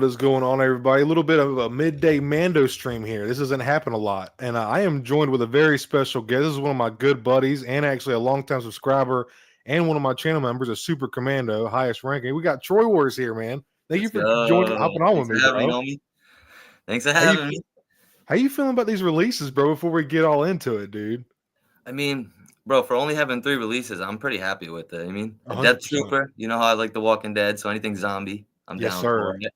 what is going on, everybody? A little bit of a midday Mando stream here. This doesn't happen a lot. And I am joined with a very special guest. This is one of my good buddies and actually a longtime subscriber and one of my channel members, a super commando, highest ranking. We got TroyWarsHere, man. Thank you Let's for go. hopping on Thanks with for me, having bro. me, homie. Thanks for How you, having me. how you feeling about these releases, bro, before we get all into it, dude? I mean, bro, for only having 3 releases, I'm pretty happy with it. I mean, a 100%. Death Trooper, you know how I like The Walking Dead, so anything zombie, I'm Yes, down sir. for it.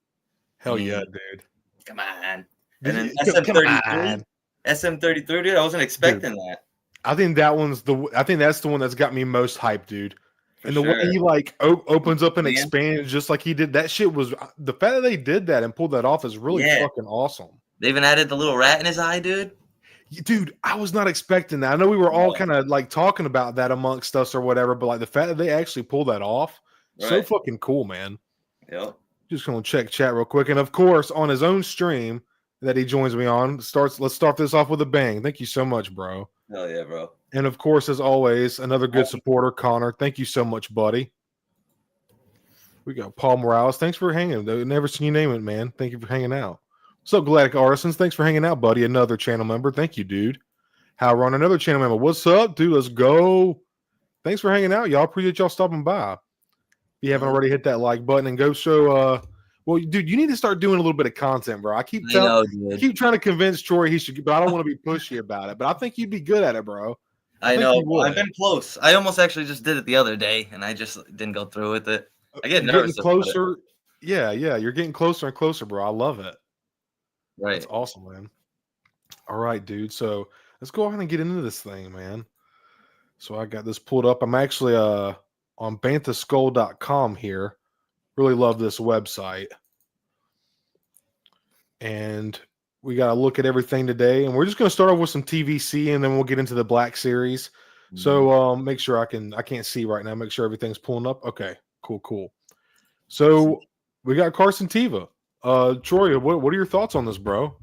Hell yeah, dude. Come on. And then Come SM33, on. SM33, dude, I wasn't expecting that. I think that's the one that's got me most hyped, dude. For And the way sure. he like opens up and Man. expands just like he did, that shit was the fact that they did that and pulled that off is really fucking awesome. They even added the little rat in his eye, dude. Dude, I was not expecting that. I know we were all kind of like talking about that amongst us or whatever, but like the fact that they actually pulled that off, so fucking cool, man. Yep. Just gonna check chat real quick, and of course on his own stream that he joins me on, let's start this off with a bang. Thank you so much, bro. Hell yeah, bro. And of course, as always, another good supporter, Connor. Thank you so much, buddy. We got Paul Morales. Thanks for hanging. Never seen you name it, man. Thank you for hanging out. What's up, Galactic Artisans? Thanks for hanging out, buddy. Another channel member. Thank you, dude. How Ron, another channel member. What's up, dude? Let's go. Thanks for hanging out. Y'all appreciate y'all stopping by. If you haven't already hit that like button and go show well, dude, you need to start doing a little bit of content, bro. I keep trying to convince Troy he should, but I don't want to be pushy about it. But I think you'd be good at it, bro. I know. I've been close. I almost actually just did it the other day, and I just didn't go through with it. I get nervous. Getting closer. Yeah. You're getting closer and closer, bro. I love it. Right. That's awesome, man. All right, dude. So let's go ahead and get into this thing, man. So I got this pulled up. I'm actually on banthaskull.com here. Really love this website. And we got to look at everything today. And we're just going to start off with some TVC, and then we'll get into the Black Series. So make sure I can't see right now. Make sure everything's pulling up. Okay, cool. So we got Carson Teva. Troy, what are your thoughts on this, bro?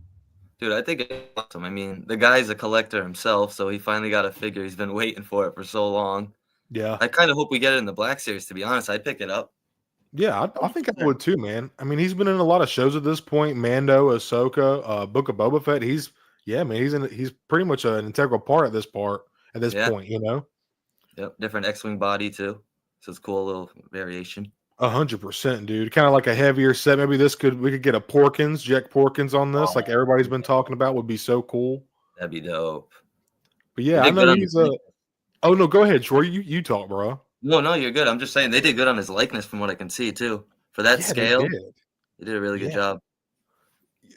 Dude, I think it's awesome. I mean, the guy's a collector himself, so he finally got a figure. He's been waiting for it for so long. Yeah. I kind of hope we get it in the Black Series, to be honest. I'd pick it up. Yeah, I think I would too, man. I mean, he's been in a lot of shows at this point. Mando, Ahsoka, Book of Boba Fett. He's pretty much an integral part at this point, you know? Yep, different X-Wing body too. So it's cool, a little variation. 100%, dude. Kind of like a heavier set. Maybe we could get a Jack Porkins on this, like everybody's been talking about. Would be so cool. That'd be dope. But yeah, I know he's oh no, go ahead, Troy. You talk, bro. No, you're good. I'm just saying they did good on his likeness from what I can see too. For that scale, they did a really good job.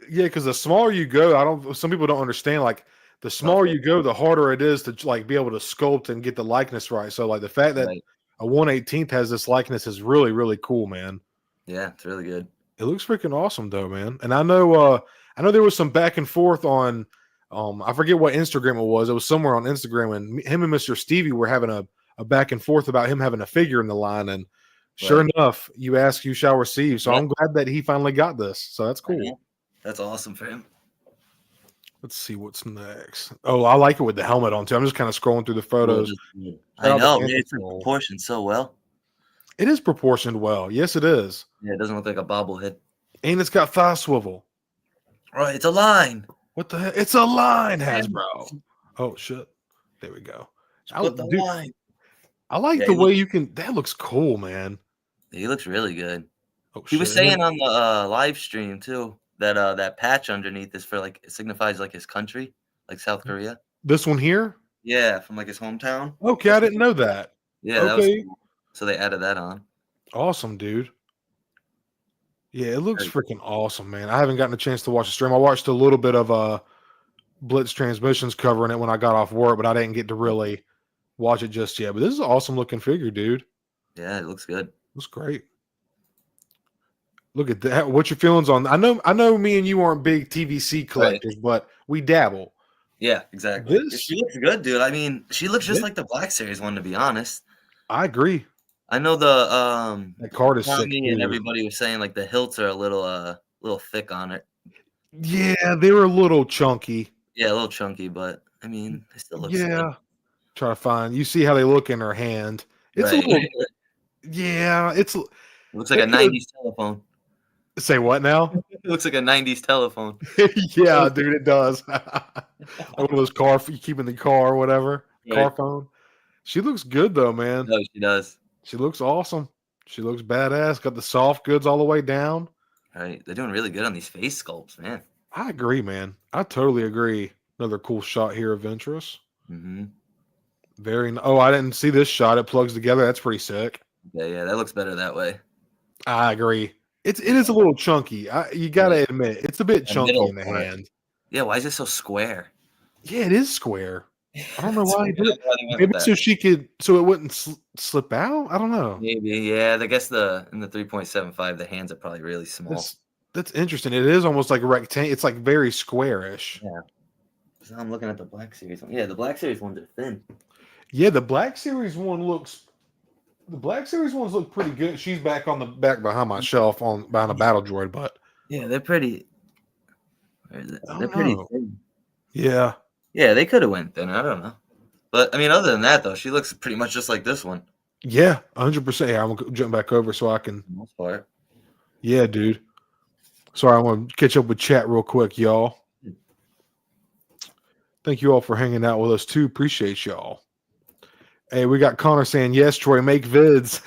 Yeah, because the smaller you go, some people don't understand. Like the smaller you go, the harder it is to like be able to sculpt and get the likeness right. So like the fact that a 1/18 has this likeness is really, really cool, man. Yeah, it's really good. It looks freaking awesome though, man. And I know there was some back and forth on I forget what Instagram it was. It was somewhere on Instagram, and him and Mr. Stevie were having a back and forth about him having a figure in the line. And sure enough, you ask, you shall receive. So I'm glad that he finally got this. So that's cool. That's awesome for him. Let's see what's next. Oh, I like it with the helmet on too. I'm just kind of scrolling through the photos. I know, man, it's proportioned so well. It is proportioned well. Yes, it is. Yeah, it doesn't look like a bobblehead. And it's got thigh swivel. Right, it's a line. What the heck? It's a line, Hasbro. Oh shit. There we go. Line. I like the way you can. That looks cool, man. He looks really good. He was saying on the live stream too that that patch underneath is for like it signifies like his country, like South Korea. This one here? Yeah, from like his hometown. Okay, I didn't know that. Yeah, that was cool. So they added that on. Awesome, dude. Yeah, it looks freaking awesome, man. I haven't gotten a chance to watch the stream. I watched a little bit of Blitz Transmissions covering it when I got off work, but I didn't get to really watch it just yet. But this is an awesome looking figure, dude. Yeah, it looks good. Looks great. Look at that. What's your feelings on? I know me and you aren't big TVC collectors, but we dabble. Yeah, exactly. She looks good, dude. I mean, she looks just like the Black Series one, to be honest. I agree. I know the card is sick, and everybody was saying like the hilts are a little thick on it. Yeah, they were a little chunky. Yeah, a little chunky, but I mean, it still looks good. Try to find. You see how they look in her hand. It's a little. Yeah, it looks like a 90s telephone. Say what now? It looks like a 90s telephone. Yeah, dude, it does. Like one of those car you keep in the car or whatever. Right. Car phone. She looks good though, man. No, she does. She looks awesome. She looks badass. Got the soft goods all the way down. Right. They're doing really good on these face sculpts, man. I agree, man. I totally agree. Another cool shot here of Ventress. Mm-hmm. Oh, I didn't see this shot. It plugs together. That's pretty sick. Yeah, that looks better that way. I agree. It is a little chunky. You gotta admit, it's a bit chunky in the part. hand. Yeah, why is it so square? Yeah, it is square. I don't know why he did it. Maybe so it wouldn't slip out. I don't know. Maybe, yeah. I guess in the 3.75, the hands are probably really small. That's interesting. It is almost like a rectangle. It's like very squarish. Yeah. So I'm looking at the Black Series one. Yeah, the Black Series ones are thin. Yeah, the Black Series ones look pretty good. She's back behind my shelf behind a battle droid, but yeah, they're pretty. They're pretty thin. Yeah. Yeah, they could have went thin. I don't know. But I mean, other than that, though, she looks pretty much just like this one. Yeah, 100%. Yeah, I'm gonna jump back over so I can. Most part. Yeah, dude. Sorry, I'm gonna catch up with chat real quick, y'all. Thank you all for hanging out with us too. Appreciate y'all. Hey, we got Connor saying, yes, Troy, make vids.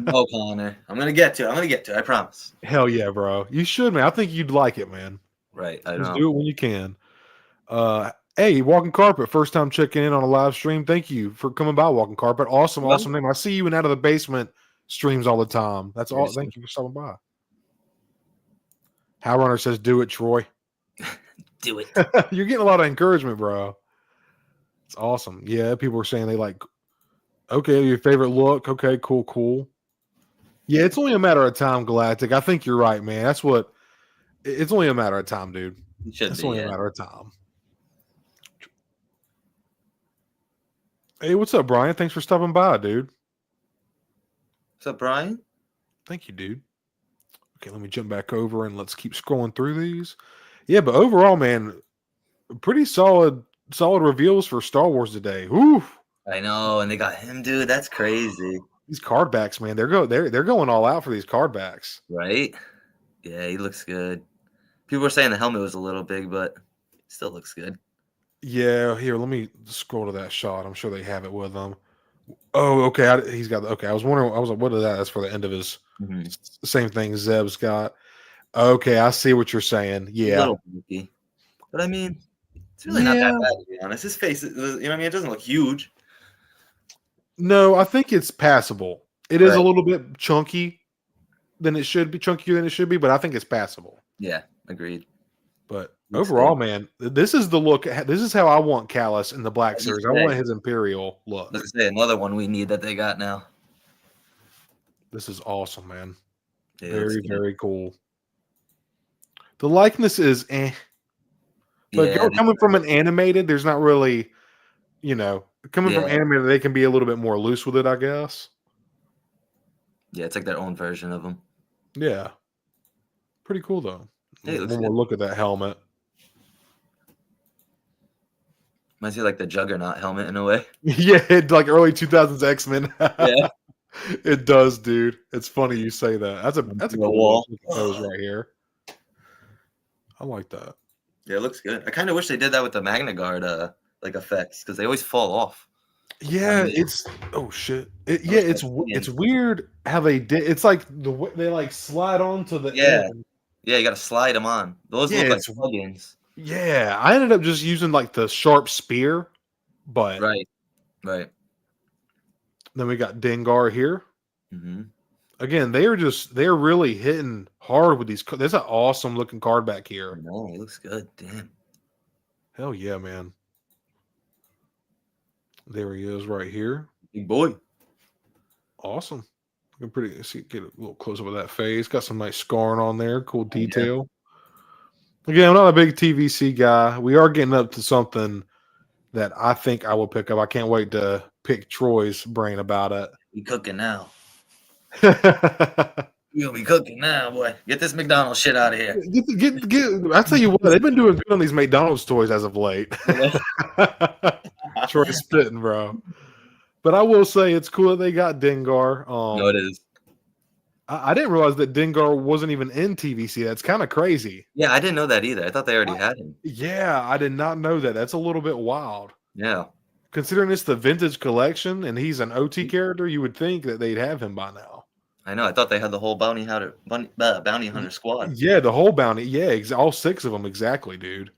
No, Connor. I'm going to get to it. I promise. Hell yeah, bro. You should, man. I think you'd like it, man. Right. Just do it when you can. Hey, Walking Carpet, first time checking in on a live stream. Thank you for coming by, Walking Carpet. Awesome name. I see you in Out of the Basement streams all the time. That's all. Thank you for stopping by. Howrunner says, do it, Troy. Do it. You're getting a lot of encouragement, bro. It's awesome. Yeah, people are saying they like, okay, your favorite look. Okay, cool. Yeah, it's only a matter of time, Galactic. I think you're right, man. It's only a matter of time, dude. It's only a matter of time. Hey, what's up, Brian? Thanks for stopping by, dude. What's up, Brian? Thank you, dude. Okay, let me jump back over and let's keep scrolling through these. Yeah, but overall, man, pretty solid reveals for Star Wars today. Whew. I know, and they got him, dude. That's crazy. These card backs, man, they're going all out for these card backs. Right? Yeah, he looks good. People were saying the helmet was a little big, but it still looks good. Yeah, here, let me scroll to that shot. I'm sure they have it with them. Oh, okay. He's got I was wondering, I was like, what is that? That's for the end of his same thing Zeb's got. Okay, I see what you're saying. Yeah. A little bulky. But I mean, it's really not that bad, to be honest. His face, you know what I mean? It doesn't look huge. No, I think it's passable. It is a little bit chunkier than it should be, but I think it's passable. Yeah, agreed. But overall, man, this is the look. This is how I want Callus in the Black Series. I want his Imperial look. Let's say another one we need that they got now. This is awesome, man. Yeah, very, very cool. The likeness is But coming from an animated, there's not really, coming from animated, they can be a little bit more loose with it, I guess. Yeah, it's like their own version of them. Yeah. Pretty cool, though. Hey, One more look at that helmet. Reminds me of like the Juggernaut helmet in a way. Yeah, like early 2000s X-Men. Yeah. It does, dude. It's funny you say that. That's a cool pose right here. I like that. Yeah, it looks good. I kind of wish they did that with the Magna Guard like effects because they always fall off. Yeah, it's it's weird how they did. It's like they like slide onto the end. Yeah, you got to slide them on. Those look like plugins. Yeah, I ended up just using like the sharp spear, but right. Then we got Dengar here. Mm-hmm. Again, they're really hitting hard with these. There's an awesome looking card back here. No, it looks good. Damn. Hell yeah, man. There he is right here. Big boy. Awesome. Get a little close up of that face. Got some nice scarring on there. Cool detail. Yeah. Again, I'm not a big TVC guy. We are getting up to something that I think I will pick up. I can't wait to pick Troy's brain about it. We cooking now. You'll be cooking now, boy. Get this McDonald's shit out of here. I tell you what, they've been doing good on these McDonald's toys as of late. Troy's spitting, bro. But I will say it's cool that they got Dengar. No, it is. I didn't realize that Dengar wasn't even in TVC. That's kind of crazy. Yeah, I didn't know that either. I thought they already had him. Yeah, I did not know that. That's a little bit wild. Yeah. Considering it's the vintage collection and he's an OT character, you would think that they'd have him by now. I know. I thought they had the whole bounty hunter squad. Yeah, the whole bounty. Yeah, all 6 of them exactly, dude.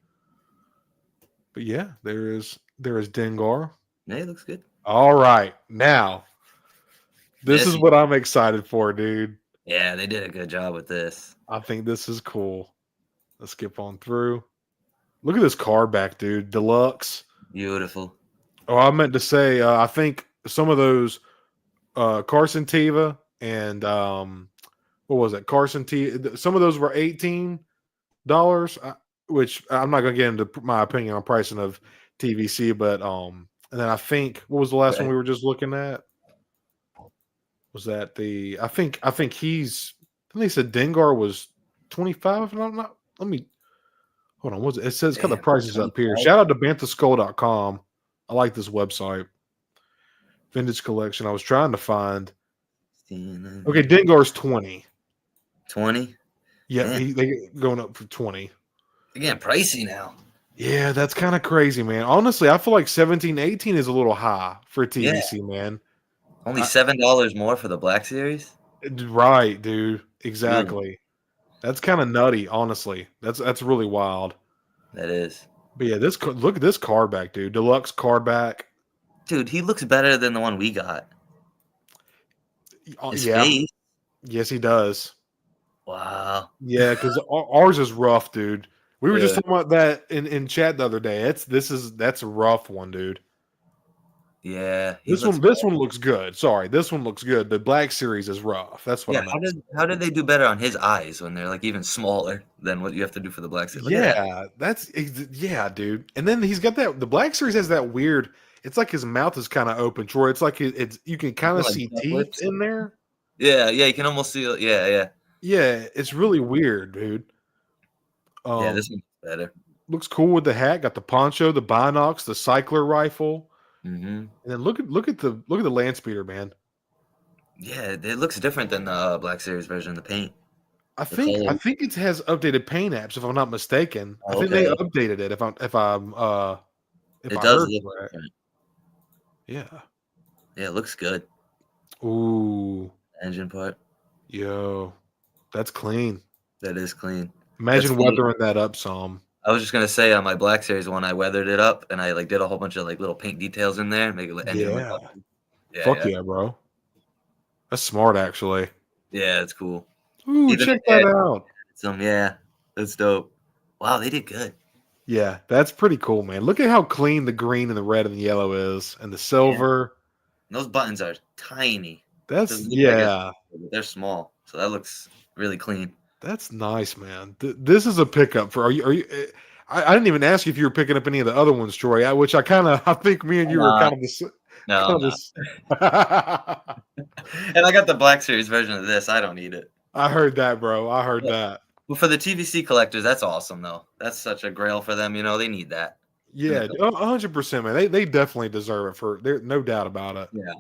But yeah, there is Dengar. Yeah, it looks good. All right, now this is what I'm excited for, dude. Yeah, they did a good job with this. I think this is cool. Let's skip on through. Look at this card back, dude. Deluxe. Beautiful. Oh, I meant to say, I think some of those Carson Teva and what was it? Carson Teva. Some of those were $18, which I'm not going to get into my opinion on pricing of TVC, but and then I think what was the last one we were just looking at? Was that the? I think he's. I think they said Dengar was 25. And I'm not. Let me hold on. What's it? It says got the prices up here. Shout out to banthaskull.com. I like this website. Vintage collection. I was trying to find. Okay, Dengar's 20. 20? Yeah, they going up for 20. They're getting pricey now. Yeah, that's kind of crazy, man. Honestly, I feel like 17, 18 is a little high for TVC, man. Only $7 more for the Black Series? Right, dude. Exactly. That's kind of nutty, honestly. That's really wild. That is. But yeah, look at this card back, dude. Deluxe card back. Dude, he looks better than the one we got. His face. Yes, he does. Wow. Yeah, because ours is rough, dude. We were just talking about that in chat the other day. That's a rough one, dude. Yeah. This one looks good. Sorry, this one looks good. The Black Series is rough. That's what how did they do better on his eyes when they're like even smaller than what you have to do for the Black Series? Dude. And then he's got the Black Series has that weird. It's like his mouth is kind of open, Troy. It's like you can kind of see teeth in there. Yeah, you can almost see. Yeah. Yeah, it's really weird, dude. Yeah, this one's better. Looks cool with the hat. Got the poncho, the binocs, the cycler rifle. Mm-hmm. And then look at the land speeder, man. Yeah, it looks different than the Black Series version of the paint. I think it has updated paint apps, if I'm not mistaken. I think they updated it. If it does look different. Yeah. Yeah, it looks good. Ooh. Engine part. Yo, that's clean. That is clean. Imagine weathering that up some. I was just gonna say on my Black Series one, I weathered it up and I did a whole bunch of little paint details in there, make it engine look up. Yeah, bro. That's smart, actually. Yeah, it's cool. Ooh, check that out. That's dope. Wow, they did good. Yeah, that's pretty cool, man. Look at how clean the green and the red and the yellow is, and the silver. Yeah. Those buttons are tiny. They're small, so that looks really clean. That's nice, man. This is a pickup for. Are you? I didn't even ask you if you were picking up any of the other ones, Troy. I think me and you were kind of the. No. And I got the Black Series version of this. I don't need it. I heard that, bro. I heard that. Well, for the TVC collectors, that's awesome, though. That's such a grail for them. They need that. Yeah, 100%, man. They definitely deserve it. There's no doubt about it. Yeah,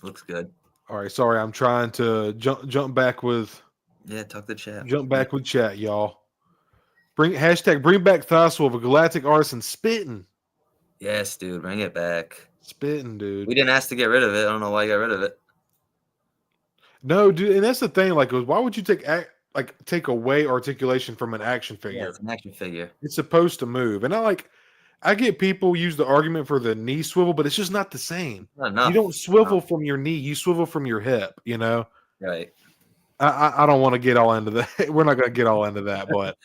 looks good. All right, sorry, I'm trying to jump back with. Yeah, talk the chat. Jump back with chat, y'all. Bring back Thoswell of a Galactic Artisan spitting. Yes, dude, bring it back. Spitting, dude. We didn't ask to get rid of it. I don't know why you got rid of it. No, dude, and that's the thing. Like, why would you take away articulation from an action figure? Yeah, it's an action figure. It's supposed to move, and I get people use the argument for the knee swivel, but it's just not the same. Not enough. You don't swivel from your knee; you swivel from your hip. Right. I don't want to get all into that. We're not going to get all into that, but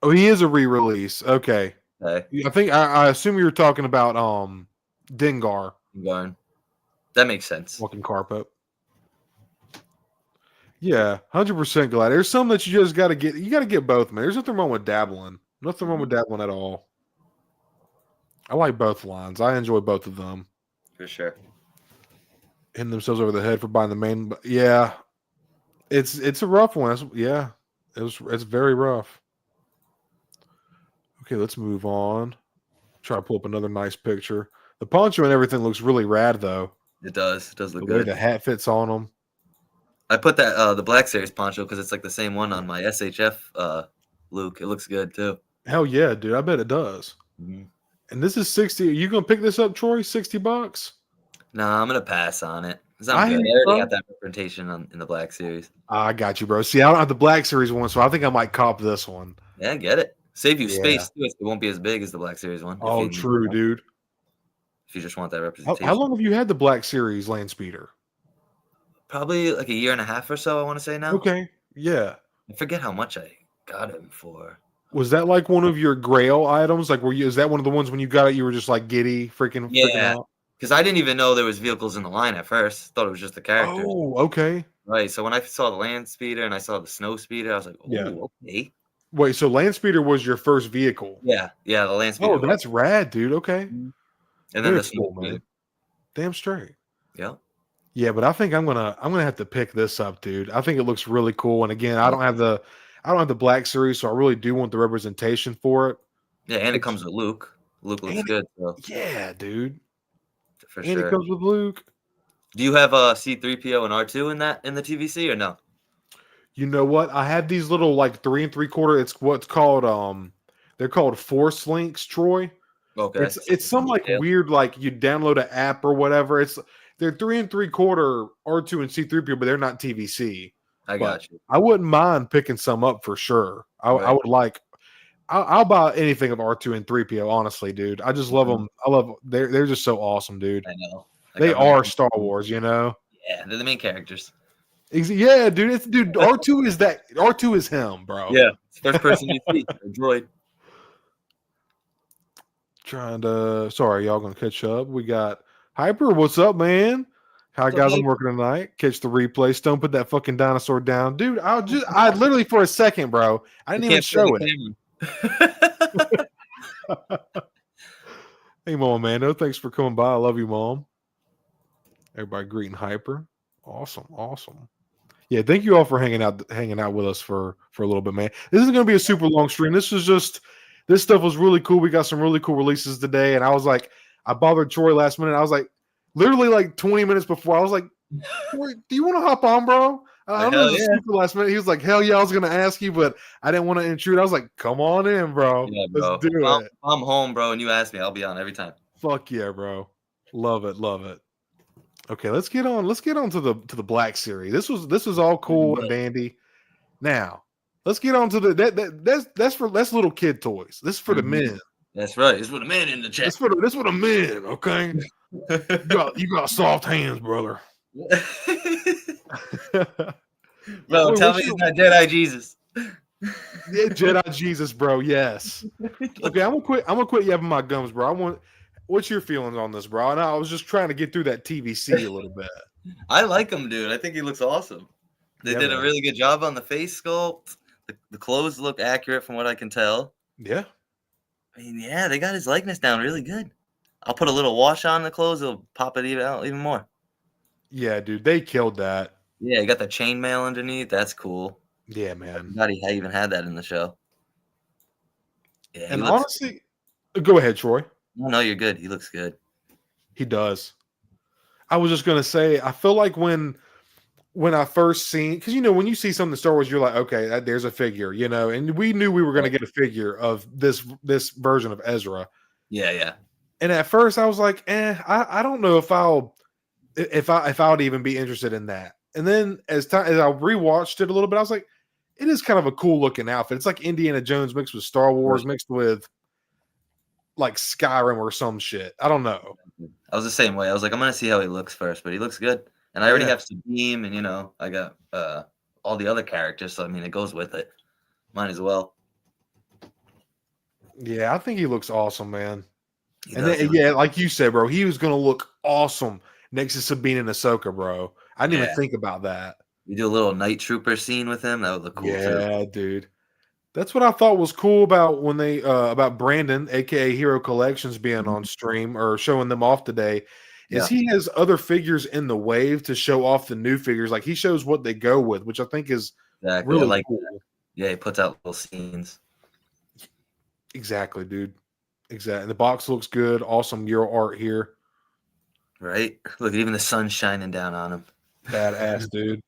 he is a re-release. Okay. I assume you were talking about Dengar. That makes sense. Walking carpet. Yeah, 100% glad. There's some that you just got to get. You got to get both, man. There's nothing wrong with dabbling. Nothing wrong with dabbling at all. I like both lines. I enjoy both of them. For sure. Hitting themselves over the head for buying the main. Yeah, it's a rough one. It's very rough. Okay, let's move on. Try to pull up another nice picture. The poncho and everything looks really rad, though. It does. It does look The way good. the hat fits on him. I put that the Black Series poncho because it's like the same one on my SHF Luke. It looks good too. Hell yeah, dude! I bet it does. Mm-hmm. And this is 60. Are you gonna pick this up, Troy? $60? Nah, I'm gonna pass on it because I'm I good. hear I you, already bro. got that representation in the Black Series. I got you, bro. See, I don't have the Black Series one, so I think I might cop this one. Yeah, get it. Save you Yeah. space too. It won't be as big as the Black Series one. Oh, true, dude. If you just want that representation. How long have you had the Black Series land speeder? Probably like a year and a half or so, I want to say now. Okay. Yeah. I forget how much I got him for. Was that like one of your grail items? Like, is that one of the ones when you got it, you were just like giddy, freaking out? Because I didn't even know there was vehicles in the line at first. Thought it was just the characters. Oh, okay. Right. So when I saw the land speeder and I saw the snow speeder, I was like, oh, okay. Wait, so land speeder was your first vehicle? Yeah, the land speeder. Oh, that's rad, dude. Okay. And then the snow cool, man. Damn straight. Yeah. Yeah, but I think I'm gonna have to pick this up, dude. I think it looks really cool. And again, I don't have the Black Series, so I really do want the representation for it. Yeah, and it comes with Luke. Luke looks good. So. Yeah, dude. For and sure. It comes with Luke. Do you have a C-3PO and R2 in the TVC or no? You know what? I have these little like 3 3/4. It's what's called they're called Force Links, Troy. Okay. It's some like weird like you download an app or whatever. They're 3 3/4 R2 and C-3PO, but they're not TVC. I got you. I wouldn't mind picking some up for sure. I would like. I'll buy anything of R2 and 3PO. Honestly, dude, I just love them. They're just so awesome, dude. I know. They are Star Wars, you know. Yeah, they're the main characters. Yeah, dude. R2 is him, bro. Yeah, it's first person you see. A droid. Sorry, y'all gonna catch up. We got Hyper. What's up, man? How guys? I'm working tonight. Catch the replay. Stone, put that fucking dinosaur down, dude. I literally for a second, bro. I didn't even show it. Hey, Mom Amanda. Thanks for coming by. I love you, Mom. Everybody greeting Hyper. Awesome. Yeah, thank you all for hanging out with us for a little bit, man. This isn't gonna be a super long stream. This stuff was really cool. We got some really cool releases today, and I was like, I bothered Troy last minute. I was like, literally like 20 minutes before, I was like, Troy, do you want to hop on, bro? I don't know. Super last minute. He was like, hell yeah, I was gonna ask you, but I didn't want to intrude. I was like, come on in, bro. Yeah, bro. Let's do it. I'm home, bro, and you ask me, I'll be on every time. Fuck yeah, bro. Love it. Okay, let's get on to the Black Series. This was all cool and dandy. Now, let's get on to that's little kid toys. This is for the men. That's right. It's for the men in the chat. This for the men, okay? you got soft hands, brother. Bro, tell me he's not Jedi Jesus. Yeah, Jedi Jesus, bro. Yes. Okay, I'm gonna quit yapping my gums, bro. What's your feelings on this, bro? And I was just trying to get through that TVC a little bit. I like him, dude. I think he looks awesome. They did a really good job on the face sculpt. The clothes look accurate from what I can tell. Yeah. I mean, yeah, they got his likeness down really good. I'll put a little wash on the clothes. It'll pop it even more. Yeah, dude. They killed that. Yeah, you got the chainmail underneath. That's cool. Yeah, man. I forgot he even had that in the show. Yeah, and honestly, go ahead, Troy. No, you're good. He looks good. He does. I was just gonna say, I feel like when I first seen, because when you see something in Star Wars, you're like, okay, there's a figure, and we knew we were gonna get a figure of this version of Ezra. Yeah. And at first, I was like, I don't know if I would even be interested in that. And then as I rewatched it a little bit, I was like, it is kind of a cool looking outfit. It's like Indiana Jones mixed with Star Wars, mixed with like Skyrim or some shit. I don't know. I was the same way. I was like, I'm gonna see how he looks first, but he looks good. And I already have Sabine, and I got all the other characters, so I mean, it goes with it. Might as well. Yeah, I think he looks awesome, man. Like you said, bro, he was gonna look awesome next to Sabine and Ahsoka, bro. I didn't even think about that. You do a little night trooper scene with him. That would look cool too. Yeah, dude. That's what I thought was cool about when they about Brandon, aka Hero Collections, being on stream or showing them off today. Is he has other figures in the wave to show off the new figures. Like he shows what they go with, which I think is really cool. That. Yeah, he puts out little scenes. Exactly, dude. Exactly. The box looks good. Awesome mural art here. Right? Look, even the sun's shining down on him. Badass, dude.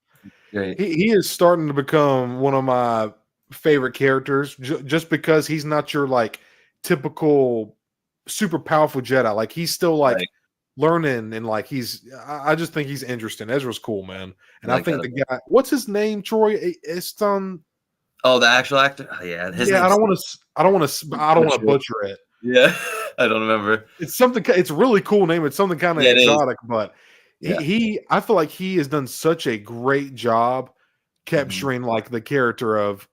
Great. He is starting to become one of my favorite characters just because he's not your like typical super powerful Jedi. Like he's still like Right. learning and like I just think he's interesting. Ezra's cool, man. And I Like think that. the guy, what's his name, Troy? It's Oh, the actual actor? Oh, yeah. His yeah, I name's don't want to butcher it. Yeah. I don't remember. It's something. It's a really cool name. It's something kind of Yeah, it is. exotic, but Yeah. I feel like he has done such a great job capturing like the character of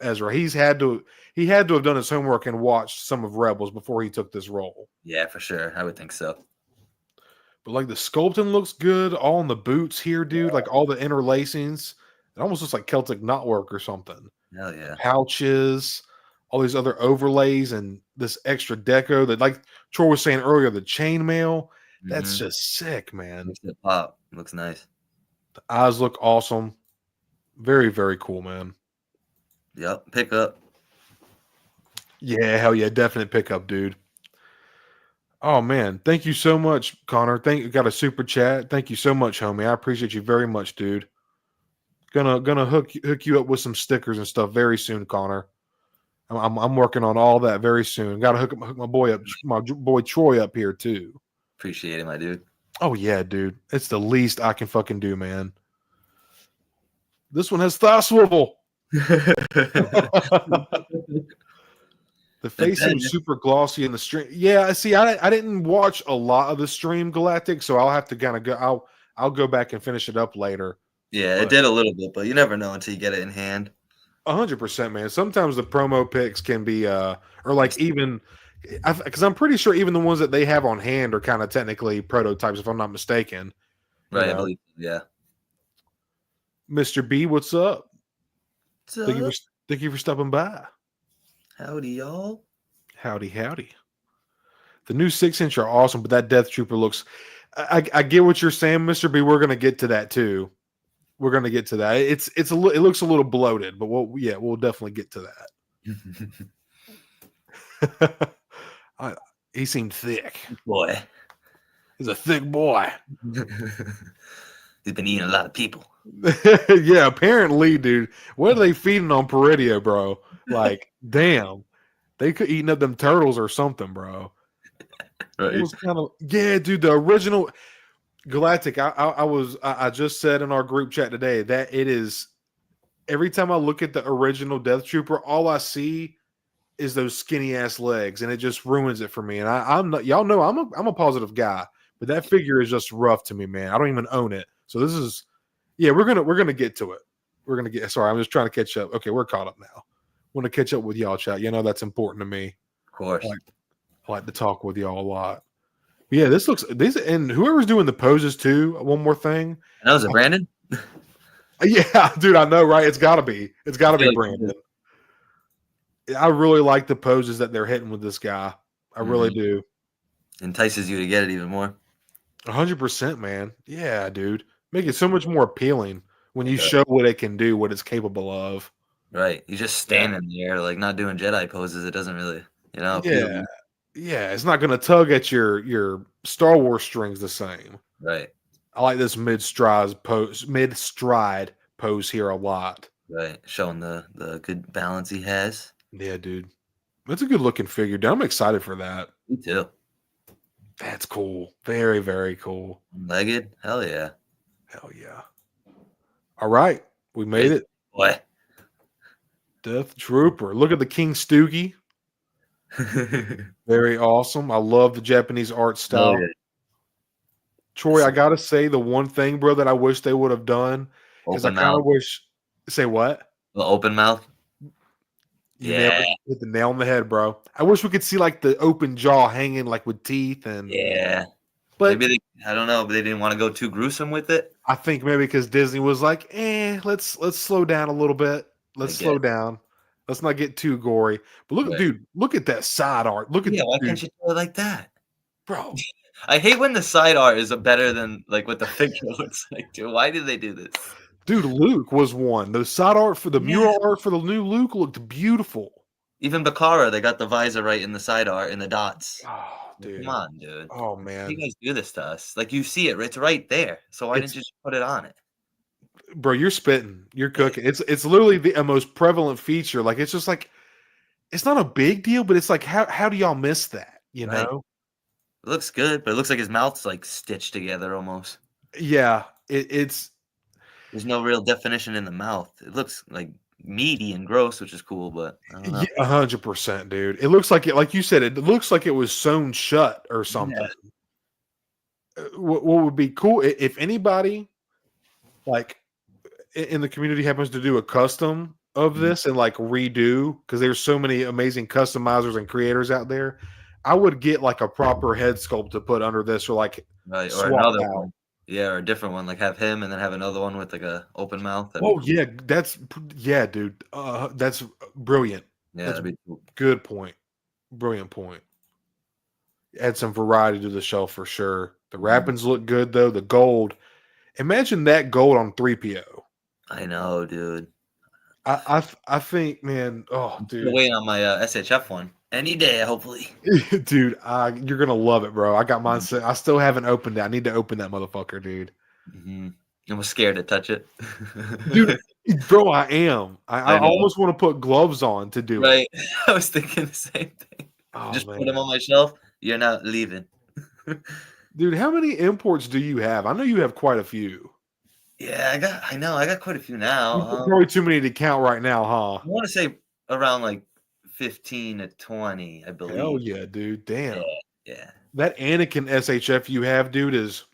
Ezra. He had to have done his homework and watched some of Rebels before he took this role. Yeah, for sure. I would think so. But like the sculpting looks good, all in the boots here, dude. Like all the interlacings, it almost looks like Celtic knotwork or something. Hell yeah. Pouches, all these other overlays, and this extra deco that, like Troy was saying earlier, the chainmail. That's just sick, man. Makes it pop. Looks nice. The eyes look awesome. Very, very cool, man. Yep. Pick up. Yeah, hell yeah, definite pickup, dude. Oh man, thank you so much, Connor. Got a super chat. Thank you so much, homie. I appreciate you very much, dude. Gonna hook you up with some stickers and stuff very soon, Connor. I'm working on all that very soon. Got to hook my boy Troy up here too. Appreciate it, my dude. Oh yeah, dude. It's the least I can fucking do, man. This one has thigh swivel. The face seems super glossy in the stream. Yeah, see, I didn't watch a lot of the stream, Galactic, so I'll have to kind of go. I'll go back and finish it up later. Yeah, it did a little bit, but you never know until you get it in hand. 100%, man. Sometimes the promo pics can be, or like even, because I'm pretty sure even the ones that they have on hand are kind of technically prototypes, if I'm not mistaken. Right, I believe. Yeah. Mr. B, what's up? What's up? Thank you for stopping by. Howdy, y'all. Howdy, howdy. The new 6-inch are awesome, but that Death Trooper looks. I get what you're saying, Mr. B. We're gonna get to that too. We're gonna get to that. It looks a little bloated, but we'll definitely get to that. He seemed thick. Boy, he's a thick boy. He's been eating a lot of people. Yeah, apparently, dude. What are they feeding on Peridio, bro? Like, damn, they could eating up them turtles or something, bro. Right. It was kind of dude. The original Galactic. I just said in our group chat today that it is. Every time I look at the original Death Trooper, all I see is those skinny ass legs, and it just ruins it for me. And I'm not. Y'all know I'm a positive guy, but that figure is just rough to me, man. I don't even own it, so this is. Yeah, we're gonna get to it. We're gonna get. Sorry, I'm just trying to catch up. Okay, we're caught up now. Want to catch up with y'all, chat. You know that's important to me. Of course. I like to talk with y'all a lot. But yeah, and whoever's doing the poses too. One more thing. And that was it, Brandon? Yeah, dude, I know, right? It's gotta be Brandon. I really like the poses that they're hitting with this guy. I really do. Entices you to get it even more. 100%, man. Yeah, dude. Make it so much more appealing when you show what it can do, what it's capable of. Right. You're just standing there, like not doing Jedi poses. It doesn't really, Yeah. Yeah, it's not going to tug at your Star Wars strings the same. Right. I like this mid-stride pose here a lot. Right. Showing the good balance he has. Yeah, dude. That's a good looking figure, dude. I'm excited for that. Me too. That's cool. Very, very cool. Legged? Hell yeah. Hell yeah. All right. We made it. What? Death Trooper. Look at the King Stoogie. Very awesome. I love the Japanese art style. Oh, yeah. Troy, I gotta say the one thing, bro, that I wish they would have done is I kind of wish. Say what? The open mouth. Yeah, hit the nail on the head, bro. I wish we could see like the open jaw hanging like with teeth and. Yeah, but maybe I don't know, but they didn't want to go too gruesome with it. I think maybe because Disney was like, let's slow down a little bit. Let's slow down. Let's not get too gory. But look, dude, look at that side art. Look at why can't you do it like that, bro? I hate when the side art is better than like what the figure looks like. Dude, why did they do this? Dude, Luke was one. The side art for the mural art for the new Luke looked beautiful. Even Bakara, they got the visor right in the side art in the dots. Oh, dude. Come on, dude. Oh How man. you guys do this to us? Like you see it, it's right there. So why didn't you just put it on it? Bro, you're spitting. You're cooking. It's literally the most prevalent feature. Like it's just like it's not a big deal, but it's like how do y'all miss that? You Right. know? It looks good, but it looks like his mouth's like stitched together almost. Yeah. It's There's no real definition in the mouth. It looks like meaty and gross, which is cool, but I don't know. 100%, dude. It looks like it, like you said, it looks like it was sewn shut or Yeah. something. What would be cool if anybody like in the community happens to do a custom of Mhm. this and like redo, because there's so many amazing customizers and creators out there. I would get like a proper head sculpt to put under this, or like Right, or swap another out. one. Yeah, or a different one. Like have him and then have another one with like a open mouth. That'd be Oh cool. yeah, dude. That's brilliant. Yeah, That's that'd be cool. good point. Brilliant point. Add some variety to the shelf for sure. The Mhm. wrappings look good though. The gold. Imagine that gold on 3PO. I know, dude. I think, man. Oh, I'm still dude, waiting on my SHF one. Any day, hopefully. dude, you're gonna love it, bro. I got mine set. I still haven't opened it. I need to open that motherfucker, dude. Hmm. I was scared to touch it. Dude, bro, I am. I I know. almost want to put gloves on to do it. Right. I was thinking the same thing. Oh Just put them on man, my shelf. You're not leaving. dude, how many imports do you have? I know you have quite a few. Yeah, I know. I got quite a few now. Probably too many to count right now, huh? I want to say around like 15 to 20, I Hell believe. yeah, dude. Yeah, Damn. yeah. That Anakin SHF you have, dude, is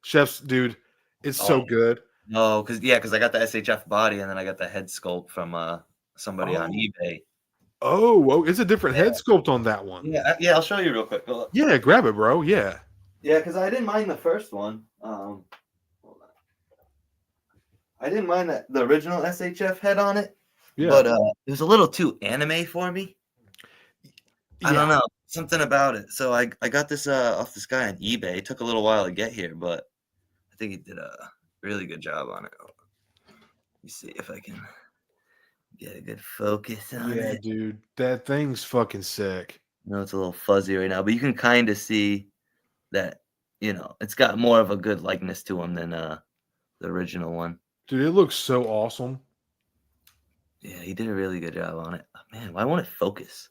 chef's dude. It's Oh so good. no, because I got the SHF body and then I got the head sculpt from somebody on Oh, eBay. oh, it's a different head sculpt on that one. Yeah, I'll show you real quick. Hold up. Yeah, grab it, bro. Yeah. Yeah, because I didn't mind the first one. Hold on. I didn't mind the original SHF head on it, Yeah. but it was a little too anime for me. I Yeah. don't know, something about it. So I got this off this guy on eBay. It took a little while to get here, but I think he did a really good job on it. Let me see if I can get a good focus on Yeah, it. dude. That thing's fucking sick. I know it's a little fuzzy right now, but you can kind of see that, it's got more of a good likeness to him than the original one. Dude, it looks so awesome. Yeah, he did a really good job on it. Man, why won't it focus?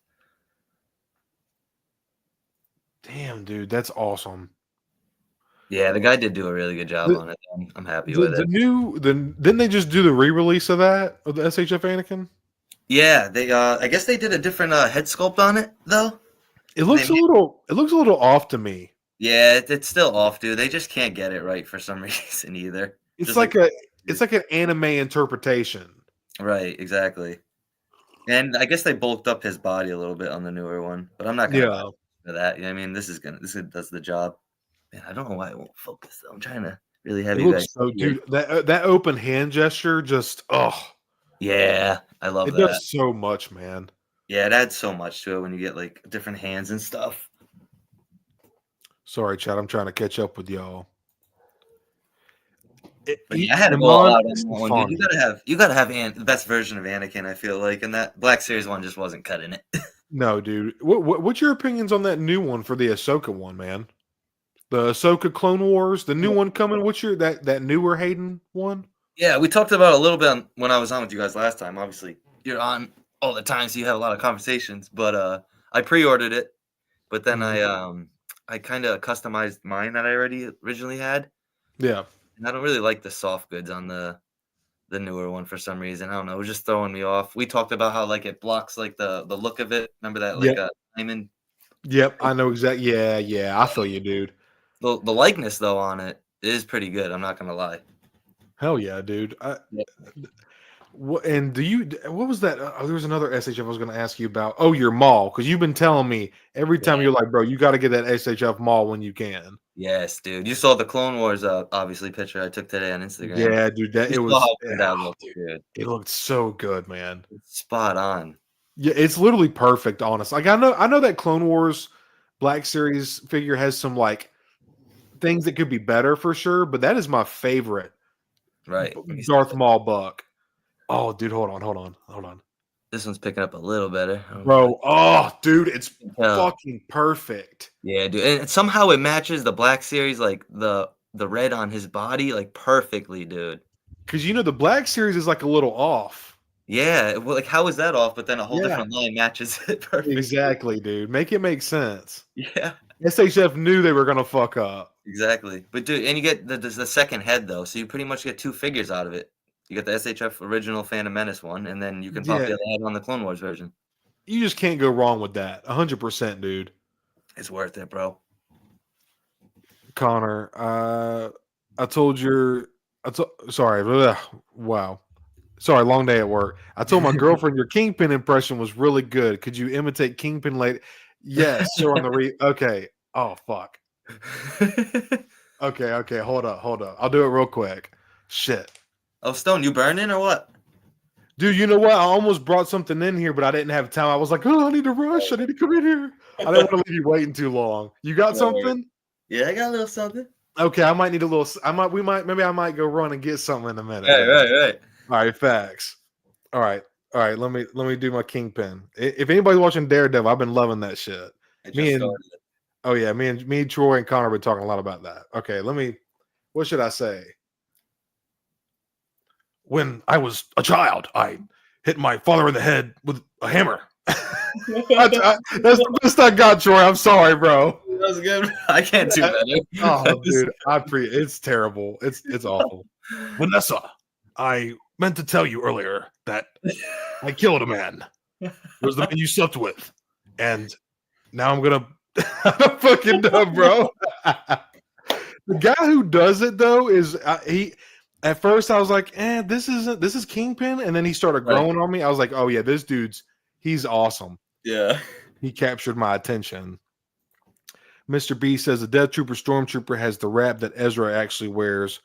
Damn, dude, that's awesome. Yeah, the guy did do a really good job The on it. I'm happy the, with the it. new the didn't they just do the re-release of that of the SHF Anakin? Yeah, they I guess they did a different head sculpt on it though. They It looks a little off to me. Yeah, it's still off, dude. They just can't get it right for some reason either. It's Just like like an anime interpretation. right, exactly. And I guess they bulked up his body a little bit on the newer one, but I'm not gonna buy Yeah. for that. You know what I mean? Does the job. Man, I don't know why it won't focus though. I'm trying to really have It you looks guys so, see it. dude. That open hand gesture just Yeah, I love it that. does so much, man. Yeah, it adds so much to it when you get like different hands and stuff. Sorry, Chad. I'm trying to catch up with y'all. But yeah, I had to go all Iman out on is that one, dude. funny. You gotta have the best version of Anakin. I feel like, and that Black Series one just wasn't cutting it. No, dude. What's your opinions on that new one for the Ahsoka one, man? The Ahsoka Clone Wars, the new one coming. What's your that newer Hayden one? Yeah, we talked about it a little bit when I was on with you guys last time. Obviously, you're on all the time, so you have a lot of conversations. But I pre-ordered it, but then I kind of customized mine that I originally had, Yeah. and I don't really like the soft goods on the newer one for some reason. I don't know, it was just throwing me off. We talked about how like it blocks like the look of it. Remember that like Yep. a diamond. Yep. I know exactly. Yeah. Yeah. I feel you, dude. The likeness though on it is pretty good. I'm not gonna lie. Hell yeah, dude. Yeah. And what was that? There was another SHF I was going to ask you about. Oh, your mall. Because you've been telling me every time you're like, bro, you got to get that SHF mall when you can. Yes, dude. You saw the Clone Wars obviously picture I took today on Instagram. Yeah, dude. You It saw was, how good that looked, dude. dude. It looked so good, man. It's spot on. Yeah, it's literally perfect, honest. Like I know that Clone Wars Black Series figure has some like things that could be better for sure, but that is my favorite Right. Darth Maul buck. Oh, dude, hold on. This one's picking up a little better. Bro, oh, dude, it's Yeah. fucking perfect. Yeah, dude. And somehow it matches the Black Series, like the red on his body, like perfectly, dude. Because the Black Series is like a little off. Yeah, well, like how is that off? But then a whole Yeah. different line matches it perfectly. Exactly, dude. Make it make sense. Yeah, SHF knew they were gonna fuck up. exactly. But dude, and you get the second head though, so you pretty much get 2 figures out of it. You get the SHF original Phantom Menace one, and then you can pop the other head on the Clone Wars version. You just can't go wrong with that. 100%, dude. It's worth it, bro. Connor, I told your, sorry, wow. Sorry, long day at work. I told my girlfriend your Kingpin impression was really good. Could you imitate Kingpin later? Yes, sure. Okay. Oh, fuck. Okay. Hold up. I'll do it real quick. Shit. Oh, Stone, you burning or what? Dude, you know what? I almost brought something in here, but I didn't have time. I was like, oh, I need to rush. I need to come in here. I didn't want to leave you waiting too long. You got something? Yeah, I got a little something. Okay, I might need a little. Maybe I might go run and get something in a minute. Right. All right, facts. All right. Let me do my Kingpin. If anybody's watching Daredevil, I've been loving that shit. Me and Troy and Connor have been talking a lot about that. Okay, what should I say? When I was a child, I hit my father in the head with a hammer. That's the best I got, Troy. I'm sorry, bro. That was good. I can't do better. Oh, dude, it's terrible. It's awful. Vanessa, I meant to tell you earlier that I killed a man. It was the man you slept with, and now I'm gonna. I'm fucking dumb, bro. The guy who does it though is he. At first, I was like, this is Kingpin," and then he started growing on me. I was like, "Oh yeah, he's awesome." Yeah, he captured my attention. Mr. B says the Death Trooper Stormtrooper has the wrap that Ezra actually wears.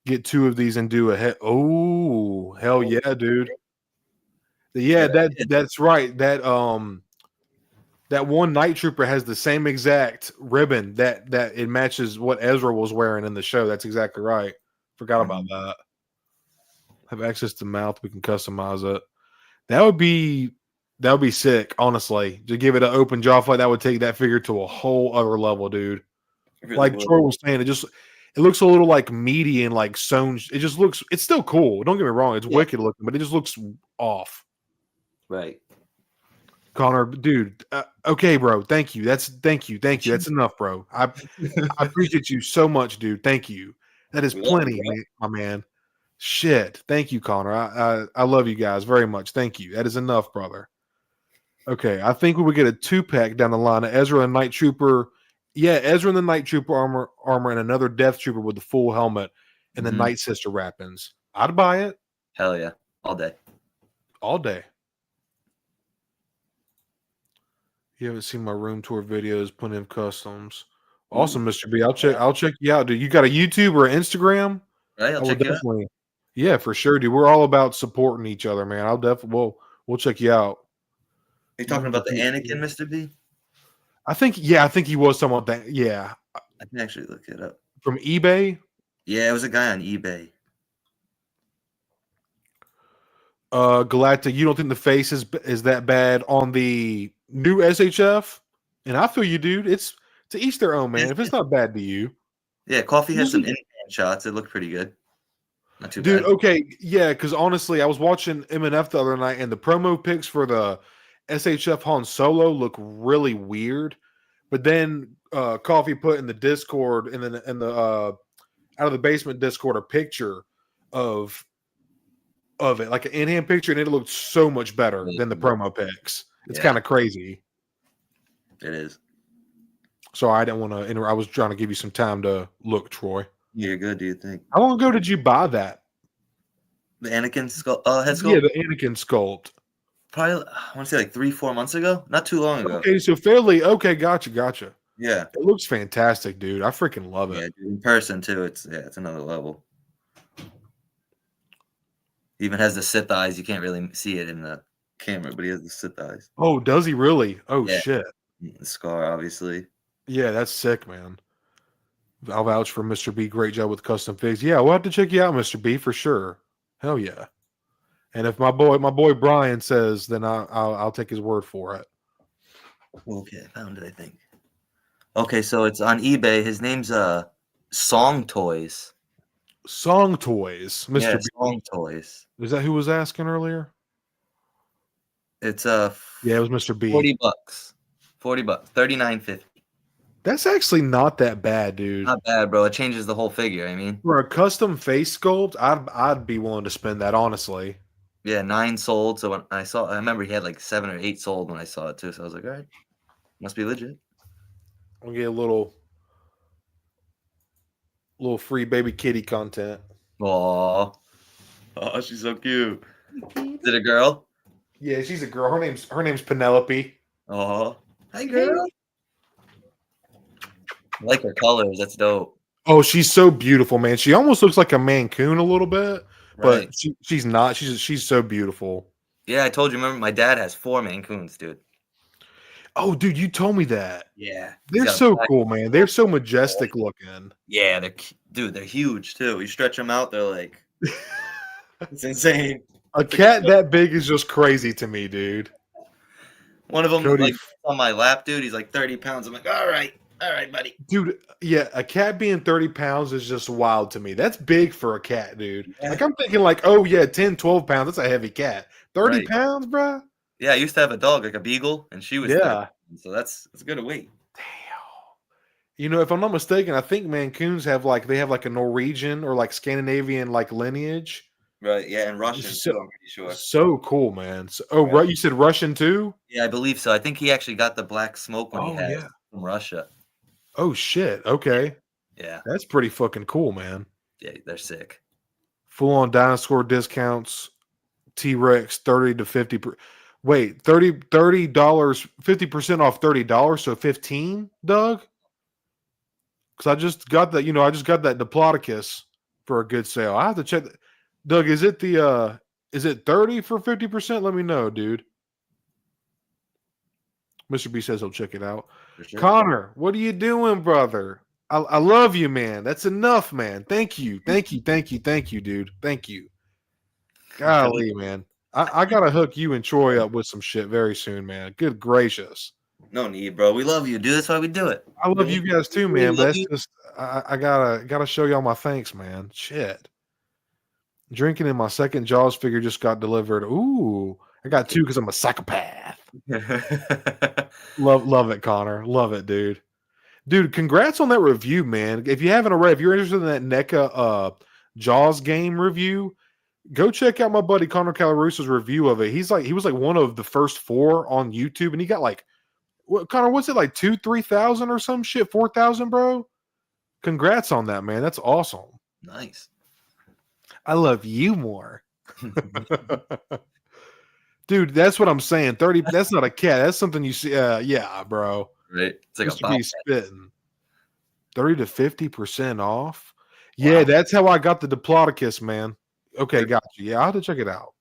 Get 2 of these and do a head. Oh, hell yeah, dude. Yeah, that's right. That one Night Trooper has the same exact ribbon that it matches what Ezra was wearing in the show. That's exactly right. Forgot about that. Have access to mouth. We can customize it. That would be sick, honestly. To give it an open jaw fight, that would take that figure to a whole other level, dude. Really like Troy was saying, it looks a little like meaty and like sewn. It's still cool. Don't get me wrong. It's wicked looking, but it just looks off. Right. Connor, dude. Okay, bro. Thank you. That's enough, bro. I appreciate you so much, dude. Thank you. That is plenty, my man. Shit. Thank you, Connor. I love you guys very much. Thank you. That is enough, brother. Okay, I think we would get a 2-pack down the line of Ezra and Night Trooper. Yeah, Ezra and the Night Trooper armor and another Death Trooper with the full helmet and the Night Sister wrappings. I'd buy it. Hell yeah. All day. All day. You haven't seen my room tour videos, plenty of customs. Awesome, Mr. B. I'll check you out, dude. You got a YouTube or Instagram? Right, I'll check you out. Yeah, for sure, dude. We're all about supporting each other, man. We'll check you out. Are you talking about the Anakin, Mr. B? I think he was talking about that. Yeah. I can actually look it up. From eBay? Yeah, it was a guy on eBay. Galactic, you don't think the face is that bad on the new SHF? And I feel you, dude. It's to each their own, man. If it's not bad to you. Yeah, Coffee has some in-hand shots. It looked pretty good. Not too bad. Dude, okay. Yeah, because honestly, I was watching MNF the other night, and the promo pics for the SHF Han Solo look really weird. But then Coffee put in the Discord and then in the out of the basement Discord a picture of it, like an in-hand picture, and it looked so much better than the promo pics. It's kind of crazy. It is. So I didn't want to. I was trying to give you some time to look, Troy. You're good. Do you think? How long ago did you buy that? The Anakin head sculpt. Yeah, the Anakin sculpt. Probably, I want to say like 3-4 months ago. Not too long ago. Okay, so fairly okay. Gotcha. Yeah, it looks fantastic, dude. I freaking love it. Yeah, dude, in person too. It's another level. He even has the Sith eyes. You can't really see it in the camera, but he has the Sith eyes. Oh, does he really? Oh shit. The scar, obviously. Yeah, that's sick, man. I'll vouch for Mr. B. Great job with custom figs. Yeah, we'll have to check you out, Mr. B, for sure. Hell yeah. And if my boy Brian says, then I'll take his word for it. Okay, I found it, I think. Okay, so it's on eBay. His name's Song Toys. Song Toys, Mr. Yeah, B. Song Toys. Is that who was asking earlier? It's Yeah, it was Mr. B. $40. $40. $39.50. That's actually not that bad, dude. Not bad, bro. It changes the whole figure. I mean, For a custom face sculpt, I'd be willing to spend that, honestly. yeah, 9 sold. So when I remember he had like 7 or 8 sold when I saw it too. So I was like, all right, must be legit. I'll get a little free baby kitty content. Aw. Oh, she's so cute. Is it a girl? Yeah, she's a girl. Her name's Penelope. Oh, hi, girl. I like her colors. That's dope. Oh, she's so beautiful, man. She almost looks like a Mancoon a little bit, Right. but she's not. She's so beautiful. Yeah, I told you. Remember, my dad has 4 Mancoons, dude. Oh, dude, you told me that. Yeah. They're so cool, man. They're so majestic looking. Yeah, they're huge too. You stretch them out, they're like, it's insane. A cat that big is just crazy to me, dude. One of them, Cody, like on my lap, dude. He's like 30 pounds. I'm like, all right, buddy. dude, yeah, a cat being 30 pounds is just wild to me. That's big for a cat, dude. Yeah. Like, I'm thinking like, oh, yeah, 10, 12 pounds. That's a heavy cat. 30 Right. pounds, bro? Yeah, I used to have a dog, like a beagle, and she was 30 pounds, so that's good to weight. Damn. You know, if I'm not mistaken, I think Mancoons have like a Norwegian or like Scandinavian like lineage. Right, yeah, and Russian So- too, I'm pretty sure. So cool, man. Right. Right, you said Russian too? Yeah, I believe so. I think he actually got the black smoke when he Oh, had yeah. from Russia. Oh shit. Okay. Yeah, That's pretty fucking cool, man. yeah, they're sick. Full on dinosaur discounts. T-Rex 30 to 50 wait, $30 50% off $30, so 15, Doug? Cuz I just got that, I just got that Diplodocus for a good sale. I have to check Doug, is it 30 for 50%? Let me know, dude. Mr. B says he'll check it out. For sure. Connor, what are you doing, brother? I love you, man. That's enough, man. Thank you, dude. Thank you. Golly, man. I gotta hook you and Troy up with some shit very soon, man. Good gracious. No need, bro. We love you, dude. That's why we do it. I love you guys too, We man. love But that's you. just I gotta show y'all my thanks, man. Shit. Drinking in my second Jaws figure just got delivered. Ooh, I got 2 because I'm a psychopath. Love it, Connor. Love it, dude. Dude, congrats on that review, man. If you haven't already, if you're interested in that NECA Jaws game review, go check out my buddy Connor Calarusso's review of it. He was like one of the first 4 on YouTube, and he got like, Connor, what's it like 2,000-3,000 or some shit, 4,000, bro? Congrats on that, man. That's awesome. Nice. I love you more. Dude, that's what I'm saying. 30, that's not a cat. That's something you see. Yeah, bro. Right. It's like Used a to be bobcat. spitting. 30 to 50% off. Yeah, Wow. that's how I got the Diplodocus, man. Okay, got you. Yeah, I'll have to check it out.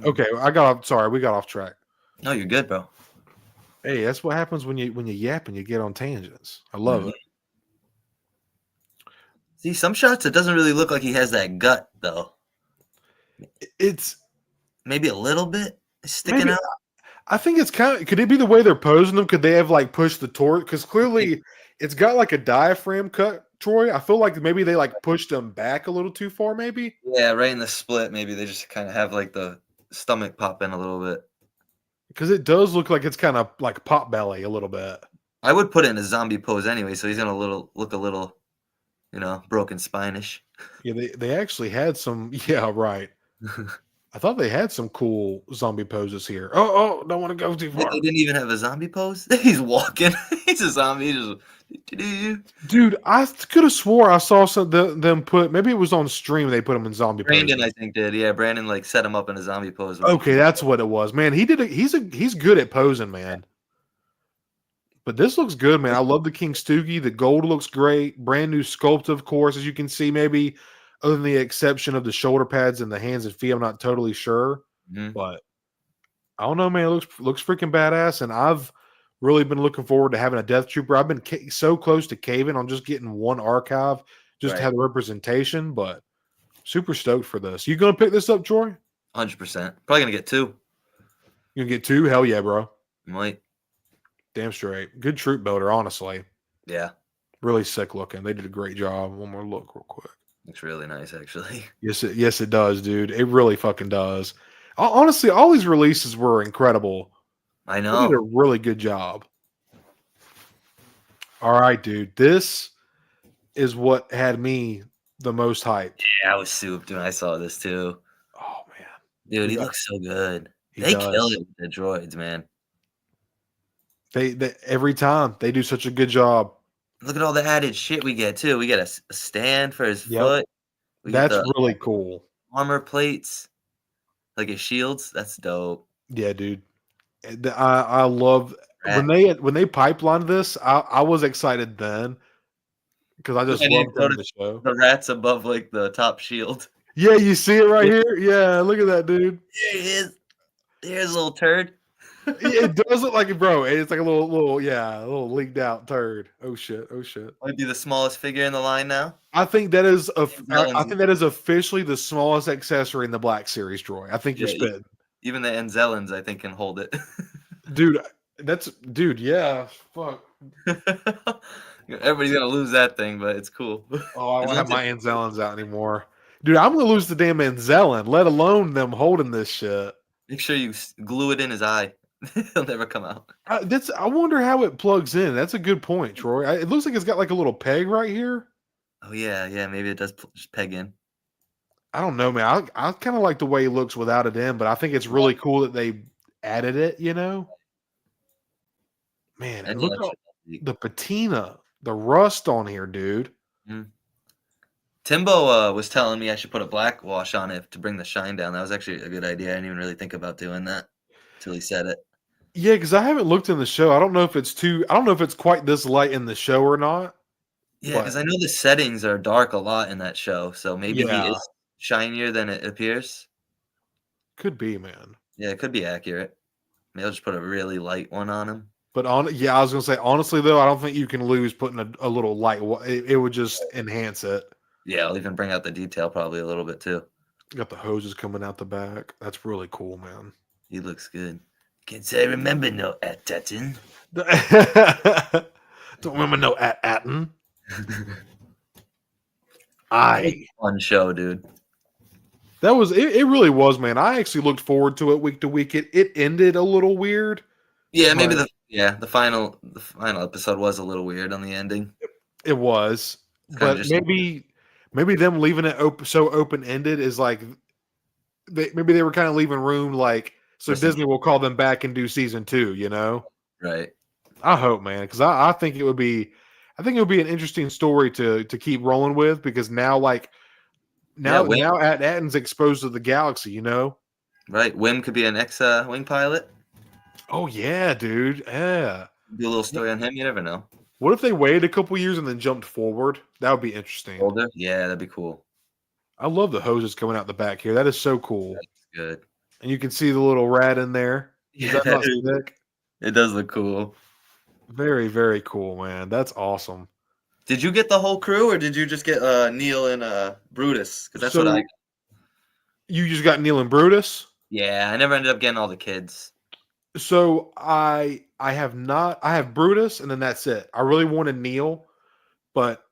Okay, we got off track. No, you're good, bro. Hey, that's what happens when you yap and you get on tangents. I love it. See, some shots it doesn't really look like he has that gut though. It's Maybe a little bit sticking maybe, out. I think it's kind of. Could it be the way they're posing them? Could they have like pushed the torque? Because clearly, it's got like a diaphragm cut. Troy, I feel like maybe they like pushed them back a little too far. Maybe. Yeah, right in the split. Maybe they just kind of have like the stomach pop in a little bit. Because it does look like it's kind of like pot belly a little bit. I would put it in a zombie pose anyway, so he's gonna look a little, broken spine-ish. Yeah, they actually had some. Yeah, right. I thought they had some cool zombie poses here. Oh, don't want to go too far. They didn't even have a zombie pose. He's walking. He's a zombie. Dude, I could have swore I saw them put. Maybe it was on stream. They put him in zombie Brandon, poses. I think, did. Yeah, Brandon like set him up in a zombie pose. Okay, that's what it was, man. He did. He's good at posing, man. But this looks good, man. I love the King Stoogie. The gold looks great. Brand new sculpt, of course, as you can see. Maybe other than the exception of the shoulder pads and the hands and feet, I'm not totally sure. Mm-hmm. But I don't know, man. It looks freaking badass, and I've really been looking forward to having a Death Trooper. I've been so close to caving on just getting one archive just to have the representation, but super stoked for this. You going to pick this up, Troy? 100%. Probably gonna get 2. You gonna get 2? Hell yeah, bro. Might. Damn straight. Good troop builder, honestly. Yeah. Really sick looking. They did a great job. One more look real quick. Looks really nice, actually. Yes, it does, dude. It really fucking does. Honestly, all these releases were incredible. I They did a know. really good job. All right, dude. This is what had me the most hyped. Yeah, I was souped when I saw this too. Oh man, Dude, we he got looks so good. he They kill does. it with the droids, man. They every time they do such a good job. Look at all the added shit we get too. We get a stand for his Yep, foot. We get that's the really cool. armor plates, like his shields. That's dope. Yeah, dude. I love when Rat. they pipelined this. I was excited then because I Look, just I didn't loved him in the notice show. the rats above like the top shield. Yeah, you see it right Yeah, here. Yeah, look at that, dude. here he is. Here's a little turd. It does look like it, bro. It's like a little leaked out turd. Oh shit. Oh shit. Might be the smallest figure in the line now. I think that is I Anzelans, think that is officially the smallest accessory in the Black Series, Troy. I think you're yeah, spitting, even the Anzelans, I think, can hold it. dude. Dude. Yeah, fuck. Everybody's gonna lose that thing, but it's cool. Oh, I As don't long have as it- my Anzellans out anymore, dude. I'm gonna lose the damn Anzellan, let alone them holding this shit. Make sure you glue it in his eye. He'll never come out. I wonder how it plugs in. That's a good point, Troy. It looks like it's got like a little peg right here. Oh yeah, yeah. Maybe it does just peg in. I don't know, man. I kind of like the way he looks without it in, but I think it's really cool that they added it. You know, man. And Any look at extra. the patina, the rust on here, dude. Mm. Timbo was telling me I should put a black wash on it to bring the shine down. That was actually a good idea. I didn't even really think about doing that until he said it. Yeah, because I haven't looked in the show. I don't know if it's quite this light in the show or not. Yeah, But because I know the settings are dark a lot in that show, so maybe he yeah, is shinier than it appears. could be, man. Yeah, it could be accurate. Maybe I'll just put a really light one on him. But I was gonna say honestly though, I don't think you can lose putting a little light. It would just enhance it. Yeah, I'll even bring out the detail probably a little bit too. Got the hoses coming out the back. That's really cool, man. He looks good. Can't say I remember no Atatin. Don't remember no Atten. I Fun show, dude. that was it. It really was, man. I actually looked forward to it week to week. It ended a little weird. Yeah, maybe But the final episode was a little weird on the ending. it was, It's kind of but just maybe them leaving it so open ended is like maybe they were kind of leaving room like so Listen. Disney will call them back and do season 2. You know, right. I hope, man, because I think it would be an interesting story to keep rolling with because now Yeah, Wim, now Atten's exposed to the galaxy. You know. right. Wim could be an ex-wing pilot. Oh yeah, dude. Yeah. Do a little story on him. You never know. What if they waited a couple years and then jumped forward? That would be interesting. Older. Yeah, that'd be cool. I love the hoses coming out the back here. That is so cool. That's good. And you can see the little rat in there. Is Yeah, that not sick? it does look cool. Very, very cool, man. That's awesome. Did you get the whole crew, or did you just get Neil and Brutus? Because that's what I. You just got Neil and Brutus? Yeah, I never ended up getting all the kids. So I have not. I have Brutus, and then that's it. I really wanted Neil, but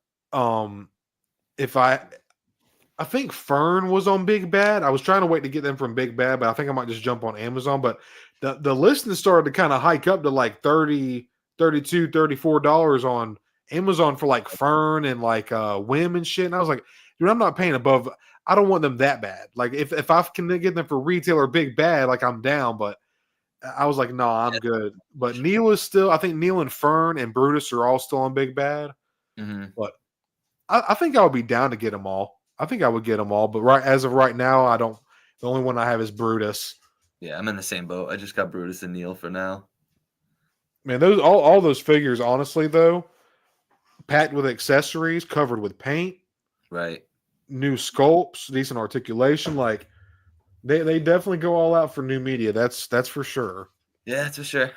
if I think Fern was on Big Bad. I was trying to wait to get them from Big Bad, but I think I might just jump on Amazon. But the listing started to kind of hike up to like $30, $32, $34 on Amazon for like Fern and like Wim and shit. And I was like, dude, I'm not paying above. I don't want them that bad. Like if I can get them for retail or Big Bad, like I'm down. But I was like, no, I'm good. But Neil is still. I think Neil and Fern and Brutus are all still on Big Bad. Mm-hmm. But I think I would be down to get them all. I think I would get them all, but as of right now, I don't. The only one I have is Brutus. Yeah, I'm in the same boat. I just got Brutus and Neil for now. Man, those all those figures, honestly, though, packed with accessories, covered with paint, Right. new sculpts, decent articulation. Like they definitely go all out for new media. That's for sure. Yeah, that's for sure.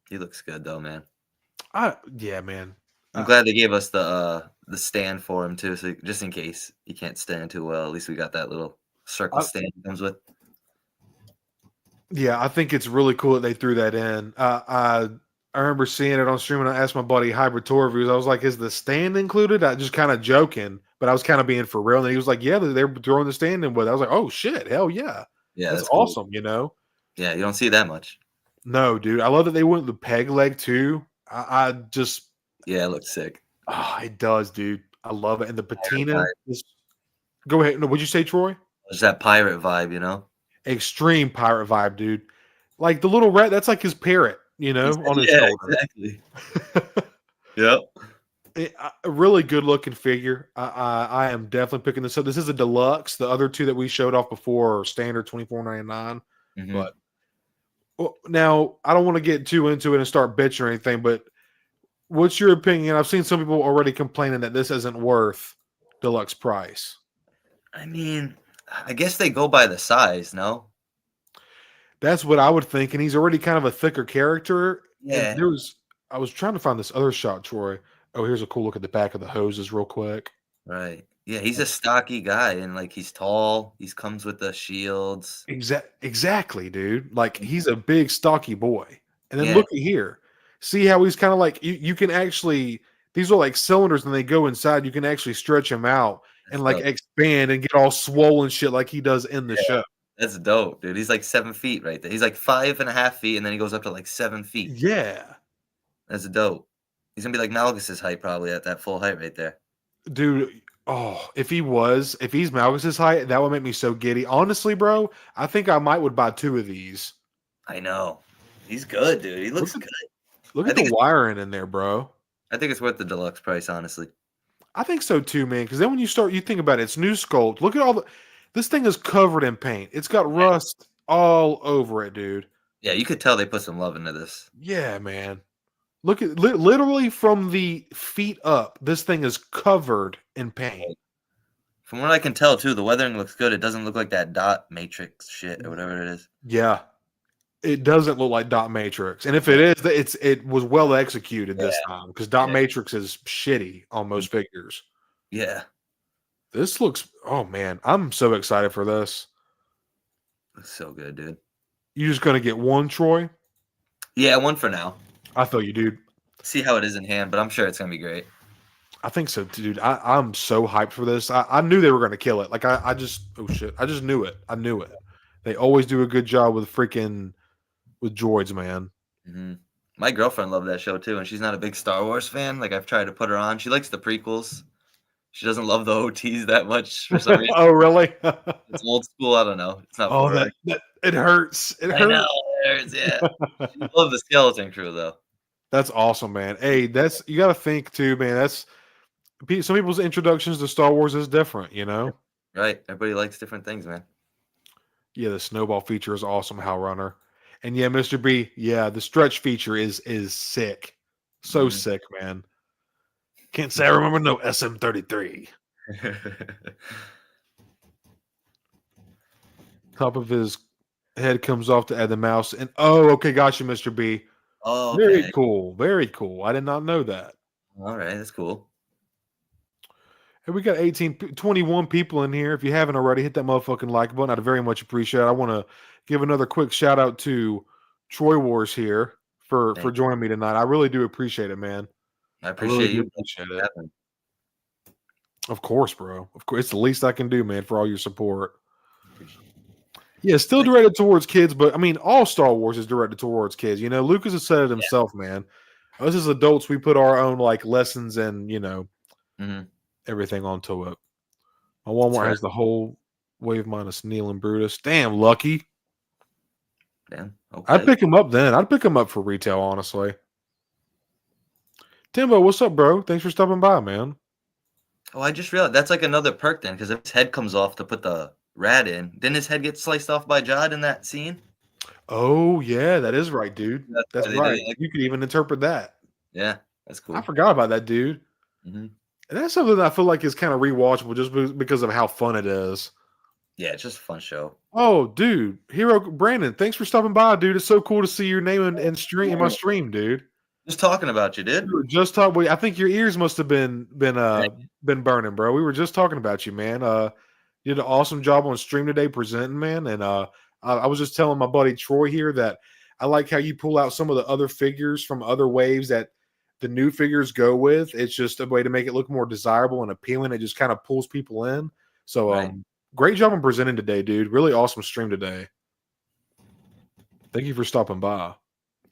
He looks good though, man. Yeah, man. I'm glad they gave us the stand for him too, so just in case he can't stand too well, at least we got that little circle stand he comes with. Yeah, I think it's really cool that they threw that in. I remember seeing it on stream, and I asked my buddy Hybrid Tour Reviews. I was like, "Is the stand included?" I just kind of joking, but I was kind of being for real. And he was like, "Yeah, they're throwing the stand in with." I was like, "Oh shit, hell yeah, Yeah, that's cool. awesome!" You know? Yeah, you don't see that much. No, dude, I love that they went with the peg leg too. I just, Yeah, it looks sick. it does, dude. I love it, and the patina. Vibe. Go ahead. No, what'd you say, Troy? There's that pirate vibe, you know? Extreme pirate vibe, dude. Like the little rat, that's like his parrot, on his Yeah, shoulder. exactly. Yep. A really good looking figure. I am definitely picking this up. This is a deluxe. The other two that we showed off before are standard $24.99. But now I don't want to get too into it and start bitching or anything. But what's your opinion? I've seen some people already complaining that this isn't worth deluxe price. I mean, I guess they go by the size, no? That's what I would think. And he's already kind of a thicker character. Yeah. And I was trying to find this other shot, Troy. Oh, here's a cool look at the back of the hoses real quick. Right. Yeah, he's a stocky guy, and like he's tall. He comes with the shields. Exactly, dude. Like he's a big stocky boy. And then Yeah. look at here. See how he's kind of like you can actually, these are like cylinders and they go inside. You can actually stretch him out and like expand and get all swollen shit like he does in the show. That's dope, dude. He's like 7 feet right there. He's like 5.5 feet, and then he goes up to like 7 feet. Yeah. That's dope. He's gonna be like Malgus's height probably at that full height right there. Dude, if he's Malgus's height, that would make me so giddy. Honestly, bro, I think I would buy 2 of these. I know. He's good, dude. He looks good. Look at the wiring in there, bro. I think it's worth the deluxe price, honestly. I think so too, man. Because then when you think about it, it's new sculpt. Look at this thing is covered in paint. It's got rust all over it, dude. Yeah, you could tell they put some love into this. Yeah, man. Look at literally from the feet up, this thing is covered in paint. From what I can tell, too, the weathering looks good. It doesn't look like that dot matrix shit or whatever it is. Yeah, it doesn't look like dot matrix, and if it is, it was well executed this time because dot matrix is shitty on most figures. Yeah, this looks. Oh man, I'm so excited for this. Looks so good, dude. You just gonna get one, Troy? Yeah, one for now. I feel you, dude. See how it is in hand, but I'm sure it's gonna be great. I think so, dude. I'm so hyped for this. I knew they were gonna kill it. Like I just I just knew it. I knew it. They always do a good job with droids, man. My girlfriend loved that show too, and she's not a big Star Wars fan. Like I've tried to put her on. She likes the prequels. She doesn't love the OTs that much for some reason. Oh, really? It's old school. I don't know. It's not. Oh, it hurts. It hurts. I know, it hurts. Yeah. She loves the skeleton crew though. That's awesome, man. Hey, you got to think too, man. That's some people's introductions to Star Wars is different, Right. Everybody likes different things, man. Yeah, the snowball feature is awesome, Hal Runner. And yeah, Mr. B, yeah, the stretch feature is sick. So sick, man. Can't say I remember no SM33. Top of his head comes off to add the mouse. And okay, got you, Mr. B. Oh, okay. Very cool. Very cool. I did not know that. All right, that's cool. Hey, we got 21 people in here. If you haven't already, hit that motherfucking like button. I'd very much appreciate it. I want to give another quick shout out to TroyWarsHere for joining me tonight. I really do appreciate it, man. I appreciate you. Appreciate it. Of course, bro. Of course, it's the least I can do, man, for all your support. Yeah, still directed towards kids, but I mean, all Star Wars is directed towards kids. Lucas has said it himself, man. Us as adults, we put our own lessons and everything onto it. My Walmart has the whole wave minus Neil and Brutus. Damn, Lucky. Damn. Okay. I'd pick him up then. I'd pick him up for retail, honestly. Timbo, what's up, bro? Thanks for stopping by, man. Oh, I just realized that's like another perk then, because if his head comes off to put the rat in, didn't his head get sliced off by Jod in that scene? Oh, yeah, that is right, dude. That's right. You could even interpret that. Yeah, that's cool. I forgot about that, dude. And that's something that I feel like is kind of rewatchable just because of how fun it is. Yeah, it's just a fun show. Oh, dude. Hero Brandon, thanks for stopping by, dude. It's so cool to see your name in my stream, dude. Just talking about you, dude. We were just talking. I think your ears must have been burning, bro. We were just talking about you, man. You did an awesome job on stream today presenting, man. And I was just telling my buddy Troy here that I like how you pull out some of the other figures from other waves that the new figures go with. It's just a way to make it look more desirable and appealing. It just kind of pulls people in. So great job on presenting today, dude. Really awesome stream today. Thank you for stopping by.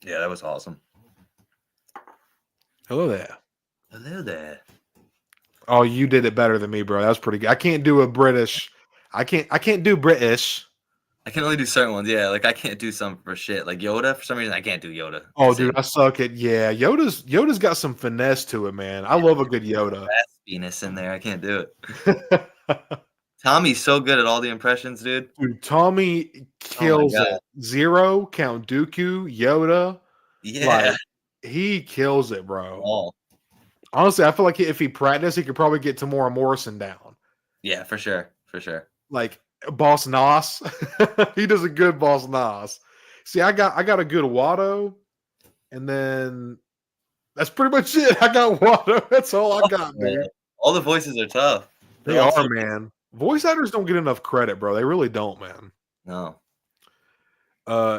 Yeah, that was awesome. Hello there. Hello there. Oh, you did it better than me, bro. That was pretty good. I can't do a British. I can't do British. I can only do certain ones. Yeah, like I can't do some for shit. Like Yoda, for some reason, I can't do Yoda. Oh, dude, I suck at Yoda's got some finesse to it, man. I love a good Yoda. Raspiness in there. I can't do it. Tommy's so good at all the impressions, dude. Dude, Tommy kills it. Zero, Count Dooku, Yoda. Yeah. Like, he kills it, bro. Oh. Honestly, I feel like if he practiced, he could probably get Tamora Morrison down. Yeah, for sure. For sure. Like Boss Nass. He does a good Boss Nass. See, I got a good Watto, and then that's pretty much it. I got Watto. That's all I got, dude. All the voices are tough. They are, man. Voice actors don't get enough credit, bro. They really don't, man. No.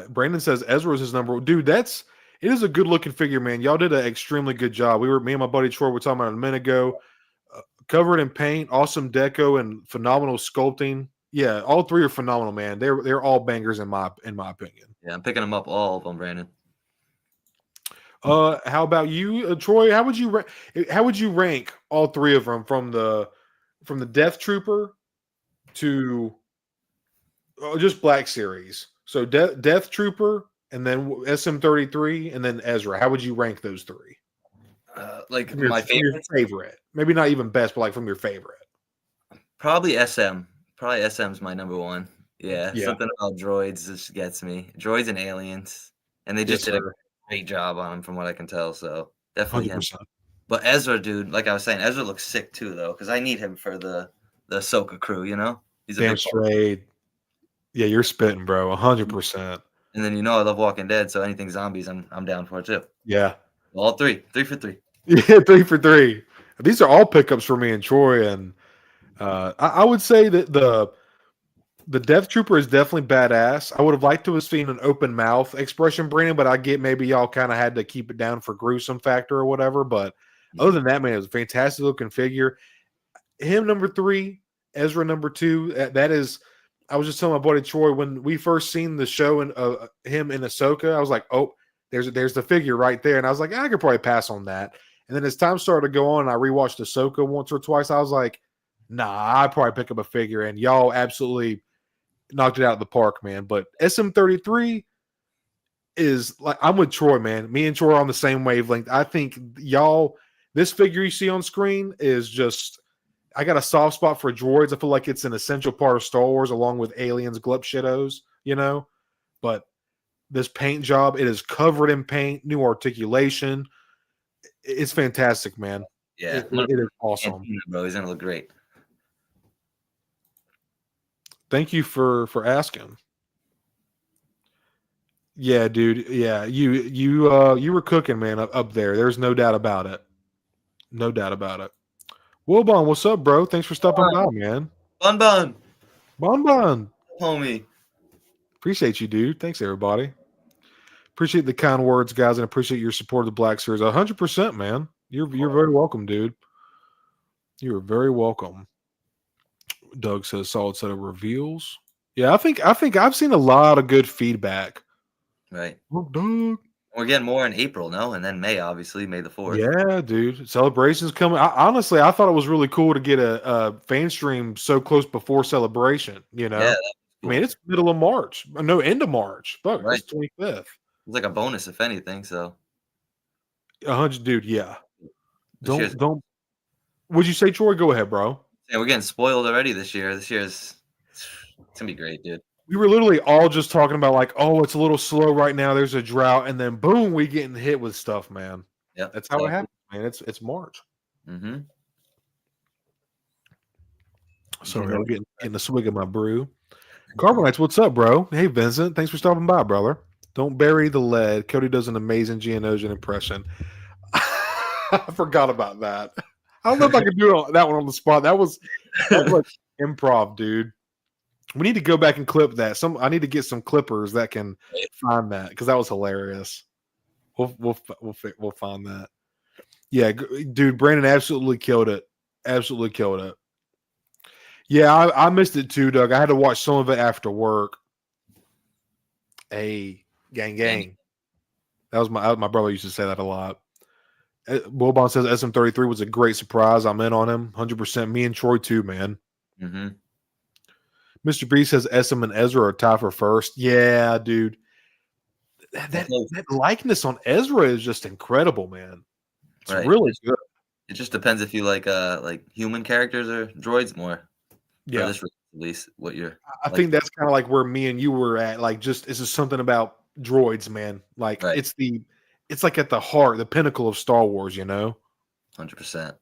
Brandon says Ezra's his number one. Dude, it is a good looking figure, man. Y'all did an extremely good job. Me and my buddy Troy were talking about it a minute ago. Covered in paint, awesome deco, and phenomenal sculpting. Yeah, all three are phenomenal, man. They're all bangers in my opinion. Yeah, I'm picking them up, all of them, Brandon. How about you, Troy? How would you rank all three of them from the Death Trooper to just Black Series? So Death Trooper, and then SM-33, and then Ezra. How would you rank those three? Like my favorite. Maybe not even best, but like from your favorite. Probably SM. Probably SM's my number one. Yeah. Something about droids just gets me. Droids and aliens. And they just did a great job on them from what I can tell. So definitely 100%. Him. But Ezra, dude, like I was saying, Ezra looks sick too, though, because I need him for the Ahsoka crew, you know? He's a damn straight. Yeah, you're spitting, bro. 100%. And then I love Walking Dead, so anything zombies, I'm down for it too. Yeah. All three. 3 for 3. Yeah, 3 for 3. These are all pickups for me and Troy, and I would say that the Death Trooper is definitely badass. I would have liked to have seen an open mouth expression, Brandon, but I get maybe y'all kind of had to keep it down for gruesome factor or whatever. But other than that, man, it was a fantastic looking figure. Him number 3, Ezra number 2. That is. I was just telling my buddy Troy when we first seen the show and him in Ahsoka, I was like, oh, there's the figure right there, and I was like, I could probably pass on that. And then as time started to go on, and I rewatched Ahsoka once or twice. I was like, nah, I'd probably pick up a figure, and y'all absolutely knocked it out of the park, man. But SM-33 is like, I'm with Troy, man. Me and Troy are on the same wavelength. I think this figure you see on screen is just, I got a soft spot for droids. I feel like it's an essential part of Star Wars along with aliens, glup shittos, But this paint job, it is covered in paint, new articulation. It's fantastic, man. Yeah. It is awesome. Bro, he's going to look great. Thank you for asking. Yeah, dude. Yeah, you were cooking, man, up there. There's no doubt about it. No doubt about it. Wilbon, what's up, bro? Thanks for stopping by, man. Bon. Homie. Appreciate you, dude. Thanks, everybody. Appreciate the kind words, guys, and appreciate your support of the Black Series. 100%, man. You're very welcome, dude. You're very welcome. Doug says solid set of reveals. Yeah, I think I've seen a lot of good feedback. Right. Oh, Doug. We're getting more in April, no? And then May, obviously, May the 4th. Yeah, dude. Celebration's coming. Honestly, I thought it was really cool to get a Fanstream so close before celebration, Yeah, cool. I mean, it's middle of March. No, end of March. Fuck, right. It's 25th. It's like a bonus, if anything, so. 100, dude, yeah. Don't. Would you say, Troy? Go ahead, bro. Yeah, we're getting spoiled already this year. It's going to be great, dude. We were literally all just talking about like, oh, it's a little slow right now. There's a drought, and then boom, we getting hit with stuff, man. Yeah, that's how it happens, man. It's March. Mm-hmm. Sorry, I'm getting a swig of my brew. Carbonites, what's up, bro? Hey, Vincent, thanks for stopping by, brother. Don't bury the lead. Cody does an amazing Geonosian impression. I forgot about that. I don't know if I could do that one on the spot. That was like improv, dude. We need to go back and clip that. I need to get some clippers that can find that because that was hilarious. We'll find that. Yeah, dude, Brandon absolutely killed it. Absolutely killed it. Yeah, I missed it too, Doug. I had to watch some of it after work. Hey, gang. That was my brother used to say that a lot. Wilbon says SM33 was a great surprise. I'm in on him 100%. Me and Troy too, man. Mm-hmm. Mr. B says SM and Ezra are tied for first. Yeah, dude. That likeness on Ezra is just incredible, man. It's really good. It just depends if you like human characters or droids more. Yeah, this release, what you're. I think that's kind of like where me and you were at. Like, just it's just something about droids, man. Like it's like at the heart, the pinnacle of Star Wars. 100%.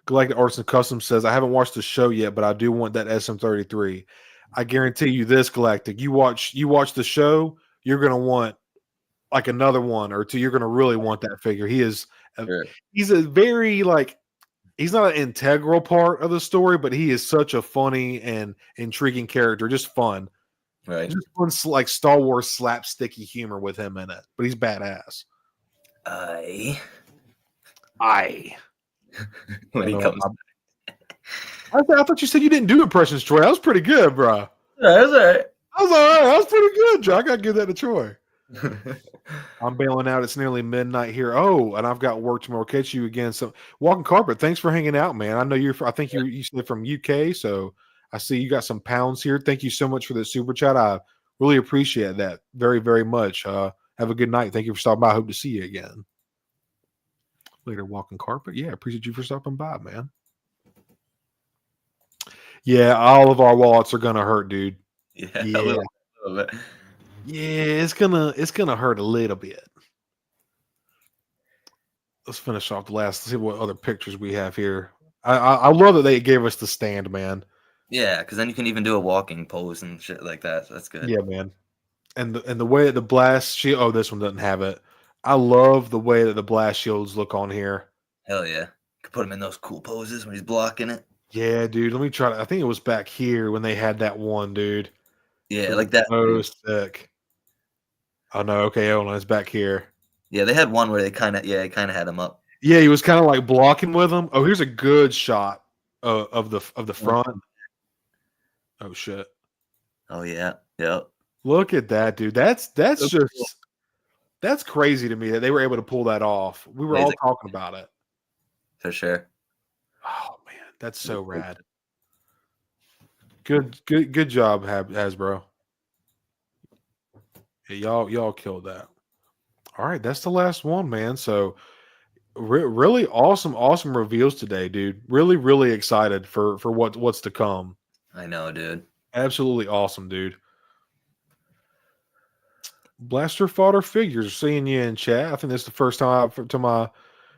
Galactic Arts and Custom says, I haven't watched the show yet, but I do want that SM33. I guarantee you this, Galactic. You watch the show, you're gonna want like another one or two. You're gonna really want that figure. He's a very he's not an integral part of the story, but he is such a funny and intriguing character. Just fun. Right. Just fun, like Star Wars slapsticky humor with him in it. But he's badass. I. When he comes. I thought you said you didn't do impressions, Troy. That was pretty good, bro. That's all right. That was pretty good, Joe. I got to give that to Troy. I'm bailing out. It's nearly midnight here. Oh, and I've got work tomorrow. Catch you again. So, Walking Carpet, thanks for hanging out, man. I know I think you said from UK, so I see you got some pounds here. Thank you so much for the super chat. I really appreciate that very, very much. Have a good night. Thank you for stopping by. I hope to see you again. Later, Walking Carpet. Yeah, appreciate you for stopping by, man. Yeah, all of our wallets are gonna hurt, dude. Yeah. A little bit. Yeah, it's gonna hurt a little bit. Let's finish off let's see what other pictures we have here. I love that they gave us the stand, man. Yeah, because then you can even do a walking pose and shit like that. So that's good. Yeah, man. And the way that the blast shield. Oh, this one doesn't have it. I love the way that the blast shields look on here. Hell yeah. Could put him in those cool poses when he's blocking it. Yeah, dude. Let me try to. I think it was back here when they had that one, dude. Yeah, like that. Oh, sick. Oh no. Okay, hold on. It's back here. Yeah, they had one where they kind of had him up. Yeah, he was kind of like blocking with him. Oh, here's a good shot of the front. Oh shit. Oh yeah. Yep. Look at that, dude. That's crazy to me that they were able to pull that off. We were all talking about it. For sure. Oh man, that's so rad. Good job, Hasbro. Yeah, y'all killed that. All right, that's the last one, man. So really awesome reveals today, dude. Really, really excited for what's to come. I know, dude. Absolutely awesome, dude. Blaster Fodder Figures, seeing you in chat. I think this is the first time to my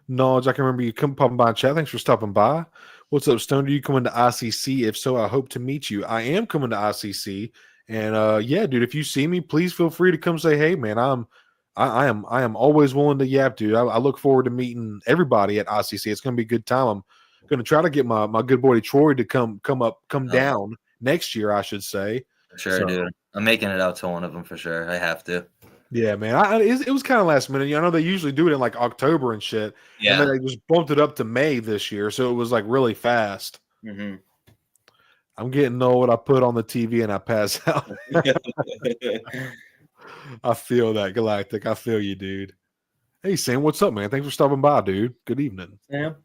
knowledge I can remember you popping by in chat. Thanks for stopping by. What's up, Stone? Do you come into ICC? If so, I hope to meet you. I am coming to ICC, and yeah, dude. If you see me, please feel free to come say hey, man. I am always willing to yap, dude. I look forward to meeting everybody at ICC. It's gonna be a good time. I'm gonna try to get my good boy Troy to come down next year, I should say. Sure, dude. I'm making it out to one of them for sure. I have to. Yeah, man. It was kind of last minute. I know they usually do it in like October and shit. Yeah. And then they just bumped it up to May this year, so it was like really fast. Mm-hmm. I'm getting old. I put on the TV and I pass out. I feel that, Galactic. I feel you, dude. Hey, Sam, what's up, man? Thanks for stopping by, dude. Good evening. Sam?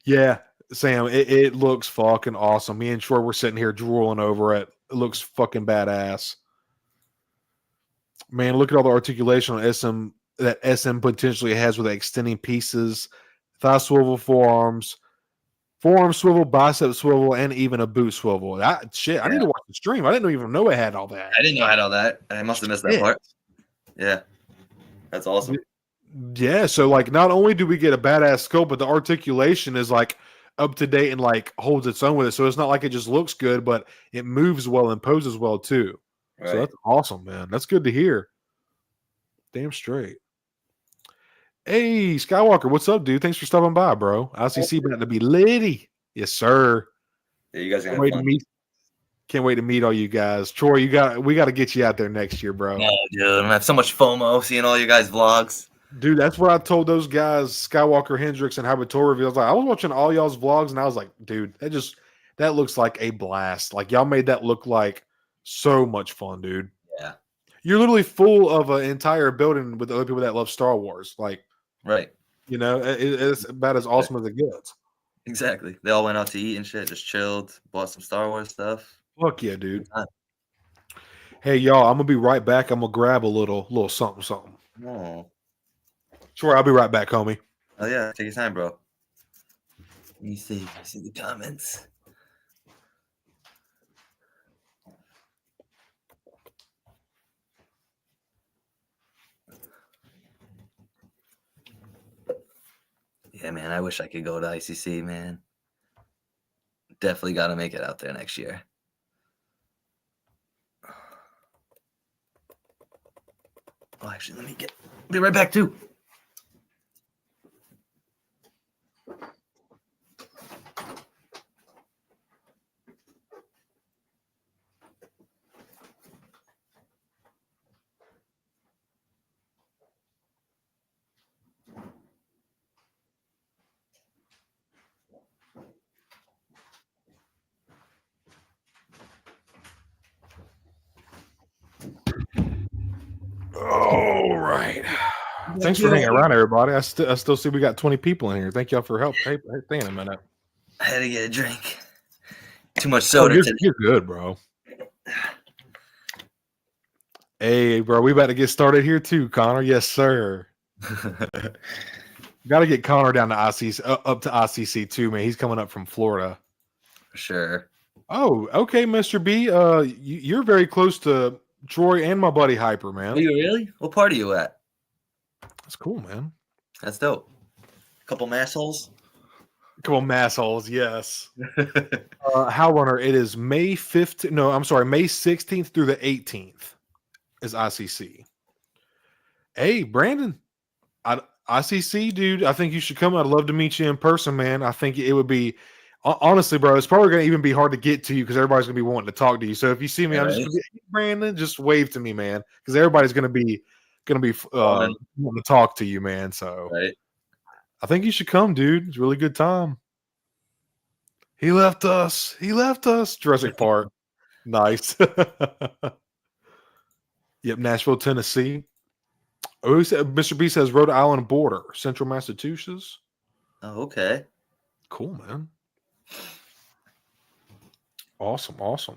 Yeah, Sam, it looks fucking awesome. Me and Troy were sitting here drooling over it. It looks fucking badass. Man, look at all the articulation on SM that SM potentially has with extending pieces, thigh swivel, forearm swivel, bicep swivel, and even a boot swivel. I need to watch the stream. I didn't even know it had all that. I didn't know I had all that. I must have missed that part. Yeah. That's awesome. Yeah, so like not only do we get a badass scope, but the articulation is like up to date and like holds its own with it. So it's not like it just looks good, but it moves well and poses well too. Right. So that's awesome, man. That's good to hear. Damn straight. Hey, Skywalker, what's up, dude? Thanks for stopping by, bro. ICC about to be litty. Yes, sir. Yeah, you guys are Can't gonna wait have to fun. meet. Can't wait to meet all you guys. Troy, we got to get you out there next year, bro. No, dude, I'm gonna have so much FOMO seeing all you guys' vlogs. Dude, that's what I told those guys, Skywalker, Hendrix, and Habitor reveals. Like, I was watching all y'all's vlogs, and I was like, dude, that looks like a blast. Like, y'all made that look like so much fun, dude. Yeah. You're literally full of an entire building with other people that love Star Wars. Like, Right. you know, it's about as awesome as it gets. Exactly. They all went out to eat and shit, just chilled, bought some Star Wars stuff. Fuck yeah, dude. Hey, y'all, I'm gonna be right back. I'm gonna grab a little something. Oh. Sure, I'll be right back, homie. Oh yeah, take your time, bro. Let me see. See the comments. Yeah, man, I wish I could go to ICC, man. Definitely got to make it out there next year. Oh, actually, be right back too. All right. Thanks for hanging around, everybody. I still see we got 20 people in here. Thank y'all for help. Hey, hang on a minute. I had to get a drink. Too much soda today. You're good, bro. Hey, bro, we about to get started here too, Connor. Yes, sir. Got to get Connor down to ICC, up to ICC too, man. He's coming up from Florida. For sure. Oh, okay, Mr. B. You're very close to Troy and my buddy Hyper, man. Are you really? What part are you at? That's cool, man. That's dope. Couple massholes. Couple massholes, yes. How runner? It is May 15th. No, I'm sorry, May 16th through the 18th is ICC. Hey, Brandon, ICC, dude. I think you should come. I'd love to meet you in person, man. I think it would be. Honestly, bro, it's probably going to even be hard to get to you because everybody's going to be wanting to talk to you. So if you see me, I'm just going to be, hey, Brandon, just wave to me, man, because everybody's going to be wanting to talk to you, man. So I think you should come, dude. It's a really good time. He left us. Jurassic Park. Nice. Yep, Nashville, Tennessee. Oh, Mr. B says Rhode Island border, Central Massachusetts. Oh, okay. Cool, man. Awesome. Oh, so,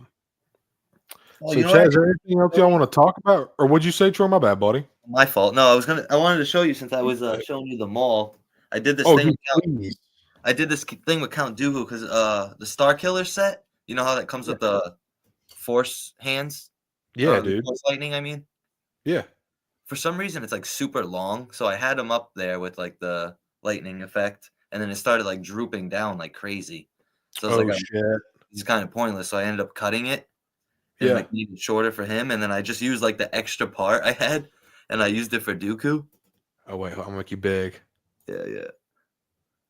Chad, is there anything else y'all want to talk about? Or what'd you say, Troy? My bad, buddy. My fault. No, I wanted to show you since I was showing you the mall. I did this thing. I did this thing with Count Dooku because the Star Killer set. You know how that comes with the Force hands? Yeah, dude. Force lightning, I mean. Yeah. For some reason, it's like super long, so I had him up there with like the lightning effect, and then it started like drooping down like crazy. So I was like, shit. It's kind of pointless. So I ended up cutting it and like making it shorter for him, and then I just used like the extra part I had, and I used it for Dooku. Oh wait, I'll make you big. Yeah.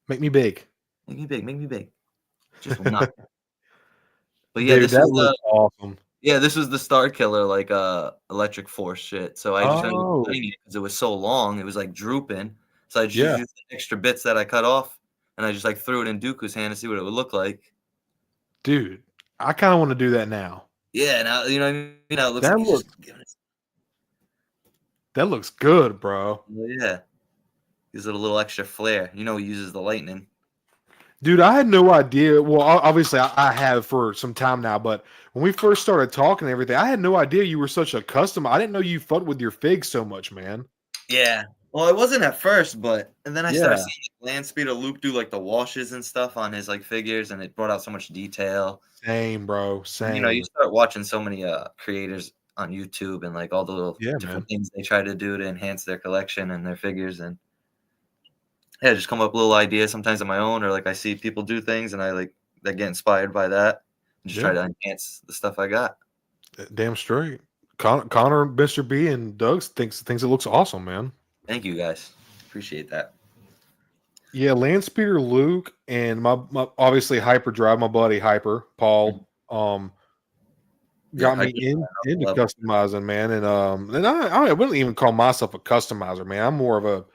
Make me big. Make me big. Just not. But yeah, dude, this that was awesome. Yeah, this was the Star Killer, like electric force shit. So I just ended up cutting it because it was so long. It was like drooping. So I just used the extra bits that I cut off, and I just like threw it in Dooku's hand to see what it would look like. Dude, I kind of want to do that now. Yeah, now you know what I mean. It looks that looks good, bro. Yeah, gives it a little extra flair. You know, he uses the lightning. Dude, I had no idea. Well, obviously, I have for some time now, but when we first started talking and everything, I had no idea you were such a custom. I didn't know you fucked with your figs so much, man. Yeah. Well, I wasn't at first, and then I started seeing Land Speeder Luke do like the washes and stuff on his like figures, and it brought out so much detail. Same, bro. Same. You know, you start watching so many creators on YouTube and like all the little different things they try to do to enhance their collection and their figures, and just come up with little ideas sometimes on my own, or like I see people do things and I get inspired by that and just try to enhance the stuff I got. Damn straight. Connor, Mr. B, and Doug thinks it looks awesome, man. Thank you guys. Appreciate that. Yeah, Landspeeder Luke and my obviously Hyperdrive, my buddy Hyper Paul, got me into customizing, man. And I wouldn't even call myself a customizer, man. I'm more of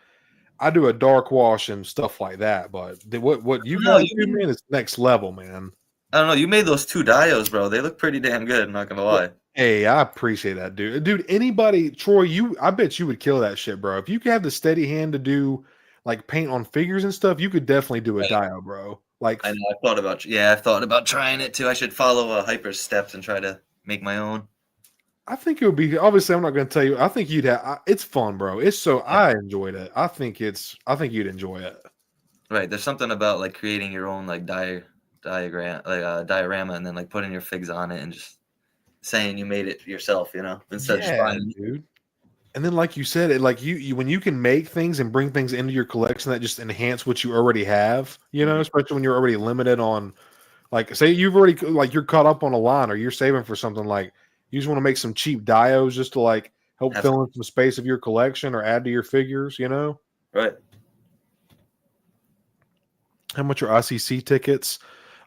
I do a dark wash and stuff like that. But what you guys do, man, is next level, man. I don't know. You made those 2 dios, bro. They look pretty damn good. I'm not gonna lie. Hey, I appreciate that, dude. Dude, anybody, Troy, I bet you would kill that shit, bro. If you could have the steady hand to do like paint on figures and stuff, you could definitely do a dio, bro. Like, I know. I've thought about trying it too. I should follow Hyper's steps and try to make my own. I think it would be. Obviously, I'm not going to tell you. I think you'd have. It's fun, bro. It's so. Yeah. I enjoyed it. I think you'd enjoy it. Right. There's something about like creating your own like diagram, like diorama, and then like putting your figs on it and just saying you made it yourself, you know, instead of just buying it. Dude. And then, like you said, it like you when you can make things and bring things into your collection that just enhance what you already have, you know, especially when you're already limited on, like, say you've already like you're caught up on a line or you're saving for something, like you just want to make some cheap dios just to like help fill in some space of your collection or add to your figures, you know. Right. How much are ICC tickets?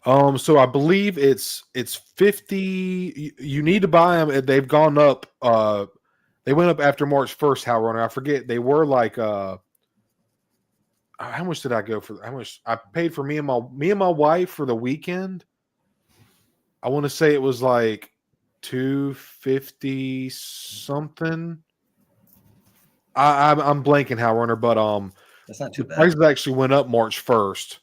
So I believe it's 50. You need to buy them. They've gone up. They went up after March 1st, How Runner. I forget. They were like how much did I go for? How much I paid for me and my wife for the weekend? I want to say it was like $250 something. I'm blanking, How Runner, but that's not too bad. Prices actually went up March 1st.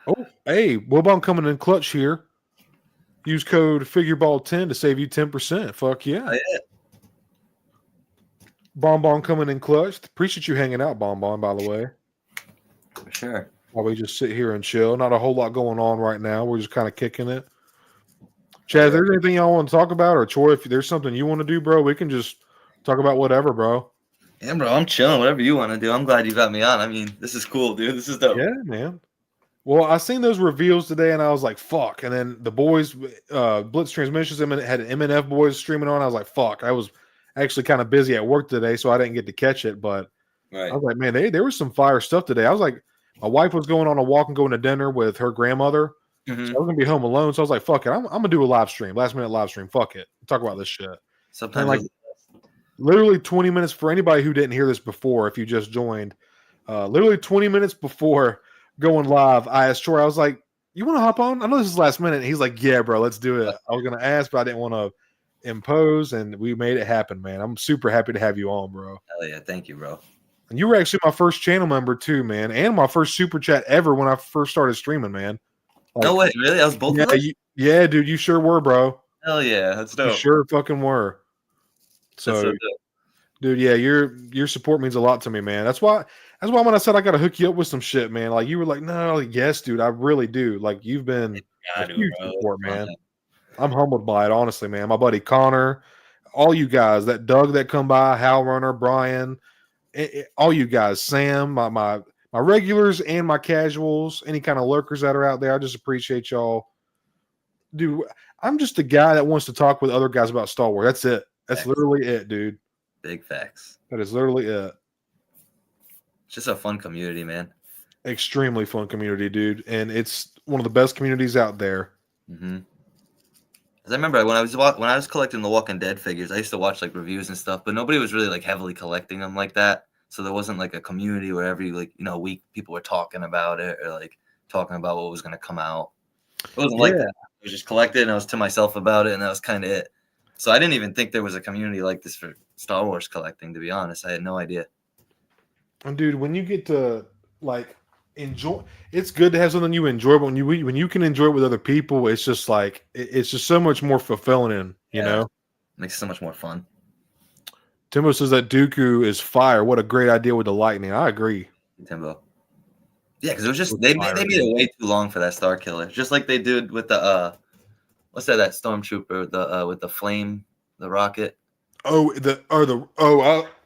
Oh, hey, Wilbon coming in clutch here. Use code FigureBall10 to save you 10%. Fuck yeah. Oh, yeah. Bonbon coming in clutch. Appreciate you hanging out, Bonbon, by the way. For sure. While we just sit here and chill. Not a whole lot going on right now. We're just kind of kicking it. Chad, is there anything y'all want to talk about? Or Troy, if there's something you want to do, bro, we can just talk about whatever, bro. Yeah, bro, I'm chilling. Whatever you want to do. I'm glad you got me on. I mean, this is cool, dude. This is dope. Yeah, man. Well, I seen those reveals today, and I was like, fuck. And then the boys, Blitz Transmissions, had MNF boys streaming on. I was like, fuck. I was actually kind of busy at work today, so I didn't get to catch it. But I was like, man, there was some fire stuff today. I was like, my wife was going on a walk and going to dinner with her grandmother. Mm-hmm. So I was going to be home alone. So I was like, fuck it. I'm going to do a live stream, last-minute live stream. Fuck it. Talk about this shit. Sometimes like literally 20 minutes for anybody who didn't hear this before, if you just joined, literally 20 minutes before going live, I asked Troy, I was like, you want to hop on? I know this is last minute. And he's like, yeah, bro, let's do it. I was going to ask, but I didn't want to impose, and we made it happen, man. I'm super happy to have you on, bro. Hell yeah. Thank you, bro. And you were actually my first channel member too, man, and my first super chat ever when I first started streaming, man. Like, no way, really? I was both of those? Yeah, dude, you sure were, bro. Hell yeah, that's dope. You sure fucking were. So dude, yeah, your support means a lot to me, man. That's why when I said I gotta hook you up with some shit, man, like you were like, no, like, yes, dude, I really do. Like, you've been a huge support, man. I'm humbled by it, honestly, man. My buddy Connor, all you guys, that Doug that come by, Hal Runner, Brian, all you guys, Sam, my regulars and my casuals, any kind of lurkers that are out there, I just appreciate y'all. Dude, I'm just a guy that wants to talk with other guys about Star Wars. That's it. That's literally it, dude. Big facts. That is literally it. It's just a fun community, man. Extremely fun community, dude. And it's one of the best communities out there. Mm-hmm. I remember when I was collecting the Walking Dead figures, I used to watch like reviews and stuff, but nobody was really like heavily collecting them like that. So there wasn't like a community where every week people were talking about it or like talking about what was going to come out. It wasn't like that. I was just collecting and I was to myself about it, and that was kind of it. So I didn't even think there was a community like this for Star Wars collecting, to be honest. I had no idea. And dude, when you get to like enjoy, it's good to have something you enjoy, but when you can enjoy it with other people, it's just like it's just so much more fulfilling, you know? It makes it so much more fun. Timbo says that Dooku is fire. What a great idea with the lightning. I agree. Timbo. Yeah, because it was just they made it way too long for that Star Killer. Just like they did with the what's that Stormtrooper with the flame, the rocket. Oh,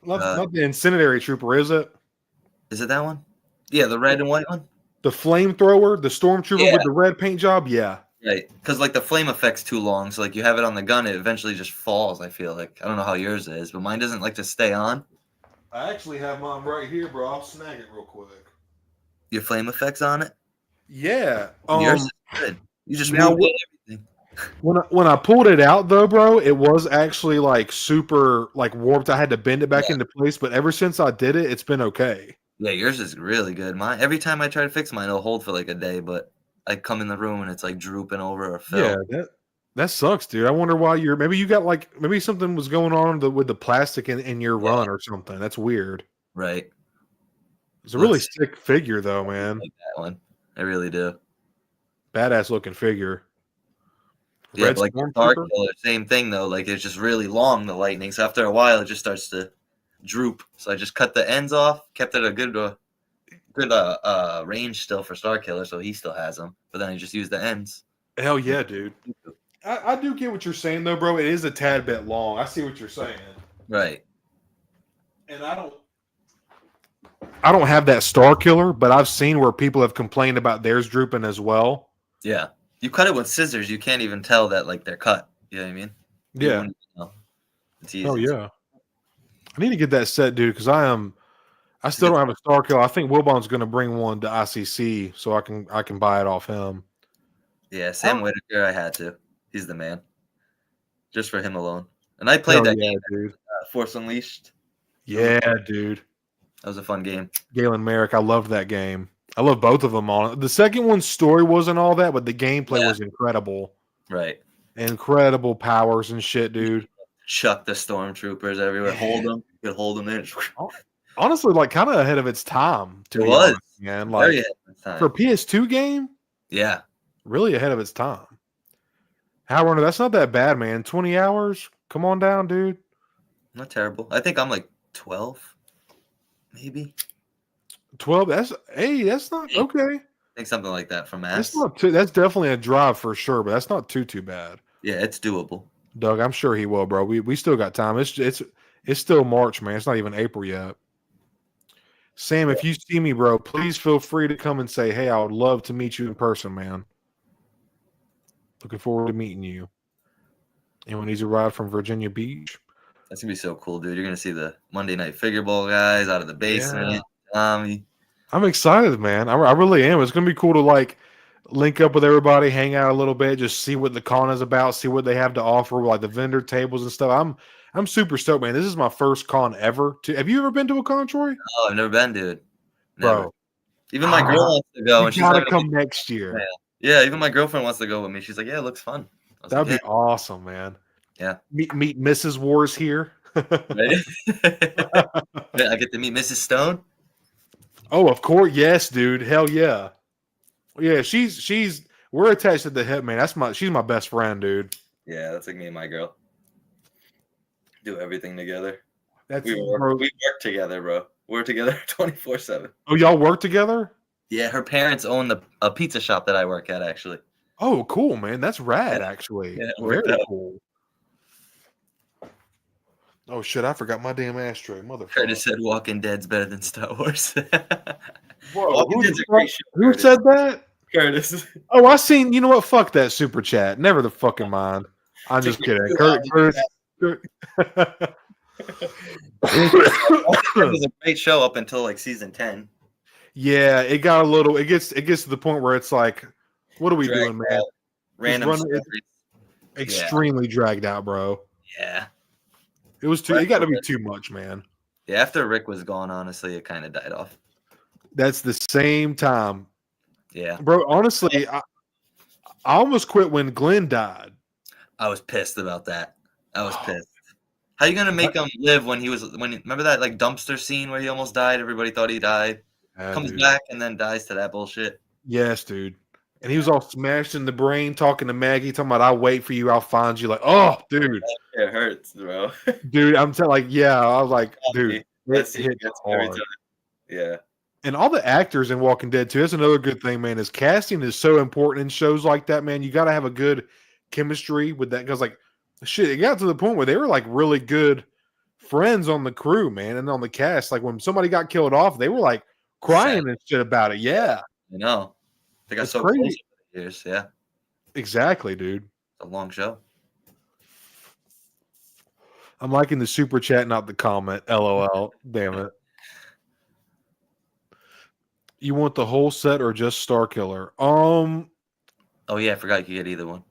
not the incendiary trooper, is it? Is it that one? Yeah, the red and white one. The flamethrower, the stormtrooper with the red paint job. Yeah. Right, because like the flame effect's too long, so like you have it on the gun, it eventually just falls. I feel like I don't know how yours is, but mine doesn't like to stay on. I actually have mine right here, bro. I'll snag it real quick. Your flame effect's on it. Yeah. Yours is good. You just Now moved everything. when I pulled it out though, bro, it was actually like super like warped. I had to bend it back into place, but ever since I did it, it's been okay. Yeah, yours is really good. Mine every time I try to fix mine, it'll hold for like a day, but I come in the room and it's like drooping over or Yeah, fill. that sucks, dude. I wonder why maybe you got like maybe something was going on with the plastic in your run or something. That's weird. Right. It's a really sick figure though, man. Like that one. I really do. Badass looking figure. Yeah, Red but like Dark Killer, same thing though. Like it's just really long, the lightning. So after a while, it just starts to droop. So I just cut the ends off, kept it a good range still for Star Killer, so he still has them. But then I just use the ends. Hell yeah, dude. I do get what you're saying though, bro. It is a tad bit long. I see what you're saying. Right. And I don't have that Star Killer, but I've seen where people have complained about theirs drooping as well. Yeah. You cut it with scissors, you can't even tell that like they're cut. You know what I mean? Yeah. It's easy. Oh yeah. I need to get that set, dude, because I still don't have a Star Killer. I think Wilbon's going to bring one to ICC so I can buy it off him. Yeah, Sam Whitaker, I had to. He's the man. Just for him alone. And I played that game, dude. Force Unleashed. Yeah, dude. That was a fun game. Galen Merrick, I loved that game. I love both of them on it. The second one's story wasn't all that, but the gameplay was incredible. Right. Incredible powers and shit, dude. Chuck the stormtroopers everywhere. Hold them. You could hold them there. Honestly, like kind of ahead of its time. It was, honest, man. Like for a PS2 game, yeah, really ahead of its time. How Runner? That's not that bad, man. 20 hours. Come on down, dude. Not terrible. I think I'm like 12, maybe 12. That's not okay. I think something like that from Mass. That's definitely a drive for sure, but that's not too bad. Yeah, it's doable. Doug, I'm sure he will, bro. We still got time. It's still March, man. It's not even April yet. Sam, if you see me, bro, please feel free to come and say, hey, I would love to meet you in person, man. Looking forward to meeting you. Anyone needs a ride from Virginia Beach? That's going to be so cool, dude. You're going to see the Monday Night Figure Bowl guys out of the basement. Yeah. I'm excited, man. I really am. It's going to be cool to, like, link up with everybody, hang out a little bit, just see what the con is about, see what they have to offer, like the vendor tables and stuff. I'm super stoked, man. This is my first con ever. Have you ever been to a con, Troy? Oh, I've never been, dude. Never. Bro. Even my girl wants to go. You gotta come next year. Yeah, even my girlfriend wants to go with me. She's like, yeah, it looks fun. That would be awesome, man. Yeah. Meet Mrs. Wars here. Right? I get to meet Mrs. Stone. Oh, of course. Yes, dude. Hell yeah. Yeah, we're attached to the hip, man. She's my best friend, dude. Yeah, that's like me and my girl. Do everything together. We work together, bro. We're together 24/7. Oh, y'all work together? Yeah, her parents own a pizza shop that I work at, actually. Oh, cool, man. That's rad, actually. Yeah, very cool. Oh shit! I forgot my damn ashtray, motherfucker. Curtis said Walking Dead's better than Star Wars. Whoa, who said that? Curtis. Oh, I seen. You know what? Fuck that super chat. Never the fucking mind. I'm just kidding. Curtis. It was a great show up until like season 10. Yeah, it got a little. It gets to the point where it's like, what are we doing, man? Random. Extremely dragged out, bro. Yeah. It was too. It got to be too much, man. Yeah, after Rick was gone, honestly, it kind of died off. That's the same time. Yeah, bro. Honestly, I almost quit when Glenn died. I was pissed about that. I was pissed. How you gonna make him live when remember that like dumpster scene where he almost died? Everybody thought he died. Comes back and then dies to that bullshit. Yes, dude. And he was all smashed in the brain, talking to Maggie, talking about, "I'll wait for you. I'll find you." Like, oh, dude, it hurts, bro. Dude, I'm telling, like, yeah, I was like, dude, it hits hard. Yeah. And all the actors in Walking Dead too. That's another good thing, man. Is casting is so important in shows like that, man. You got to have a good chemistry with that, because like, shit, it got to the point where they were like really good friends on the crew, man, and on the cast. Like when somebody got killed off, they were like crying and shit about it. Yeah, I know. They got so crazy. close over the years. Yeah. Exactly, dude. It's a long show. I'm liking the super chat, not the comment. LOL. Damn it. You want the whole set or just Star Killer? Oh yeah, I forgot you could get either one.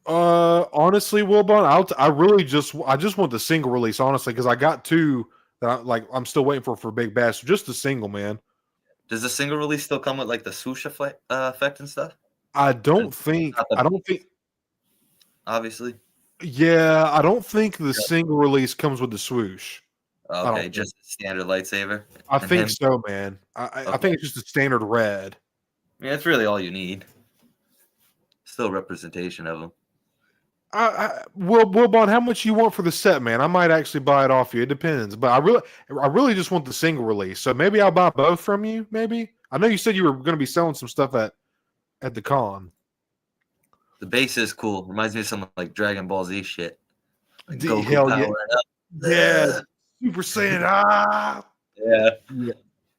Honestly, Wilbon, I just want the single release, honestly, because I got two that I'm still waiting for Big Bass. So just the single, man. Does the single release still come with like the swoosh effect and stuff? I don't think. Obviously. Yeah, I don't think the single release comes with the swoosh. Okay, just a standard lightsaber. I think so, man. I think it's just a standard red. Yeah, that's really all you need. Still representation of them. Wilbon, how much you want for the set, man? I might actually buy it off you. It depends, but I really just want the single release. So maybe I'll buy both from you. Maybe I know you said you were going to be selling some stuff at the con. The base is cool. Reminds me of some like Dragon Ball Z shit. Like Hell yeah, yeah, Super Saiyan. Yeah.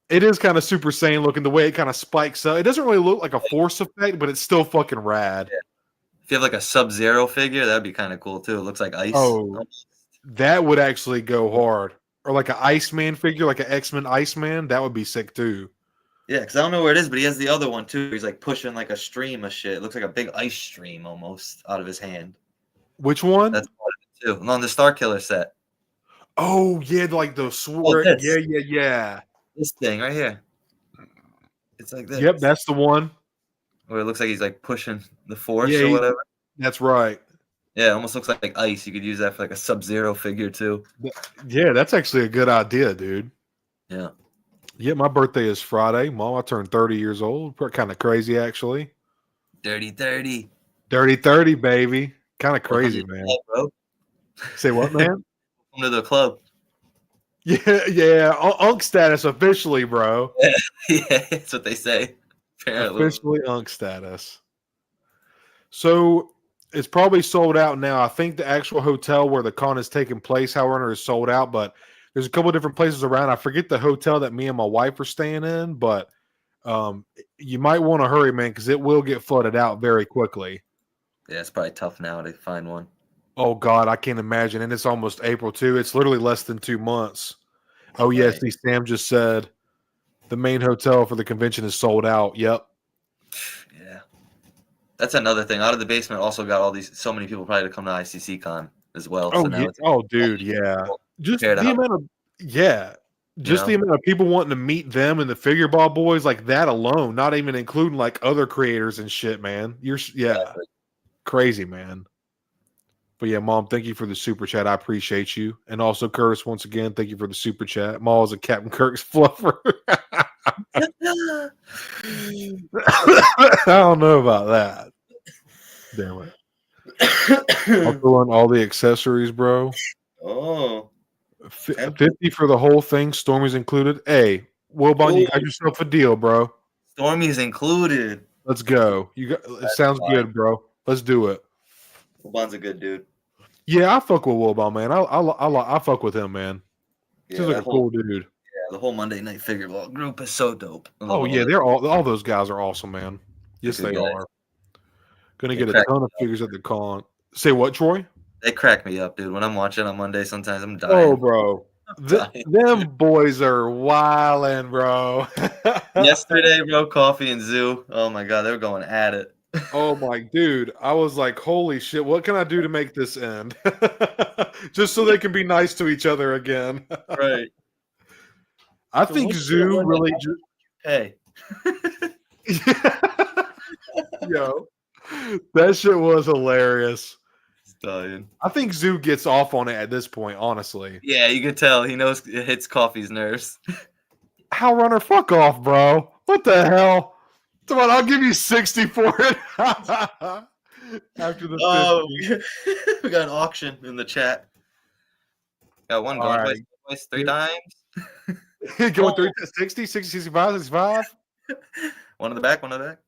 It is kind of Super Saiyan looking. The way it kind of spikes up. It doesn't really look like a force effect, but it's still fucking rad. Yeah. If you have like a Sub-Zero figure, that'd be kind of cool too. It looks like ice. Oh, that would actually go hard. Or like an Iceman figure, like an X-Men Iceman. That would be sick too. Yeah, because I don't know where it is, but he has the other one too. He's like pushing like a stream of shit. It looks like a big ice stream almost out of his hand. Which one? That's part of it too. On the Star Killer set. Oh yeah, like the sword. Yeah. This thing right here. It's like this. Yep, that's the one. Where it looks like he's like pushing the force or whatever. That's right. Yeah, it almost looks like ice. You could use that for like a Sub-Zero figure too. Yeah, that's actually a good idea, dude. Yeah. Yeah, my birthday is Friday. Mom, I turned 30 years old. Kind of crazy, actually. Dirty 30. Dirty 30, baby. Kind of crazy, man. Club, bro. Say what, man? Welcome to the club. Yeah. Unk status officially, bro. Yeah, that's what they say. Apparently. Officially Unk status. So it's probably sold out now. I think the actual hotel where the con is taking place, however, is sold out, but there's a couple different places around. I forget the hotel that me and my wife are staying in, but you might want to hurry, man, because it will get flooded out very quickly. Yeah, it's probably tough now to find one. Oh, God, I can't imagine. And it's almost April, too. It's literally less than 2 months. Oh, yes, see, Sam just said the main hotel for the convention is sold out. Yep. Yeah. That's another thing. Out of the Basement also got so many people probably to come to ICC Con as well. Oh, so yeah. Dude, yeah. Just the amount of, the amount of people wanting to meet them and the figure ball boys, like that alone, not even including like other creators and shit, man. Crazy, man. But yeah, Mom, thank you for the super chat. I appreciate you. And also, Curtis, once again, thank you for the super chat. Maul is a Captain Kirk's fluffer. I don't know about that. Damn it. I'll throw in all the accessories, bro. Oh. 50 for the whole thing. Stormy's included. Hey, Wilbon, you got yourself a deal, bro. Stormy's included. Let's go. It sounds good, bro. Let's do it. Wilbon's a good dude. Yeah, I fuck with Wilbon, man. I fuck with him, man. He's like a cool dude. Yeah, the whole Monday Night Figure Ball group is so dope. Oh yeah, they're all those guys are awesome, man. Yes, they are. Gonna get a ton of figures at the con. Say what, Troy? They crack me up, dude. When I'm watching on Monday, sometimes I'm dying. Oh, bro. Them boys are wildin', bro. Yesterday, bro, Coffee and Zoo. Oh my god, they were going at it. Oh my dude. I was like, holy shit, what can I do to make this end? Just so they can be nice to each other again. Right. I think Zoo really Hey. Yo. That shit was hilarious. Dying. I think Zoo gets off on it at this point, honestly. Yeah, you could tell. He knows it hits Coffee's nerves. How runner, fuck off, bro. What the hell? Come on, I'll give you 60 for it. After the 50. We got an auction in the chat. Got one going twice, 3 times. Going 3 60, 60, 65, 65. One in the back, one in the back.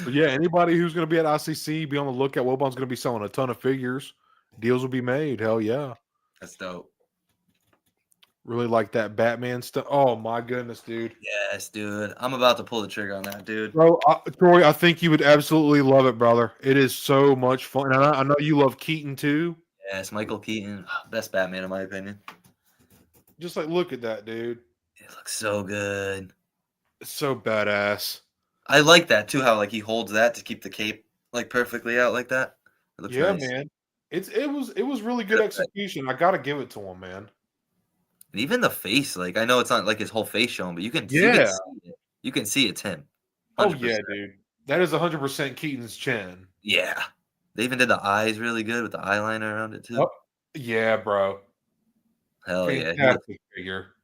But yeah, anybody who's going to be at ICC, be on the lookout. Wilbon's going to be selling a ton of figures. Deals will be made. Hell yeah. That's dope. Really like that Batman stuff. Oh my goodness, dude. Yes, dude. I'm about to pull the trigger on that, dude. Bro, Troy, I think you would absolutely love it, brother. It is so much fun. And I know you love Keaton too. Yes, Michael Keaton, best Batman in my opinion. Just like look at that, dude. It looks so good. It's so badass. I like that too. How like he holds that to keep the cape like perfectly out like that. It looks Yeah, nice. man. It was really good execution. I gotta give it to him, man. And even the face, like I know it's not like his whole face shown, but you can see Yeah. it. You can see it's him. 100%. Oh yeah, dude. That is 100% Keaton's chin. Yeah. They even did the eyes really good with the eyeliner around it too. Oh, yeah, bro. Hell yeah. Fantastic figure.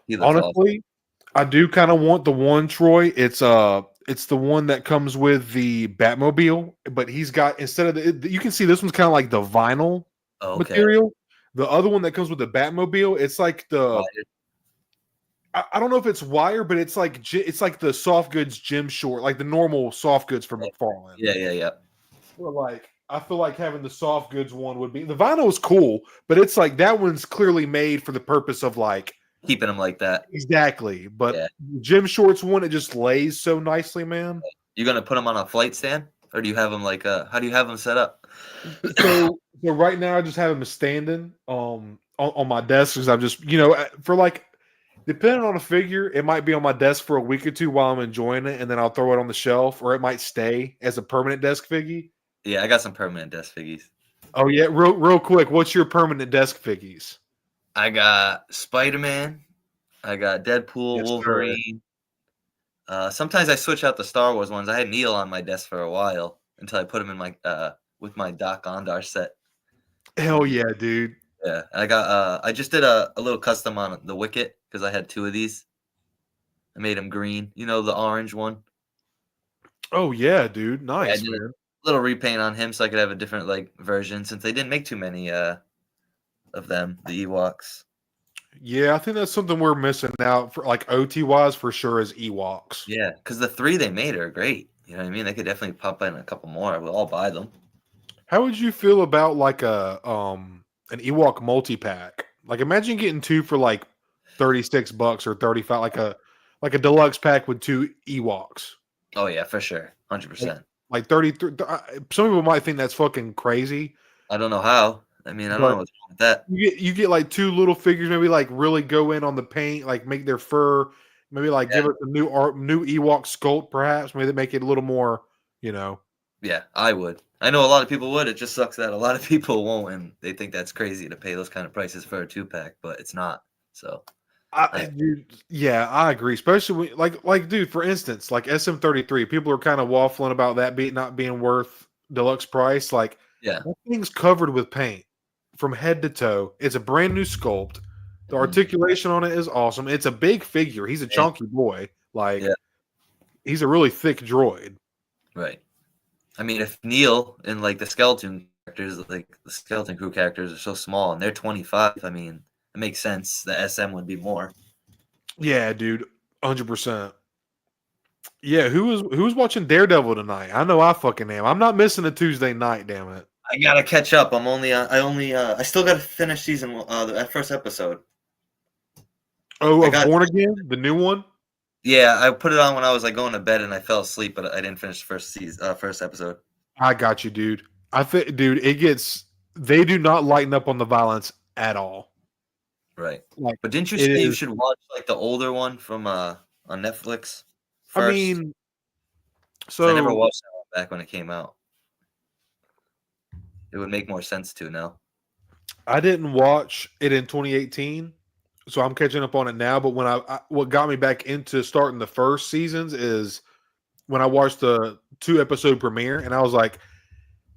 He looks awesome. Honestly, I do kind of want the one, Troy. It's the one that comes with the Batmobile, but he's got instead of you can see this one's kind of like the vinyl material. The other one that comes with the Batmobile, it's like the I don't know if it's wire, but it's like the soft goods gym short, like the normal soft goods from McFarlane. Yeah. Or like I feel like having the soft goods one would be the vinyl is cool, but it's like that one's clearly made for the purpose of like keeping them like that. Exactly. But gym shorts one, it just lays so nicely, man. You gonna put them on a flight stand, or do you have them like how do you have them set up? So right now I just have them standing on my desk because I'm just for like depending on the figure, it might be on my desk for a week or two while I'm enjoying it, and then I'll throw it on the shelf, or it might stay as a permanent desk figgy. Yeah, I got some permanent desk figgies. Oh yeah, real quick, what's your permanent desk figgies? I got Spider-Man. I got Deadpool, Wolverine. Sometimes I switch out the Star Wars ones. I had Neil on my desk for a while until I put him in my with my Doc Ondar set. Hell yeah, dude. Yeah, I got I just did a little custom on the Wicket because I had two of these. I made him green. You know the orange one. Oh yeah, dude. Nice, I did man. a little repaint on him so I could have a different like version since they didn't make too many of them, the Ewoks. Yeah, I think that's something we're missing out for like OT wise for sure is Ewoks. Yeah, because the 3 they made are great. You know what I mean? They could definitely pop in a couple more. We'll all buy them. How would you feel about like an Ewok multi-pack? Like imagine getting two for like $36 or 35, like a deluxe pack with two Ewoks. Oh yeah, for sure. 100%. Like 33. Some people might think that's fucking crazy. I don't know how. I mean, I don't know what's wrong with that. You get like two little figures, maybe like really go in on the paint, like make their fur, maybe like give it a new Ewok sculpt, perhaps. Maybe make it a little more, Yeah, I would. I know a lot of people would. It just sucks that a lot of people won't, and they think that's crazy to pay those kind of prices for a 2-pack, but it's not. So, dude, yeah, I agree. Especially when, dude, for instance, like SM33, people are kind of waffling about that not being worth deluxe price. Like, yeah, that thing's covered with paint from head to toe. It's a brand new sculpt. The articulation on it is awesome. It's a big figure. He's a chunky boy. Like, he's a really thick droid. Right. I mean, if Neil and like the skeleton characters, like the skeleton crew characters, are so small and they're 25, I mean, it makes sense. The SM would be more. Yeah, dude, 100%. Yeah, who was watching Daredevil tonight? I know I fucking am. I'm not missing a Tuesday night. Damn it. I gotta catch up. I still gotta finish season that first episode. Oh, Born Again, the new one. Yeah, I put it on when I was like going to bed and I fell asleep, but I didn't finish the first episode. I got you, dude. I think, dude, they do not lighten up on the violence at all. Right. But didn't you say you should watch like the older one from on Netflix first? I mean, so I never watched that one back when it came out. It would make more sense to now. I didn't watch it in 2018, so I'm catching up on it now. But when what got me back into starting the first seasons is when I watched the 2-episode premiere, and I was like,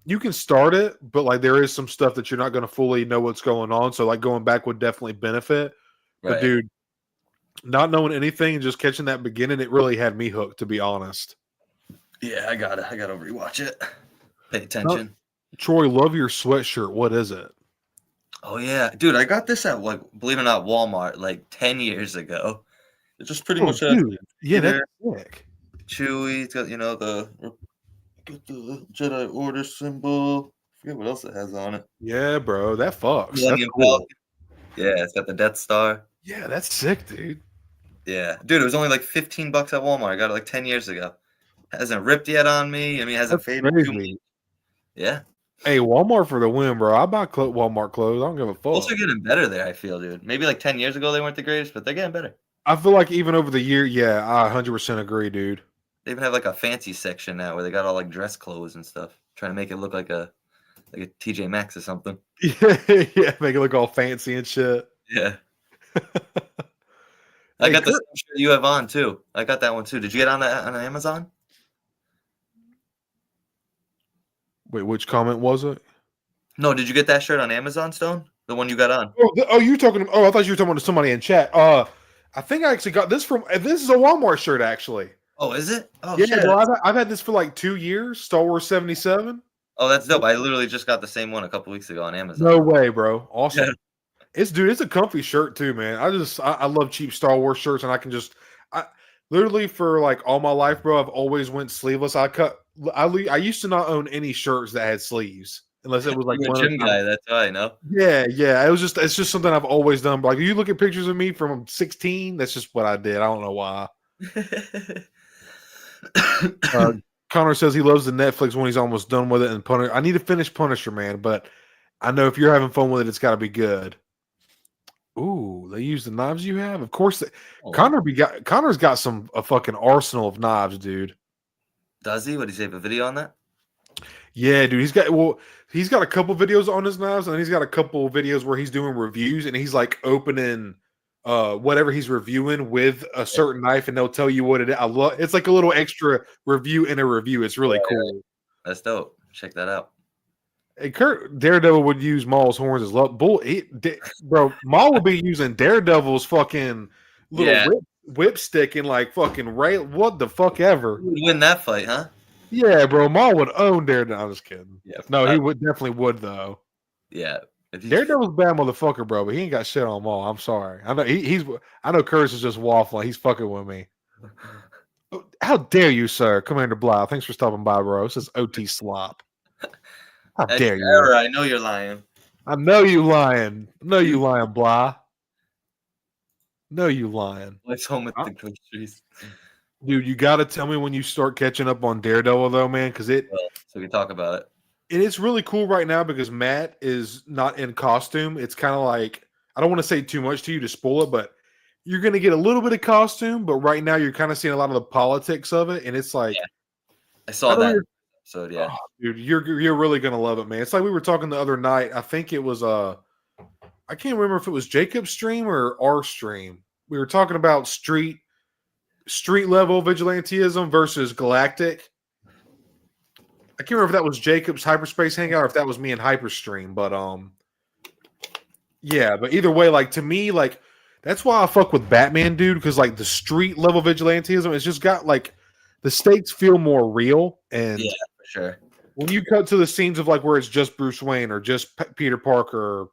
you can start it, but like there is some stuff that you're not going to fully know what's going on. So like going back would definitely benefit. Right. But dude, not knowing anything and just catching that beginning, it really had me hooked, to be honest. Yeah, I gotta rewatch it. Pay attention. Troy, love your sweatshirt. What is it? Oh yeah, dude, I got this at like, believe it or not, Walmart like 10 years ago. It's just pretty much dude. Yeah, that's sick. Chewie, it's got the Jedi Order symbol, forget what else it has on it. Yeah, bro, that fucks. That's Millennium cool. Falcon. Yeah, it's got the Death Star. Yeah, that's sick, dude. Yeah, dude, it was only like $15 at Walmart. I got it like 10 years ago. Hasn't ripped yet on me. I mean, it hasn't That's faded too much. crazy. Yeah. Hey, Walmart for the win, bro. I buy Walmart clothes. I don't give a Also fuck. getting better there, I feel, dude. Maybe like 10 years ago they weren't the greatest, but they're getting better. I feel like even over the year, yeah, I 100% agree, dude. They even have like a fancy section now where they got all like dress clothes and stuff, trying to make it look like a TJ Maxx or something. Yeah, yeah, make it look all fancy and shit. Yeah. I got the same shirt you have on too. I got that one too. Did you get on Amazon? Wait, which comment was it? No, did you get that shirt on Amazon, Stone? The one you got on? Oh, you talking? Oh, I thought you were talking to somebody in chat. I think I actually got this from. This is a Walmart shirt, actually. Oh, is it? Oh, yeah, shit. bro. I've had this for like 2 years. Star Wars 77. Oh, that's dope. I literally just got the same one a couple weeks ago on Amazon. No way, bro. Awesome. Yeah. It's a comfy shirt too, man. I love cheap Star Wars shirts, and I can just literally for like all my life, bro. I've always went sleeveless. I used to not own any shirts that had sleeves unless it was like You're a gym guy. That's why I know. Yeah. It's just something I've always done. Like you look at pictures of me from 16, that's just what I did. I don't know why. Connor says he loves the Netflix when he's almost done with it. And Punisher, I need to finish Punisher, man. But I know if you're having fun with it, it's got to be good. Ooh, they use the knives you have. Of course, Connor's got a fucking arsenal of knives, dude. Does he? What did he say? A video on that? Yeah, dude. He's got a couple videos on his knives, and then he's got a couple videos where he's doing reviews, and he's like opening whatever he's reviewing with a certain knife, and they'll tell you what it is. It's like a little extra review in a review. It's really cool. That's dope. Check that out. Hey, Daredevil would use Maul's horns as bro. Maul would be using Daredevil's fucking little whip stick and like fucking what the fuck ever. Who would win that fight, huh? Yeah, bro. Maul would own Daredevil. I'm just kidding. Yeah, no, he definitely though. Yeah, Daredevil's a bad motherfucker, bro. But he ain't got shit on Maul. I'm sorry. I know I know Curtis is just waffling. He's fucking with me. How dare you, sir? Commander Blau. Thanks for stopping by, bro. This is OT Slop. How dare you? Error. I know you're lying. I know you lying. No, you lying, blah. No, you lying. What's home with the groceries? Dude, you got to tell me when you start catching up on Daredevil, though, man, because so we can talk about it. And it's really cool right now because Matt is not in costume. It's kind of like, I don't want to say too much to you to spoil it, but you're going to get a little bit of costume, but right now you're kind of seeing a lot of the politics of it, and it's like... Yeah. I saw that. So yeah, dude, you're really gonna love it, man. It's like we were talking the other night. I think it was I can't remember if it was Jacob's stream or our stream. We were talking about street level vigilantism versus galactic. I can't remember if that was Jacob's hyperspace hangout or if that was me and Hyperstream, but yeah. But either way, like to me, like that's why I fuck with Batman, dude, because like the street level vigilantism, it's just got like the stakes feel more real and. Yeah. Sure. When you cut to the scenes of like where it's just Bruce Wayne or just Peter Parker,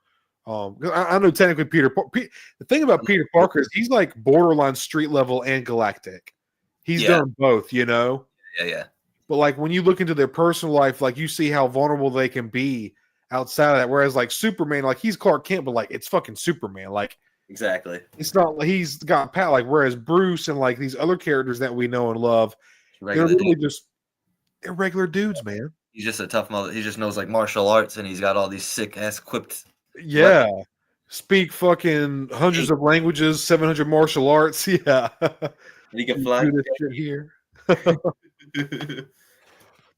I know technically the thing about Peter Parker is he's like borderline street level and galactic. He's done both, you know. Yeah. But like when you look into their personal life, like you see how vulnerable they can be outside of that. Whereas like Superman, like he's Clark Kent, but like it's fucking Superman. Like exactly, it's not like he's got power. Like whereas Bruce and like these other characters that we know and love, they're really just. They're regular dudes, man. He's just a tough mother. He just knows like martial arts, and he's got all these sick ass equipped. Yeah, speak fucking hundreds of languages, 700 martial arts. Yeah, he can fly. Do this shit here.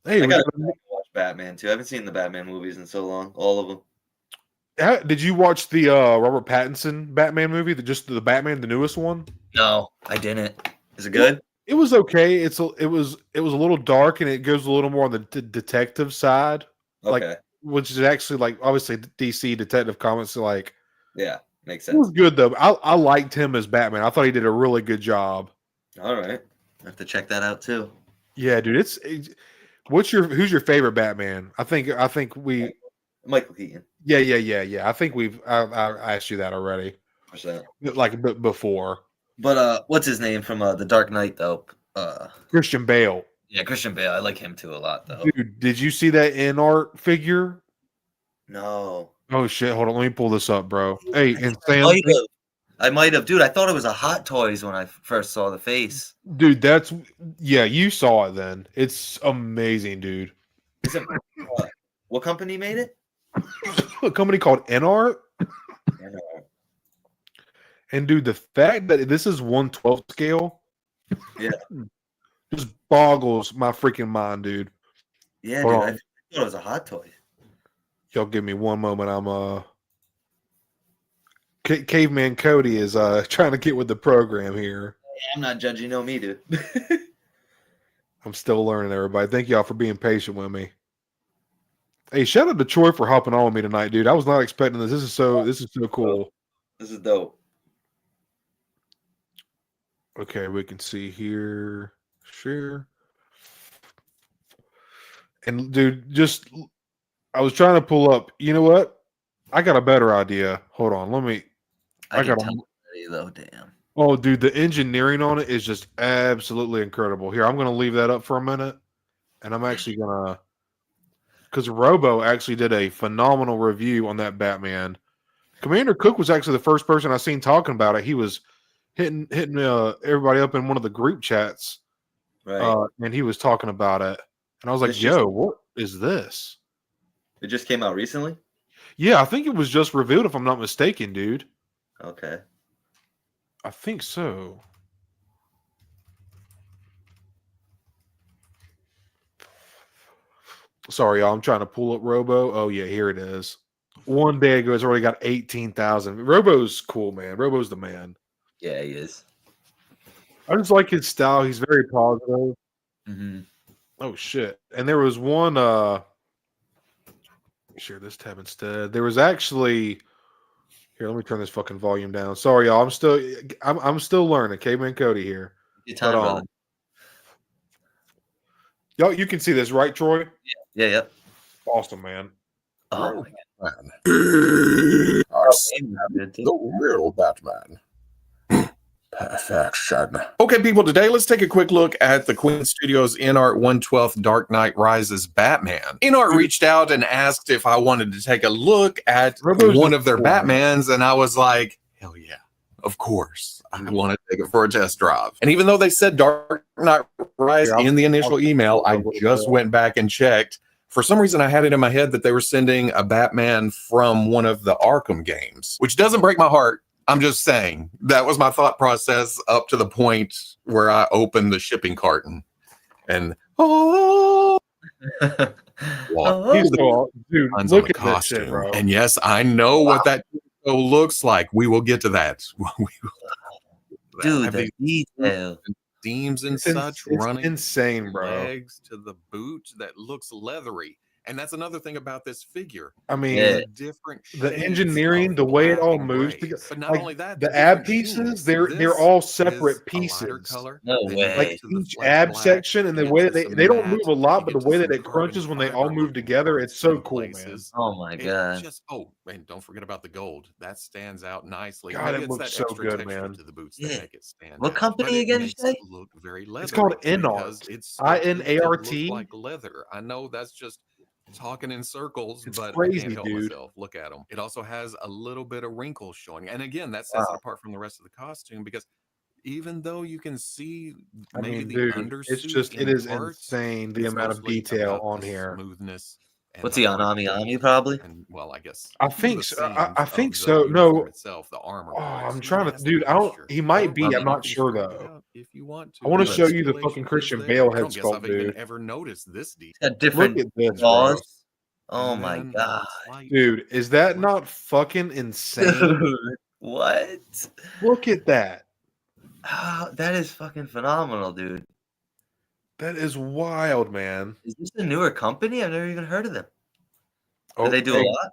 Hey, I gotta watch Batman too. I haven't seen the Batman movies in so long. All of them. Did you watch the Robert Pattinson Batman movie? The Batman, the newest one? No, I didn't. Is it good? It was okay. It was a little dark, and it goes a little more on the detective side, like which is actually like obviously DC Detective Comics. Like, yeah, makes sense. It was good though. I liked him as Batman. I thought he did a really good job. All right, I have to check that out too. Yeah, dude. Who's your favorite Batman? I think we Michael Keaton. Yeah. I think I asked you that already. 100%. Like before. But what's his name from The Dark Knight though? Christian Bale. Yeah, Christian Bale. I like him too a lot though. Dude, did you see that in art figure? No. Oh shit! Hold on, let me pull this up, bro. Hey, and Sam, Might have. I might have, dude. I thought it was a Hot Toys when I first saw the face. dude, yeah, you saw it then. It's amazing, dude. Is it? What company made it? A company called NR. And dude, the fact that this is 1/12 scale, Yeah. just boggles my freaking mind, dude. Yeah, Hold dude. on. I thought it was a Hot Toy. Y'all give me one moment. I'm Caveman Cody is trying to get with the program here. I'm not judging, no me, dude. I'm still learning, everybody. Thank y'all for being patient with me. Hey, shout out to Troy for hopping on with me tonight, dude. I was not expecting this. This is so cool. This is dope. Okay, we can see here. Share. And dude, I was trying to pull up. You know what? I got a better idea. Hold on. I can tell already, though. Damn. Oh, dude, the engineering on it is just absolutely incredible. Here, I'm going to leave that up for a minute, and I'm actually going to, because Robo actually did a phenomenal review on that Batman. Commander Cook was actually the first person I seen talking about it. He was hitting everybody up in one of the group chats, Right. and he was talking about it, and I was like, what is this? It just came out recently? Yeah, I think it was just revealed, if I'm not mistaken, dude. Okay. I think so. Sorry, y'all. I'm trying to pull up Robo. Oh, yeah, here it is. One day ago, it's already got 18,000. Robo's cool, man. Robo's the man. Yeah, he is. I just like his style. He's very positive. Mm-hmm. Oh, shit. And there was one, share this tab instead. There was actually, here, let me turn this fucking volume down. Sorry, y'all. I'm still learning. Caveman Cody here. Good time, brother. Y'all, you can see this, right, Troy? Yeah. Awesome, man. Oh, my God. The real Batman. Perfection. Okay, people, today let's take a quick look at the Queen Studios InArt 1/12 Dark Knight Rises Batman. InArt reached out and asked if I wanted to take a look at one of their Batmans, and I was like, hell yeah, of course. I want to take it for a test drive. And even though they said Dark Knight Rises in the initial email, I just went back and checked. For some reason, I had it in my head that they were sending a Batman from one of the Arkham games, which doesn't break my heart. I'm just saying that was my thought process up to the point where I opened the shipping carton and Dude, look at that shit, bro. And yes, I know what that looks like. We will get to that. Dude, the detail. Seams and such running insane, bro. Legs to the boot that looks leathery. And that's another thing about this figure. I mean, different the engineering, the way it all moves together. But not only that, the ab pieces, they're all separate pieces. No way. Like each ab section and the way that they don't move a lot, but the way that it crunches when they all move together, it's so cool, man. Oh my God. And don't forget about the gold. That stands out nicely. God, it looks so good, man. To the boots that make it stand what out. company again? Look very leathery. It's called InArt. INART. Like leather. I know that's just talking in circles, it's but crazy, I can't help dude. myself. Look at them. It also has a little bit of wrinkles showing, and again, that sets it apart from the rest of the costume because even though you can see maybe the undersuit, it's just it is insane the amount of detail on here. Smoothness. What's he on? Ami probably. And well, I guess I think so. No, itself, the armor. I'm trying to, dude. I don't. He might be. I'm not sure though. If you want to, I want to show you the fucking Christian Bale head sculpt, dude. I've ever noticed this detail. Got different Look at this, claws. Oh my God, dude! Is that not fucking insane? What? Look at that. Oh, that is fucking phenomenal, dude. That is wild, man. Is this a newer company? I've never even heard of them. Oh, do they do a lot?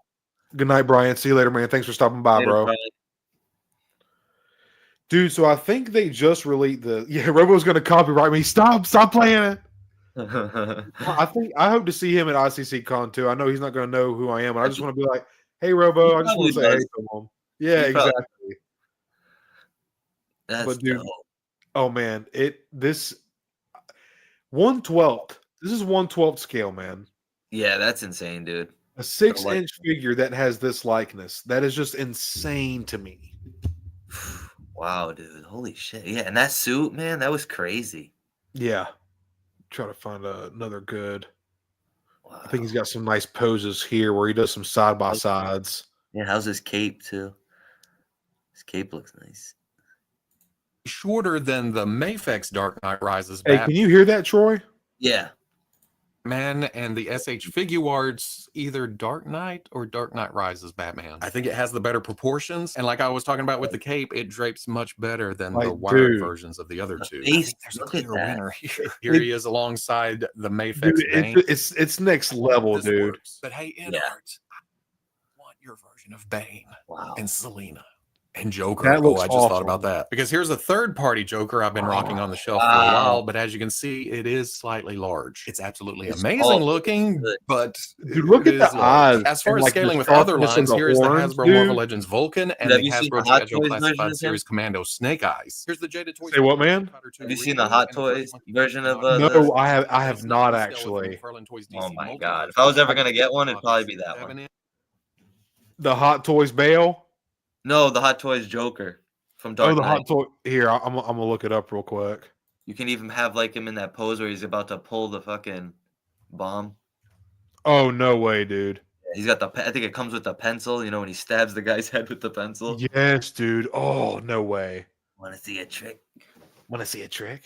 Good night, Brian. See you later, man. Thanks for stopping by, bro. Brian. Dude, so I think they just released Robo's gonna copyright me. Stop playing it. I hope to see him at ICC Con too. I know he's not gonna know who I am, but I just want to be like, hey Robo, I just want to say hey to him. Yeah, exactly. That's dope. Oh man, this 1/12. This is 1/12 scale, man. Yeah, that's insane, dude. A 6-inch figure that has this likeness. That is just insane to me. Wow, dude. Holy shit. Yeah, and that suit, man, that was crazy. Yeah. Try to find another good. Wow. I think he's got some nice poses here where he does some side-by-sides. Yeah, how's his cape, too? His cape looks nice. Shorter than the Mafex Dark Knight Rises Hey, can you hear that, Troy? Yeah. Batman and the SH Figure Arts either Dark Knight or Dark Knight Rises Batman. I think it has the better proportions, and like I was talking about with the cape, it drapes much better than the wired versions of the other two. I think there's a clear winner here. Here he is alongside the Mafex Bane. It's next level, dude. Works. But hey, in art, I want your version of Bane and Selena. And Joker. That looks I just thought about that. Because here's a third-party Joker I've been rocking on the shelf for a while, but as you can see, it is slightly large. It's absolutely amazing looking, but dude, look at the eyes. As far as scaling with other lines, here is the Hasbro Marvel Legends Vulcan and the Hasbro G.I. Joe Classified Series Commando Snake Eyes. Here's the Jaded Toys. Say what, man? Have you seen the Hot Toys version of No, I have not actually. Oh my god. If I was ever gonna get one, it'd probably be that one. The Hot Toys Bale? No, the Hot Toys Joker from Dark Knight. Hot Toy. Here, I'm gonna look it up real quick. You can even have like him in that pose where he's about to pull the fucking bomb. Oh no way, dude! He's got the. I think it comes with the pencil. You know when he stabs the guy's head with the pencil. Yes, dude. Oh no way! Want to see a trick? Want to see a trick?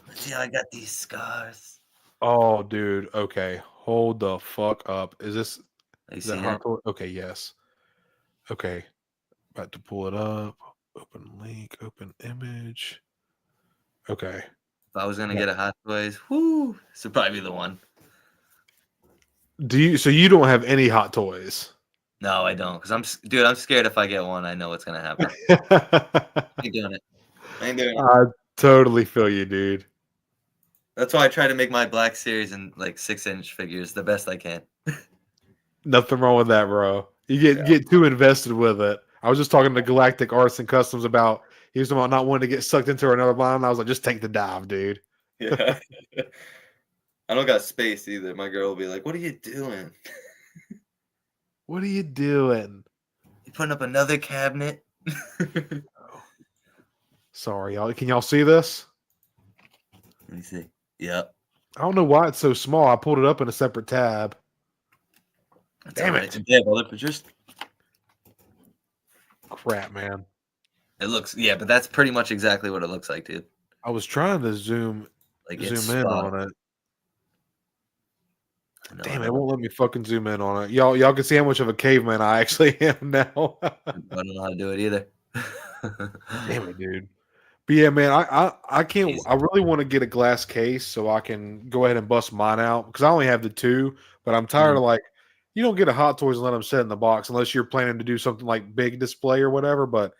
Let's see how I got these scars. Oh, dude. Okay, hold the fuck up. Is this? Is that Hot Toy? Okay, yes. Okay. About to pull it up. Open link. Open image. Okay. If I was gonna get a Hot Toys, whoo, this would probably be the one. So you don't have any Hot Toys? No, I don't. Cause I'm scared if I get one, I know what's gonna happen. I ain't doing it. I totally feel you, dude. That's why I try to make my Black Series in like 6-inch figures the best I can. Nothing wrong with that, bro. You get too invested with it. I was just talking to Galactic Arts and Customs about he was about not wanting to get sucked into another line. I was like, just take the dive, dude. Yeah. I don't got space either. My girl will be like, "What are you doing? What are you doing? You putting up another cabinet?" Sorry, y'all. Can y'all see this? Let me see. Yep. I don't know why it's so small. I pulled it up in a separate tab. Damn it. Yeah, brother, but just crap, man. It looks, yeah, but that's pretty much exactly what it looks like, dude. I was trying to zoom in on it. Damn, it won't let me fucking zoom in on it. Y'all can see how much of a caveman I actually am now. I don't know how to do it either. Damn it, dude. But yeah, man, I can't. I really want to get a glass case so I can go ahead and bust mine out because I only have the two. But I'm tired of like, you don't get a Hot Toys and let them sit in the box unless you're planning to do something like big display or whatever. But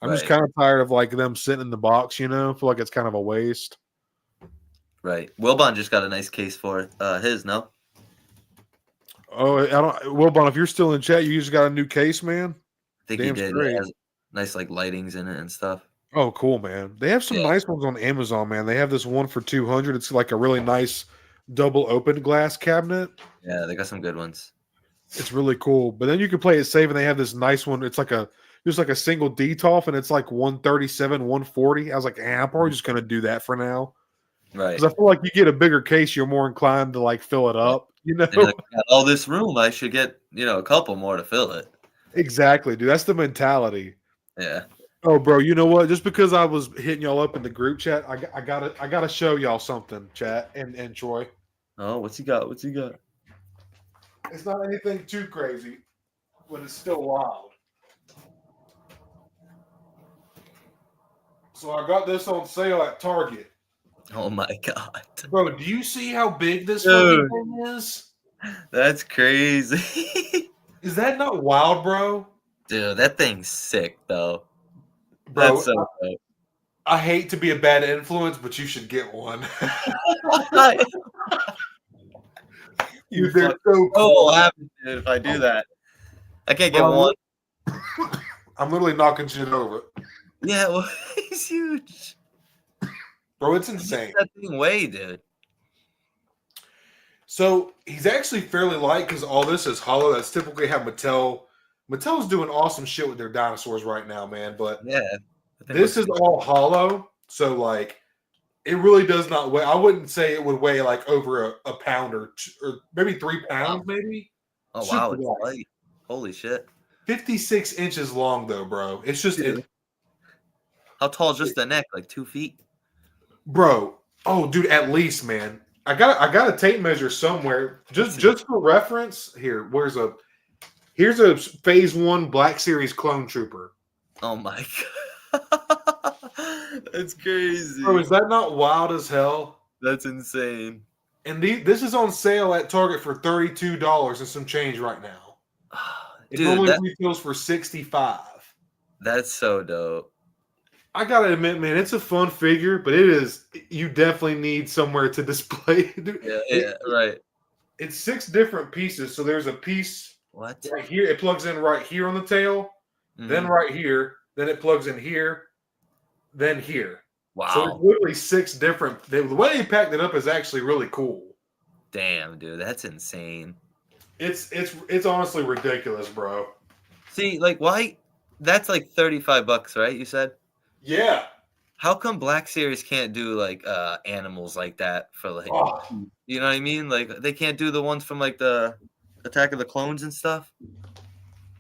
I'm just kind of tired of like them sitting in the box. You know, I feel like it's kind of a waste. Right. Wilbon just got a nice case for his. No. Oh, I don't. Wilbon, if you're still in chat, you just got a new case, man. I think he did. It has nice like lightings in it and stuff. Oh, cool, man. They have some nice ones on Amazon, man. They have this one for $200. It's like a really nice double open glass cabinet. Yeah, they got some good ones. It's really cool. But then you can play it safe, and they have this nice one. It's like just like a single DTOF, and it's like 137, 140. I was like, I'm probably just gonna do that for now. Right. Because I feel like you get a bigger case, you're more inclined to like fill it up. You know, like, got all this room, I should get a couple more to fill it. Exactly, dude. That's the mentality. Yeah. Oh, bro, you know what? Just because I was hitting y'all up in the group chat, I gotta show y'all something, chat and Troy. Oh, what's he got? It's not anything too crazy, but it's still wild. So I got this on sale at Target. Oh my god. Bro, do you see how big this fucking thing is? That's crazy. Is that not wild, bro? Dude, that thing's sick though. Bro, that's so dope. I hate to be a bad influence, but you should get one. Dude, they're so cool. Dude, if I do that. I can't get one. I'm literally knocking shit over. Yeah, well, he's huge. Bro, it's insane. That thing weigh, dude. So he's actually fairly light because all this is hollow. That's typically how Mattel's doing awesome shit with their dinosaurs right now, man. But Yeah. this is all hollow, so like it really does not weigh. I wouldn't say it would weigh like over a pound or maybe 3 pounds, maybe. Oh Super wow, it's light. light. Holy shit. 56 inches long though, bro. It's just How tall is just the neck? Like 2 feet? bro. Oh, dude, at least, man. I got a tape measure somewhere. Just for reference, here's a phase 1 Black Series clone trooper. Oh my god. That's crazy. Bro, is that not wild as hell? That's insane. And this is on sale at Target for $32 and some change right now. It Dude, normally retails for $65. That's so dope. I gotta admit, man, it's a fun figure, but it is. You definitely need somewhere to display. Yeah, right. It's 6 different pieces. So there's a piece What? right here. It plugs in right here on the tail, then right here, then it plugs in here, then here. Wow. So it's literally 6 different. The way they packed it up is actually really cool. Damn, dude, that's insane. It's honestly ridiculous, bro. See, like, why? That's like $35, right? You said. Yeah. How come Black Series can't do like animals like that for like, you know what I mean? Like they can't do the ones from like the Attack of the Clones and stuff.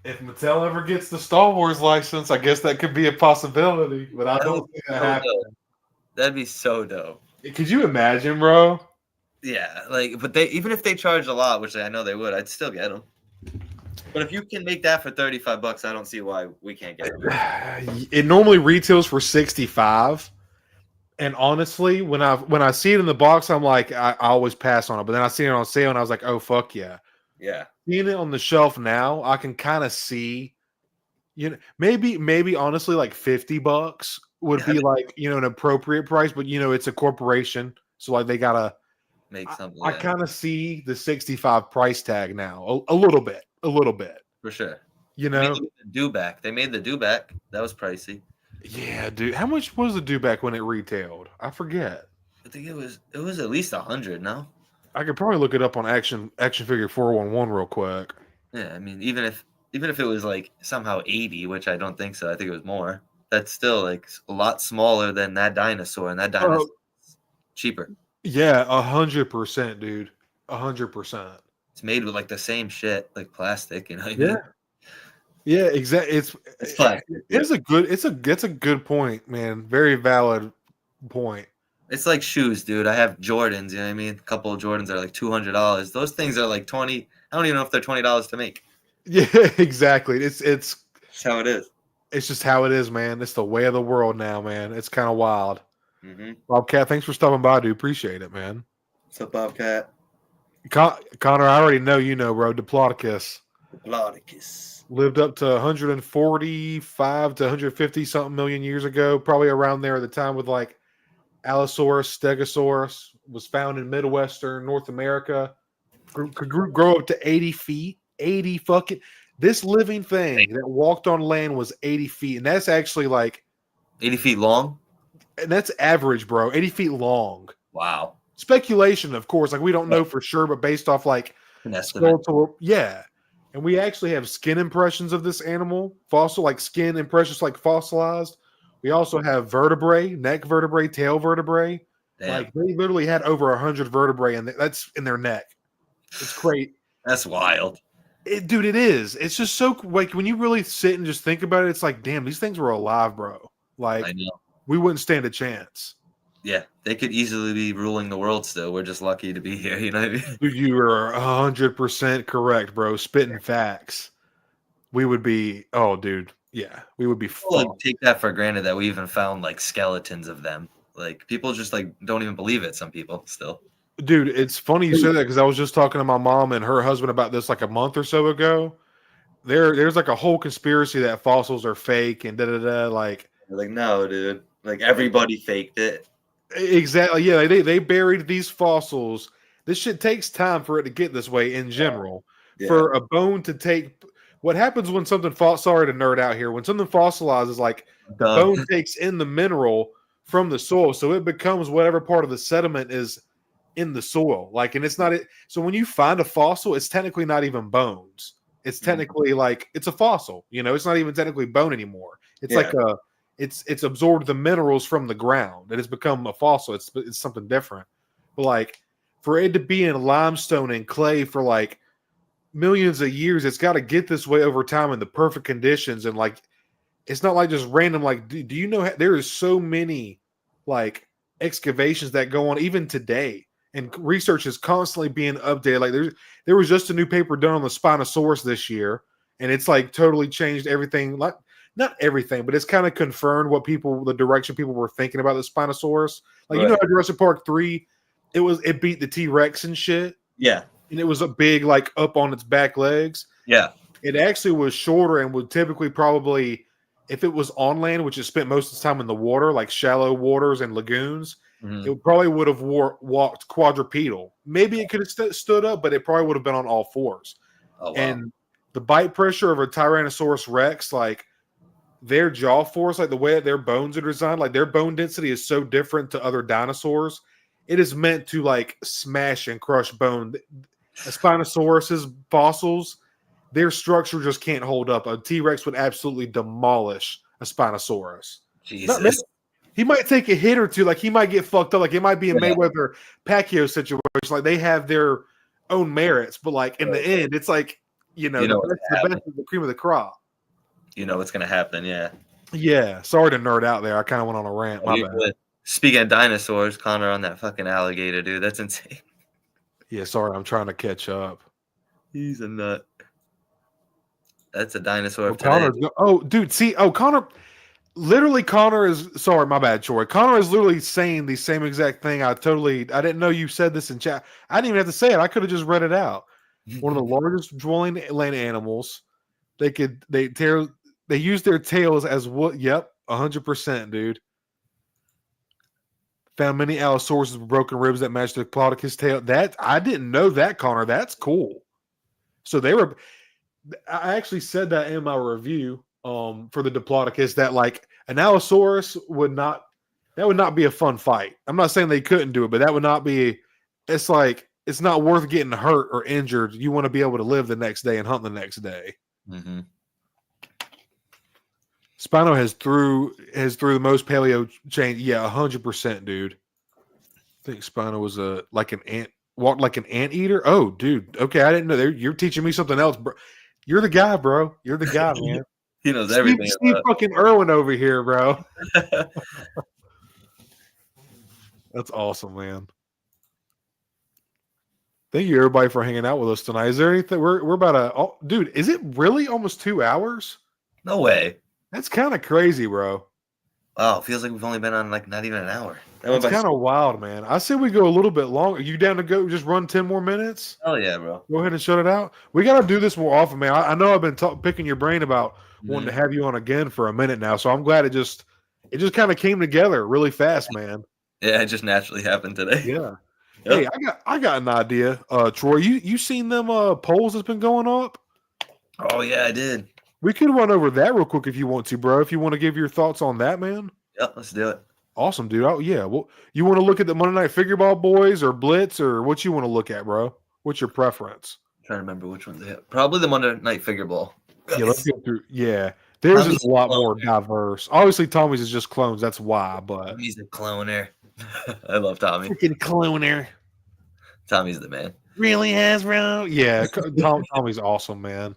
If Mattel ever gets the Star Wars license, I guess that could be a possibility. But I don't think that happens. That'd be so dope. Could you imagine, bro? Yeah, like, but even if they charged a lot, which I know they would, I'd still get them. But if you can make that for $35, I don't see why we can't get them. It normally retails for $65, and honestly, when I see it in the box, I'm like, I always pass on it. But then I see it on sale, and I was like, oh fuck yeah, yeah. Seeing it on the shelf now, I can kind of see, maybe honestly, like $50 would be like an appropriate price. But it's a corporation, so like they gotta make something. I kind of see the 65 price tag now, a little bit. For sure. They made the dewback. They made the dewback. That was pricey. Yeah, dude. How much was the dewback when it retailed? I forget. I think it was at least 100. No, I could probably look it up on Action Figure 411 real quick. Yeah, I mean, even if it was like somehow 80, which I don't think so. I think it was more. That's still like a lot smaller than that dinosaur, and that dinosaur is cheaper. Yeah, 100%, dude. 100%. It's made with like the same shit, like plastic, you know what I mean? Yeah, exactly. It's plastic. It's a good point, man. Very valid point. It's like shoes, dude. I have Jordans, you know what I mean? A couple of Jordans are like $200. Those things are like 20. I don't even know if they're $20 to make. Yeah, exactly. It's how it is. It's just how it is, man. It's the way of the world now, man. It's kind of wild. Bobcat, thanks for stopping by, dude. Appreciate it, man. What's up, Bobcat? Connor, I already know bro. Diplodocus. Lived up to 145 to 150 something million years ago, probably around there at the time with like Allosaurus, Stegosaurus, was found in Midwestern North America. Could grow up to 80 feet. 80 fucking. This living thing that walked on land was 80 feet. And that's actually like 80 feet long? And that's average, bro. 80 feet long. Wow. Speculation, of course. Like we don't know for sure, but based off like skeletal, yeah. And we actually have skin impressions of this animal, fossil, like skin impressions, like fossilized. We also have vertebrae, neck vertebrae, tail vertebrae. Damn. Like they literally had over 100 vertebrae, and that's in their neck. It's great. That's wild. Dude, it is. It's just so like when you really sit and just think about it, it's like, damn, these things were alive, bro. Like I know. We wouldn't stand a chance. Yeah, they could easily be ruling the world still. We're just lucky to be here, you know what I mean? Dude, you are 100% correct, bro. Spitting facts. We would be, we would be fucked. Take that for granted that we even found like skeletons of them. Like people just like don't even believe it. Some people still. Dude, it's funny you say that because I was just talking to my mom and her husband about this like a month or so ago. There's like a whole conspiracy that fossils are fake and da-da-da. Like, no, dude. Like everybody faked it. Exactly. Yeah, they buried these fossils. This shit takes time for it to get this way in general. Yeah. For a bone to take, what happens when something sorry to nerd out here. When something fossilizes, like the bone takes in the mineral from the soil, so it becomes whatever part of the sediment is in the soil. Like, and it's not it. So when you find a fossil, it's technically not even bones. It's technically like it's a fossil. You know, it's not even technically bone anymore. It's like it's absorbed the minerals from the ground. It has become a fossil. It's something different. But like for it to be in limestone and clay for like millions of years, it's got to get this way over time in the perfect conditions. And like it's not like just random. Like, do you know there is so many like excavations that go on even today, and research is constantly being updated. Like there was just a new paper done on the Spinosaurus this year, and it's like totally changed everything. Like not everything, but it's kind of confirmed the direction people were thinking about the Spinosaurus. Like you know how Jurassic Park 3, it beat the T-Rex and shit. Yeah. And it was a big like up on its back legs. Yeah. It actually was shorter and would typically probably, if it was on land, which it spent most of the time in the water, like shallow waters and lagoons, it probably would have walked quadrupedal. Maybe it could have stood up, but it probably would have been on all fours. Oh, wow. And the bite pressure of a Tyrannosaurus Rex, like their jaw force, like the way that their bones are designed, like their bone density is so different to other dinosaurs. It is meant to like smash and crush bone. A Spinosaurus's fossils, their structure just can't hold up. A T-Rex would absolutely demolish a Spinosaurus. Jesus. He might take a hit or two. Like he might get fucked up. Like it might be a Mayweather Pacquiao situation. Like they have their own merits, but like in the end, it's like the best is the cream of the crop. You know what's gonna happen, yeah. Yeah. Sorry to nerd out there. I kind of went on a rant. My bad. Good. Speaking of dinosaurs, Connor on that fucking alligator, dude. That's insane. Yeah, sorry, I'm trying to catch up. He's a nut. That's a dinosaur. Connor. Oh, dude. See, Connor. Literally, Connor is sorry, my bad, Troy. Connor is literally saying the same exact thing. I didn't know you said this in chat. I didn't even have to say it. I could have just read it out. One of the largest dwelling land animals. They use their tails as what? Yep, 100%, dude. Found many Allosaurus with broken ribs that matched the Diplodocus tail. That I didn't know that, Connor. That's cool. So I actually said that in my review for the Diplodocus that like an Allosaurus would not be a fun fight. I'm not saying they couldn't do it, but that would not be. It's like it's not worth getting hurt or injured. You want to be able to live the next day and hunt the next day. Mm-hmm. Spino has through the most paleo chain. Yeah, 100%, dude. I think Spino was walked like an anteater. Oh, dude. Okay, I didn't know. You're teaching me something else, bro. You're the guy, bro. You're the guy, man. He knows everything. Steve fucking Irwin over here, bro. That's awesome, man. Thank you, everybody, for hanging out with us tonight. Is there anything? We're about dude. Is it really almost 2 hours? No way. That's kind of crazy, bro. Wow, feels like we've only been on like not even an hour. That's kind of wild, man. I say we go a little bit longer. You down to go just run 10 more minutes? Hell yeah, bro. Go ahead and shut it out. We got to do this more often, man. I know I've been picking your brain about wanting to have you on again for a minute now, so I'm glad it just kind of came together really fast, man. Yeah, it just naturally happened today. Yeah. Yep. Hey, I got an idea. Troy, you seen them polls that's been going up? Oh yeah, I did. We could run over that real quick if you want to, bro. If you want to give your thoughts on that, man. Yep, let's do it. Awesome, dude. Oh, yeah. Well, you want to look at the Monday Night Figure Ball boys or Blitz or what you want to look at, bro? What's your preference? I'm trying to remember which ones they have. Probably the Monday Night Figure Ball. Yeah, let's go through. Yeah, theirs is a lot more diverse. Obviously, Tommy's is just clones. That's why, but he's a cloner. I love Tommy. Freaking cloner. Tommy's the man. Really, Hasbro? Yeah, Tommy's awesome, man.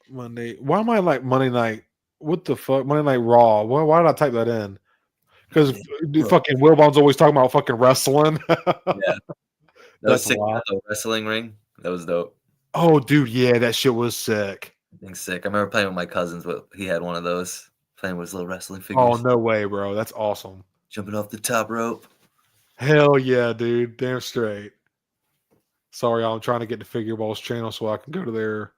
Monday. Why am I like Monday Night? What the fuck? Monday Night Raw. Why did I type that in? Because fucking Wilbon's always talking about fucking wrestling. Yeah. That's sick. The wrestling ring. That was dope. Oh, dude. Yeah, that shit was sick. I think sick. I remember playing with my cousins. He had one of those. Playing with his little wrestling figures. Oh, no way, bro. That's awesome. Jumping off the top rope. Hell yeah, dude. Damn straight. Sorry, I'm trying to get to Figure Ball's channel so I can go to their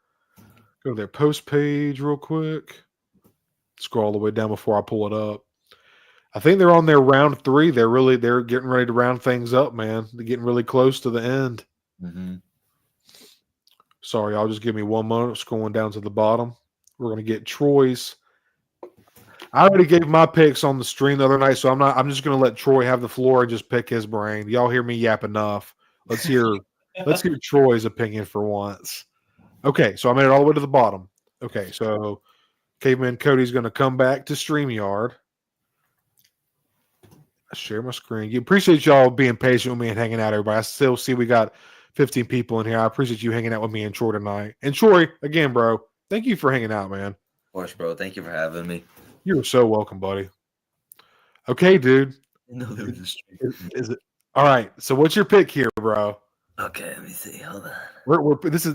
post page real quick. Scroll all the way down before I pull it up. I think they're on their round 3. They're getting ready to round things up, man. They're getting really close to the end. Mm-hmm. Sorry, y'all. Just give me one moment. Scrolling down to the bottom. We're going to get Troy's I already gave my picks on the stream the other night, so I'm just gonna let Troy have the floor and just pick his brain. Y'all hear me yap enough. Let's hear Troy's opinion for once. Okay, so I made it all the way to the bottom. Okay, so Caveman Cody's gonna come back to StreamYard. I share my screen. You appreciate y'all being patient with me and hanging out, everybody. I still see we got 15 people in here. I appreciate you hanging out with me and Troy tonight. And Troy, again, bro, thank you for hanging out, man. Of course, bro. Thank you for having me. You're so welcome, buddy. Okay, dude. Is it all right? So, what's your pick here, bro? Okay, let me see. Hold on. This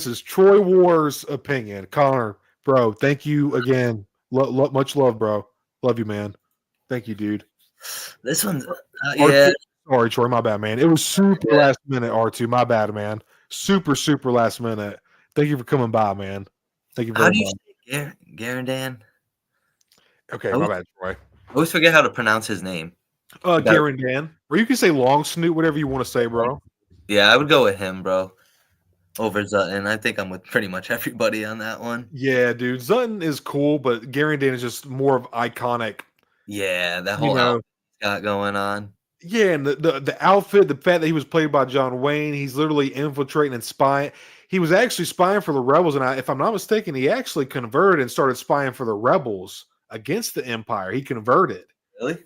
is Troy Wars opinion. Connor, bro, thank you again. Much love, bro. Love you, man. Thank you, dude. This one's yeah. Sorry, Troy. My bad, man. It was super last minute. R2, my bad, man. Super last minute. Thank you for coming by, man. Thank you very much. How do you say Garandan? Okay, my bad, Troy. I always forget how to pronounce his name. Garandan. Or you can say Long Snoot, whatever you want to say, bro. Yeah, I would go with him, bro. Over Zutton. I think I'm with pretty much everybody on that one. Yeah, dude. Zutton is cool, but Garandan is just more of iconic. Yeah, that whole outfit he's got going on. Yeah, and the outfit, the fact that he was played by John Wayne, he's literally infiltrating and spying. He was actually spying for the rebels, and if I'm not mistaken, he actually converted and started spying for the rebels against the Empire. He converted. Really?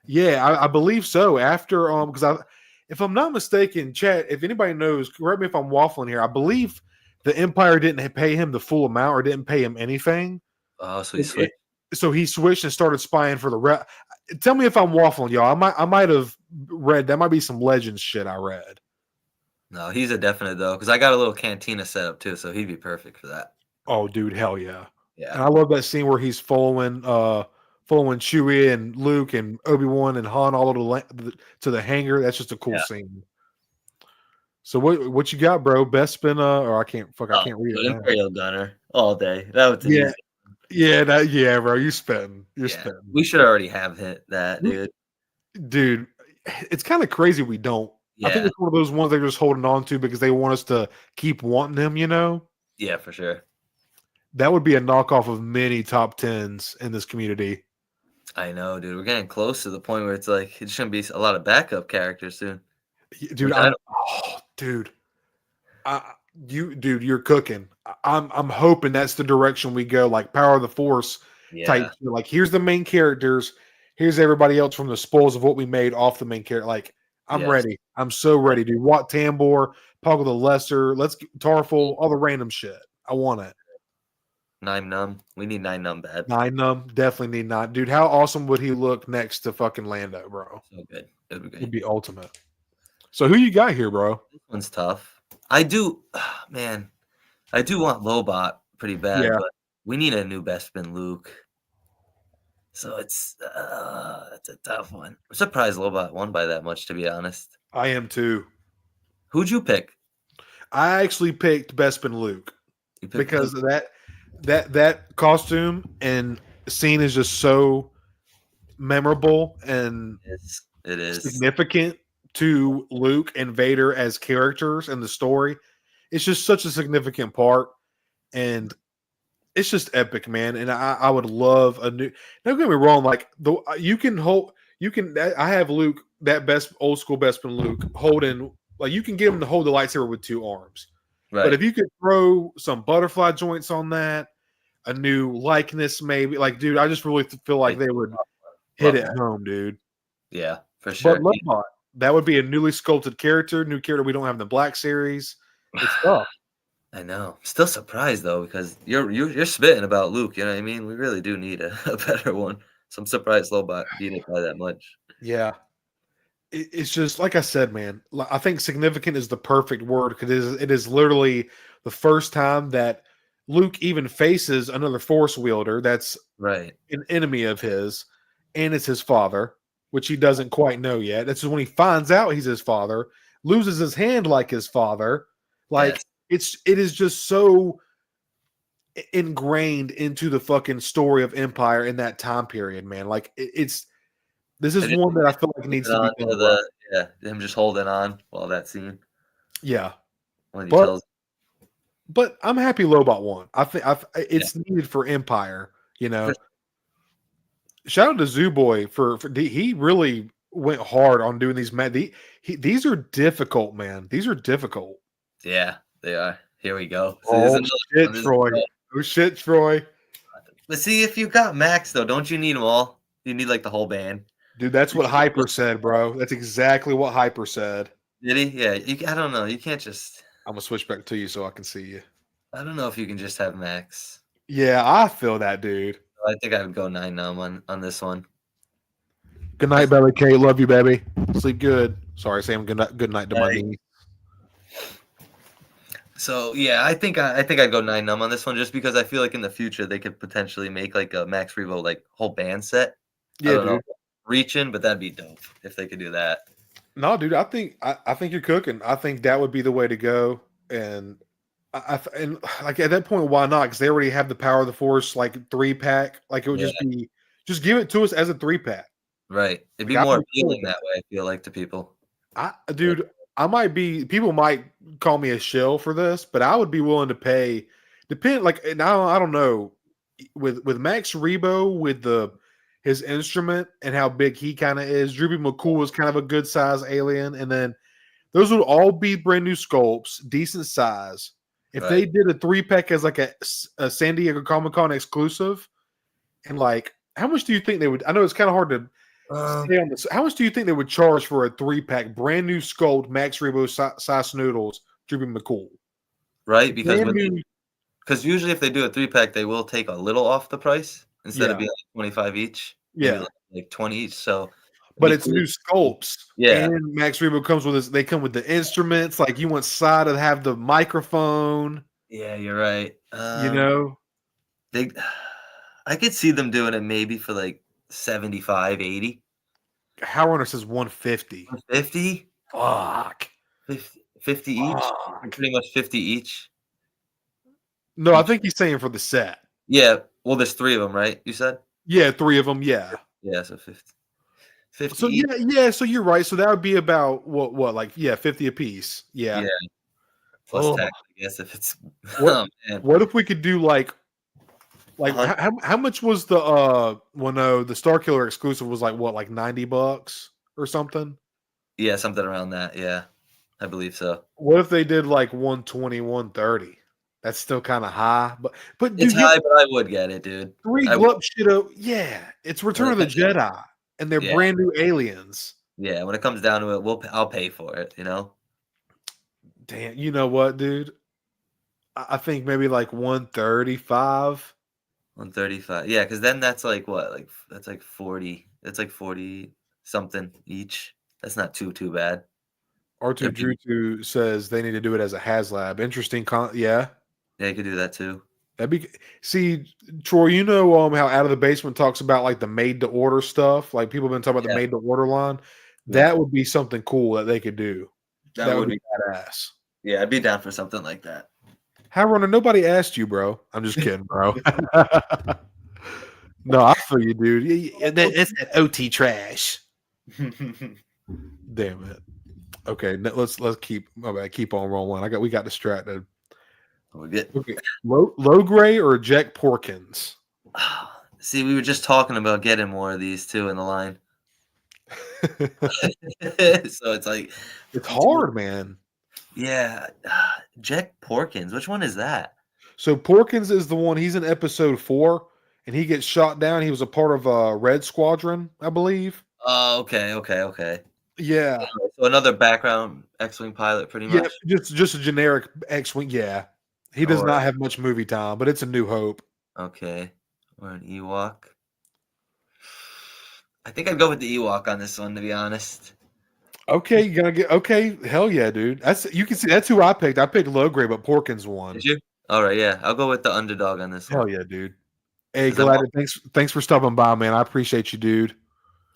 Yeah, I believe so. After because if I'm not mistaken, chat, if anybody knows, correct me if I'm waffling here. I believe the Empire didn't pay him the full amount or didn't pay him anything. Oh, so he switched. So he switched and started spying for the Tell me if I'm waffling, y'all. I might have read that might be some Legends shit I read. No, he's a definite though, because I got a little cantina set up too, so he'd be perfect for that. Oh, dude, hell yeah! Yeah, and I love that scene where he's following Chewie and Luke and Obi-Wan and Han all to the hangar. That's just a cool scene. So what you got, bro? Bespin or I can't read it. Imperial Gunner all day. That was easy. Yeah, bro. You're spitting. We should already have hit that, dude. Dude, it's kind of crazy we don't. Yeah. I think it's one of those ones they're just holding on to because they want us to keep wanting them, you know? Yeah, for sure. That would be a knockoff of many top 10s in this community. I know, dude. We're getting close to the point where it's like it shouldn't be a lot of backup characters soon. Dude, you're cooking. I'm hoping that's the direction we go, like Power of the Force type. Like, here's the main characters. Here's everybody else from the spoils of what we made off the main character. Like, I'm ready. I'm so ready, dude. Wat Tambor, Poggle the Lesser, let's get Tarful, all the random shit. I want it. Nine Numb. We need Nine Numb bad. Nine Numb. Definitely need Nine. Dude, how awesome would he look next to fucking Lando, bro? So good. It would be good. It'd be ultimate. So who you got here, bro? This one's tough. I do want Lobot pretty bad, but we need a new Bespin Luke. So it's a tough one. I'm surprised Lobot won by that much, to be honest. I am too. Who'd you pick? I actually picked Bespin Luke because of that costume and scene is just so memorable and it is significant to Luke and Vader as characters in the story. It's just such a significant part, and it's just epic, man. And I would love a new. Don't get me wrong, like I have Luke, that best old school Bespin Luke, holding, like, you can get him to hold the lightsaber with two arms. Right. But if you could throw some butterfly joints on that, a new likeness, maybe, like, dude, I just really feel like they would hit it home, dude. Yeah, for sure. But Lobot, that would be a newly sculpted new character we don't have in the Black Series. It's tough. I know. Still surprised though, because you're spitting about Luke. You know what I mean? We really do need a better one. So I'm surprised Lobot beat it by that much. Yeah. It's just like I said, man. I think significant is the perfect word because it is literally the first time that Luke even faces another Force wielder that's an enemy of his, and it's his father, which he doesn't quite know yet. That's when he finds out he's his father, loses his hand like his father. Like, it is just so ingrained into the fucking story of Empire in that time period, man. Like, this is one that I feel like needs to be done. Him just holding on while that scene. Yeah. When he tells. But I'm happy Lobot won. I think it's needed for Empire, you know. shout out to Zoo Boy for he really went hard on doing these. These are difficult, man. These are difficult. Yeah, they are. Here we go. So there's Oh another shit, one. This is Troy. dope. Oh shit, Troy. But see, if you got Max though, don't you need them all? You need like the whole band. Dude, that's what Hyper said, bro. That's exactly what Hyper said. Did he? Yeah. I don't know. You can't just. I'm gonna switch back to you so I can see you. I don't know if you can just have Max. Yeah, I feel that, dude. I think I would go 9 numb on this one. Good night, Belly Kate. Love you, baby. Sleep good. Sorry, Sam. Good night to my knee. So yeah, I think I'd go 9 numb on this one just because I feel like in the future they could potentially make like a Max Rebo like whole band set. Yeah, I don't dude. know, reaching, but that'd be dope if they could do that. No, dude. I think you're cooking. I think that would be the way to go. And and like at that point, why not? Because they already have the Power of the Force like 3-pack. Like it would just give it to us as a 3-pack. Right. It'd be Like, more appealing that way, I feel like, to people. Dude, people might call me a shill for this, but I would be willing to pay. And I don't know, with Max Rebo, with his instrument and how big he kind of is. Droopy McCool is kind of a good size alien, and then those would all be brand new sculpts, decent size. If they did a 3-pack as like a San Diego Comic-Con exclusive, and like, how much do you think they would? I know it's kind of hard to stay on this. How much do you think they would charge for a 3-pack brand new sculpt Max Rebo size noodles, Droopy McCool? Right, because usually if they do a 3-pack, they will take a little off the price instead of being like 25 each. Yeah, like 20 each. So, but it's new sculpts. Yeah, and Max Rebo comes with this. They come with the instruments. Like you want side to have the microphone. Yeah, you're right. I could see them doing it maybe for like 75, 80. Howard says 150. 150? Fuck. 50 each? Pretty much 50 each. No, I think he's saying for the set. Yeah. Well, there's 3 of them, right? You said? Yeah, 3 of them. Yeah. Yeah, so 50. 50 so each. yeah, so you're right. So that would be about what 50 a piece. Yeah. Yeah. Plus tax, I guess, if it's what if we could do like how much was the the Star Killer exclusive was like $90 or something? Yeah, something around that. Yeah. I believe so. What if they did like 120, 130? That's still kind of high, but it's high, but I would get it, dude. 3 Glup shit. Yeah, it's Return of the Jedi, and they're brand new aliens. Yeah, when it comes down to it, I'll pay for it. Damn, you know what, dude? I think maybe like 135. 135. Yeah, because then that's like what? That's like 40. That's like 40 something each. That's not too bad. R2 says they need to do it as a HasLab. Interesting. Yeah, you could do that too. See, Troy, how Out of the Basement talks about like the made to order stuff. Like people have been talking about the made to order line. That would be something cool that they could do. That would be badass. Yeah, I'd be down for something like that. Runner, nobody asked you, bro. I'm just kidding, bro. No, I feel you, dude. It's that OT trash. Damn it. Okay, let's keep on rolling. We got distracted. Okay. Low Gray or Jack Porkins? See, we were just talking about getting more of these too in the line. So it's like it's hard, man. Yeah, Jack Porkins. Which one is that? So Porkins is the one. He's in episode 4, and he gets shot down. He was a part of Red Squadron, I believe. Oh, okay. Yeah. So another background X-wing pilot, pretty much. Yeah, just a generic X-wing. Yeah, he does not have much movie time, but it's a New Hope. Okay, or an Ewok. I think I'd go with the Ewok on this one, to be honest. Okay, you gotta get Hell yeah, dude. You can see that's who I picked. I picked Low Gray, but Porkins won. Did you? All right, yeah. I'll go with the underdog on this one. Hell yeah, dude. Hey, glad. Thanks for stopping by, man. I appreciate you, dude.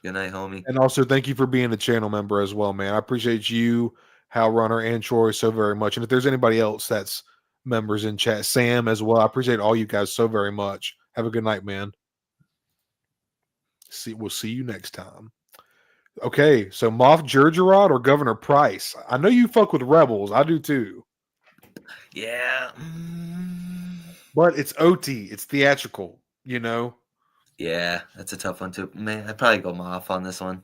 Good night, homie. And also, thank you for being a channel member as well, man. I appreciate you, Hal Runner, and Troy so very much. And if there's anybody else that's members in chat, Sam as well, I appreciate all you guys so very much. Have a good night, man. We'll see you next time. Okay, so Moff Jerjerrod or Governor Price? I know you fuck with Rebels. I do too. Yeah. But it's OT. It's theatrical, Yeah, that's a tough one too. Man, I'd probably go Moff on this one.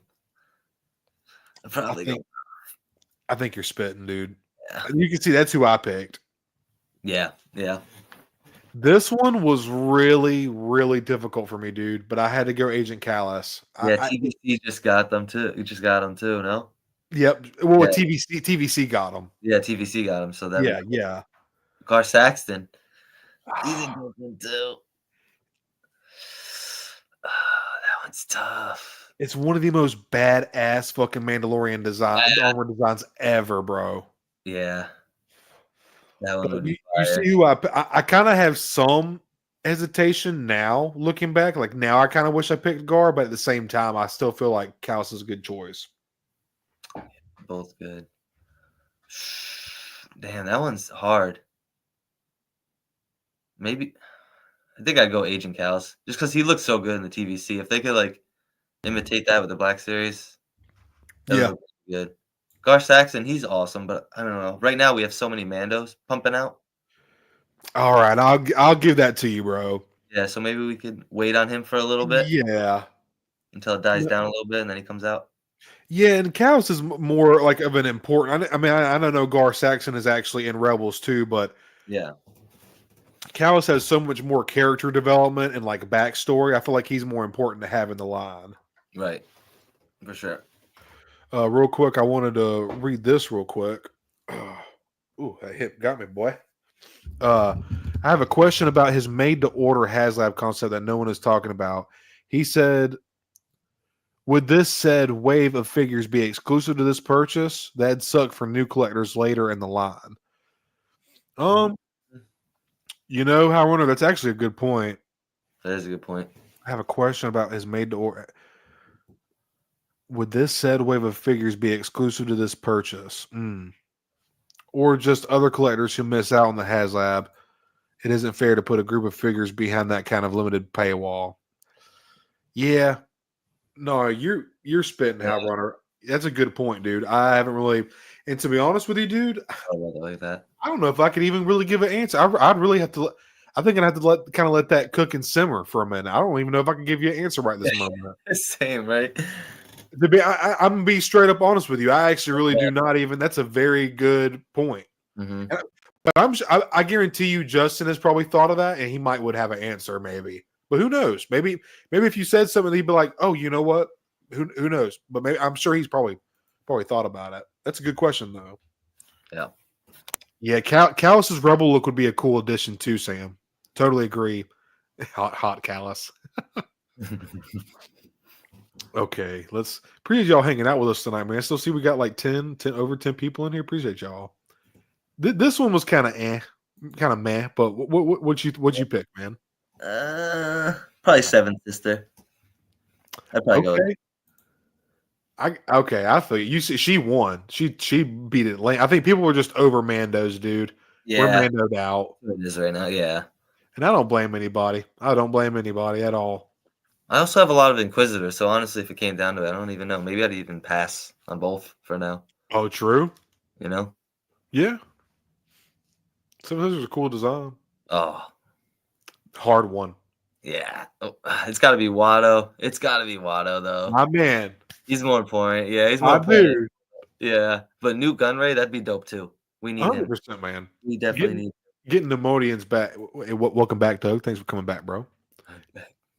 I'd probably go. I think you're spitting, dude. Yeah, You can see that's who I picked. yeah, yeah. This one was really, really difficult for me, dude. But I had to go Agent Callus. Yeah, TVC just got them too. You just got them too, no? Yep. Well, Yeah. TVC got him. Yeah, TVC got him. So that Yeah, yeah. Gar Saxton. He's a good one too. That one's tough. It's one of the most badass fucking Mandalorian armor designs ever, bro. Yeah. That one would You be fire. see who I kind of have some hesitation now looking back. Like now I kind of wish I picked Gar, but at the same time, I still feel like Callus is a good choice. Both good. Damn, that one's hard. Maybe I think I'd go Agent Callus just because he looks so good in the TVC. If they could like imitate that with the Black Series, that would look good. Gar Saxon, he's awesome, but I don't know. Right now we have so many Mandos pumping out. All right, I'll give that to you, bro. Yeah, so maybe we could wait on him for a little bit. Yeah. Until it dies down a little bit and then he comes out. Yeah, and Callus is more like of an important. I mean, I don't know. Gar Saxon is actually in Rebels too, but yeah, Callus has so much more character development and like backstory. I feel like he's more important to have in the line. Right, for sure. Real quick, I wanted to read this real quick. Ooh, that hit got me, boy. I have a question about his made-to-order HasLab concept that no one is talking about. He said, would this said wave of figures be exclusive to this purchase? That'd suck for new collectors later in the line. You know, how Runner, that's actually a good point. That is a good point. I have a question about his made-to-order. Would this said wave of figures be exclusive to this purchase? Or just other collectors who miss out on the HasLab? It isn't fair to put a group of figures behind that kind of limited paywall. Yeah. No, you're spitting out, Runner. That's a good point, dude. I haven't really, and to be honest with you, dude, like that. I don't know if I could even really give an answer. I'd really have to. I think I'd have to let that cook and simmer for a minute. I don't even know if I can give you an answer right this moment. Same, right? I'm gonna be straight up honest with you. I actually really do not even. That's a very good point. But I guarantee you, Justin has probably thought of that, and he would have an answer, maybe. But who knows? Maybe if you said something, he'd be like, "Oh, you know what? Who knows?" But maybe I'm sure he's probably thought about it. That's a good question, though. Yeah. Yeah, Callus's Rebel look would be a cool addition too, Sam. Totally agree. Hot Callus. Okay, let's appreciate y'all hanging out with us tonight, man. I still see we got like 10 over 10 people in here. Appreciate y'all. This one was kind of meh, but what'd you pick, man? Probably Seventh Sister. I'd probably go. I feel you. See, she won. She beat it. I think people were just over Mandos, dude. Yeah, we're Mandoed out. It is right now. Yeah, and I don't blame anybody. I don't blame anybody at all. I also have a lot of Inquisitors, so honestly, if it came down to it, I don't even know. Maybe I'd even pass on both for now. Oh, true. You know? Yeah. Some of those are a cool design. Oh, hard one. Yeah, it's got to be Watto. It's got to be Watto, though. My man. He's more important. Yeah, he's more important. Dude. Yeah, but Newt Gunray, that'd be dope too. We need 100%, him. Man. We definitely need getting Nemodian's back. Welcome back, Doug. Thanks for coming back, bro.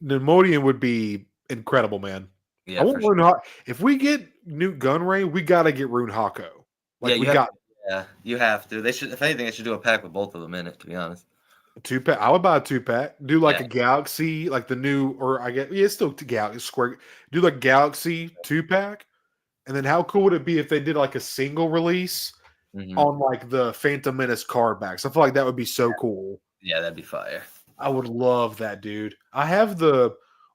Nemodian would be incredible, man. Yeah, I want Rune if we get Newt Gunray, we got to get Rune Hako. Yeah, you have to. They should. If anything, they should do a pack with both of them in it. To be honest. A 2-pack. I would buy a 2-pack. Do like a Galaxy, like the new, or I guess it's still Galaxy Square. Do like Galaxy 2-pack, and then how cool would it be if they did like a single release on like the Phantom Menace card backs? I feel like that would be so cool. Yeah, that'd be fire. I would love that, dude. I have the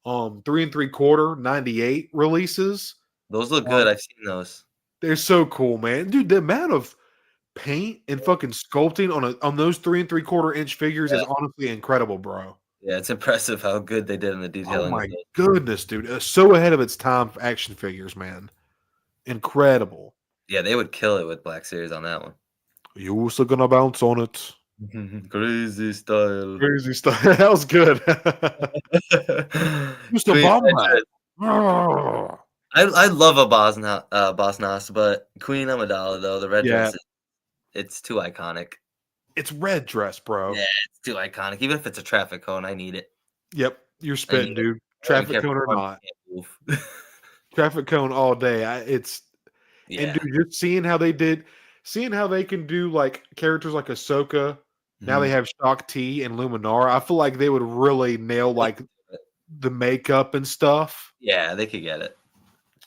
3 3/4 98 releases. Those look good. I've seen those. They're so cool, man, dude. The amount of paint and fucking sculpting on those 3 3/4 inch figures is honestly incredible, bro. Yeah, it's impressive how good they did in the detailing. Oh my goodness, dude! It's so ahead of its time for action figures, man. Incredible. Yeah, they would kill it with Black Series on that one. You also gonna bounce on it. Crazy style. Crazy stuff. That was good. Just a Queen bomb Red rat. Dress. I love a Boss Nass, but Queen Amidala though the red Yeah, dress, it's too iconic. it's red dress, bro. Yeah, it's too iconic. Even if it's a traffic cone, I need it. Yep, you're I spitting, need it. dude. I don't Traffic care if cone or arms not. can't move. Traffic cone all day. And Yeah. dude, just seeing how they can do like characters like Ahsoka. Now they Mhm. have Shock T and Luminara. I feel like they would really nail They like could do it. the makeup and stuff. Yeah, they could get it.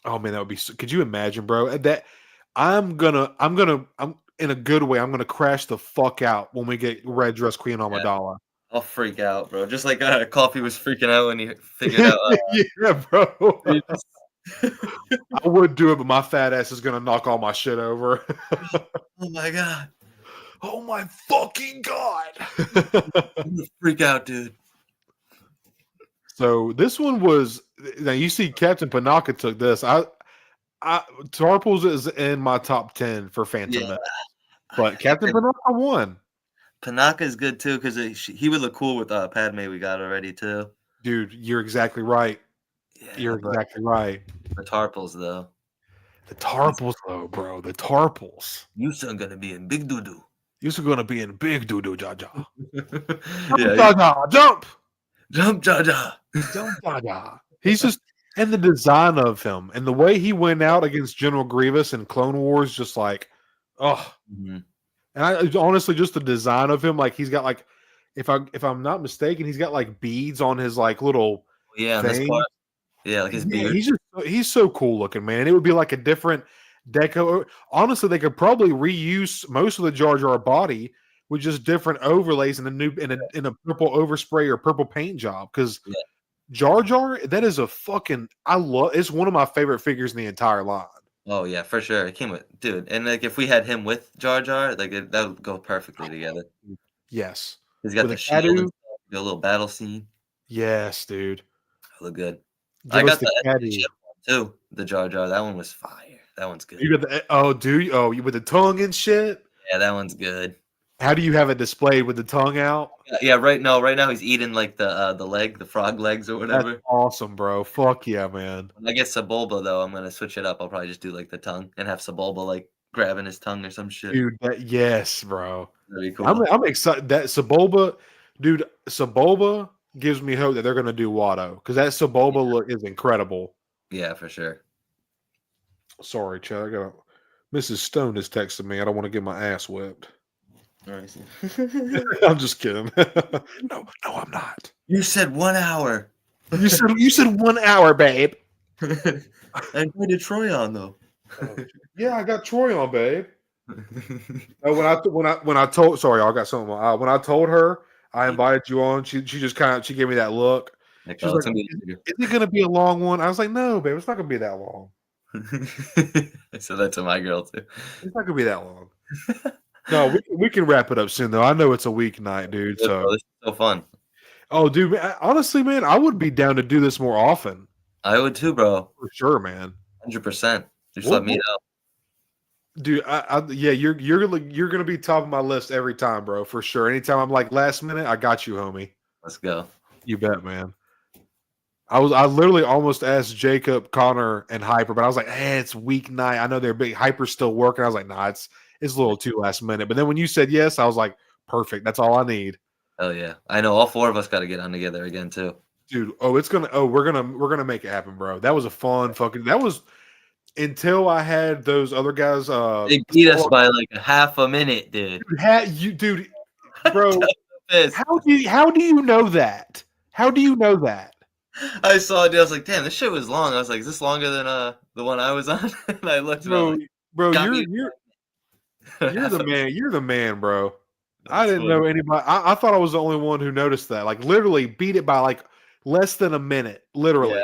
Oh man, that would be. Could you imagine, bro? That I'm in a good way. I'm gonna crash the fuck out when we get Red Dress Queen Yeah. Amidala. I'll freak out, bro. Just like Coffee was freaking out when he figured out. Yeah, bro. Regis. I would do it, but my fat ass is gonna knock all my shit over. Oh my god, Oh my fucking god! I'm gonna freak out, dude. So this one was now you see Captain Panaka took this. Tarples is in my top 10 for Phantom Yeah, Menace, but Captain Panaka won. Panaka is good too because he would look cool with Padme. We got already too. Dude, you're exactly right. Yeah, You're but exactly right. the Tarples though. The Tarples, though, bro. The Tarples. You son gonna be in big doo doo. You're gonna be in big doo doo, Jaja. Yeah, Jaja, jump, jump, Jaja. jump, Jaja. He's just and the design of him and the way he went out against General Grievous in Clone Wars, just like, oh. Mhm. And honestly, just the design of him, like he's got like, if I'm not mistaken, he's got like beads on his like little Yeah, on this thing. part. Yeah, like his Yeah, beard. he's so cool looking, man. And it would be like a different deco. Honestly, they could probably reuse most of the Jar Jar body with just different overlays and a purple overspray or purple paint job. Because Yeah. Jar Jar, that is a fucking it's one of my favorite figures in the entire line. Oh yeah, for sure. It came with dude, and like if we had him with Jar Jar, like that would go perfectly together. Yes. He's got With the a shield and Cadu, stuff, a little battle scene. yes, dude. Look good. Give I us got the the Cadu. chip one too. The Jar Jar. That one was fire. That one's good. You got the you with the tongue and shit? Yeah, that one's good. How do you have it displayed with the tongue out? Yeah, right now he's eating like the leg, the frog legs or whatever. That's awesome, bro. Fuck yeah, man. When I get Sebulba though, I'm gonna switch it up. I'll probably just do like the tongue and have Sebulba like grabbing his tongue or some shit. Dude, yes, bro. That'd be cool. I'm excited that Sebulba, dude. Sebulba gives me hope that they're gonna do Watto because that Sebulba look is incredible. Yeah, for sure. Sorry, Chad. I got Mrs. Stone is texting me. I don't want to get my ass whipped. All right. I'm just kidding. No, I'm not. You said 1 hour. You said 1 hour, babe. I invited Troy on though. Yeah, I got Troy on, babe. When I told sorry, I got something. When I told her I invited you on, she just gave me that look. Like, She was like, "Is it gonna be a long one?" I was like, "No, babe, it's not gonna be that long. I said that to my girl too. It's not gonna be that long." No, we can wrap it up soon though. I know it's a weeknight, dude. Bro, So, this is so fun. oh, dude, honestly, man, I would be down to do this more often I would too, bro. for sure, man. 100%. Just What- let me know. Dude, yeah, you're gonna be top of my list every time, bro, for sure. Anytime I'm like last minute, I got you, homie. Let's go. You bet, man. I literally almost asked Jacob, Connor, and Hyper, but I was like, hey, it's weeknight. I know they're big. Hyper's still working. I was like, nah, it's a little too last minute. But then when you said yes, I was like, perfect. That's all I need. Hell yeah. I know all four of us got to get on together again too. Dude, we're gonna make it happen, bro. That was a fun that was until I had those other guys They beat us by like a half a minute, dude. dude, bro. Pissed. How do you know that? How do you know that? I saw it. I was like, damn, this shit was long. I was like, is this longer than the one I was on? And I looked at it. Bro, got you're the man. You're the man, bro. I That's didn't funny. know anybody. I thought I was the only one who noticed that. Like, literally beat it by like less than a minute. Literally,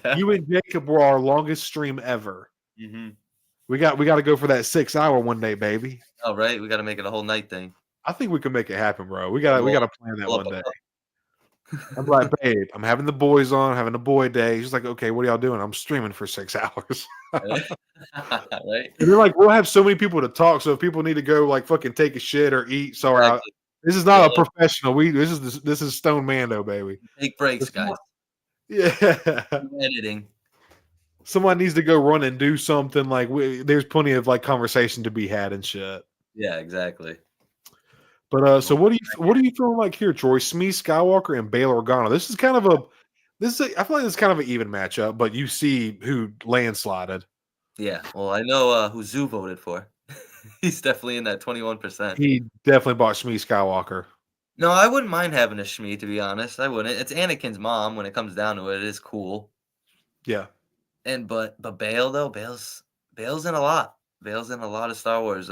Yeah. you and Jacob were our longest stream ever. Mm-hmm. We got to go for that 6 hour one day, baby. All right, we got to make it a whole night thing. I think we can make it happen, bro. We got to plan that one day. I'm like, babe, I'm having the boys on, having a boy day. She's like, okay, what are y'all doing? I'm streaming for 6 hours. Right? And they're like, we'll have so many people to talk. So if people need to go like fucking take a shit or eat, sorry, Exactly. This is not a professional. This is Stone Mando, baby. Take breaks, guys. Yeah. Editing. Someone needs to go run and do something. Like there's plenty of like conversation to be had and shit. Yeah, exactly. But so what are you feeling like here, Troy? Smee Skywalker and Bail Organa. I feel like it's kind of an even matchup, but you see who landslided. Yeah. Well, I know who Zoo voted for. He's definitely in that 21%. He definitely bought Smee Skywalker. No, I wouldn't mind having a Shmi, to be honest. I wouldn't. It's Anakin's mom when it comes down to it. It is cool. Yeah. And but Bail though, Bail's in a lot. Bail's in a lot of Star Wars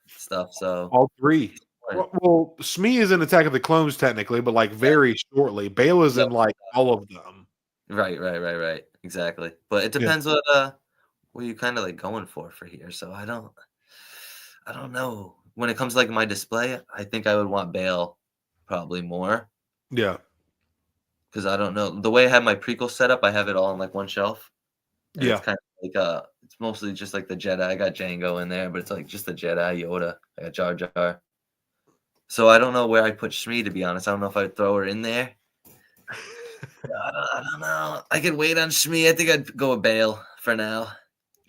stuff. So all three. Well, Smee is in Attack of the Clones technically, but like very shortly. Bail is in like all of them. Right. Exactly. But it depends what you kind of like going for here. So I don't know. When it comes to like my display, I think I would want Bail probably more. Yeah. Because I don't know. The way I have my prequel set up, I have it all on like one shelf. And yeah. It's kind of like it's mostly just like the Jedi. I got Django in there, but it's like just the Jedi, Yoda. I got Jar Jar. So I don't know where I put Shmi, to be honest. I don't know if I'd throw her in there. I don't know. I could wait on Shmi. I think I'd go with Bail for now.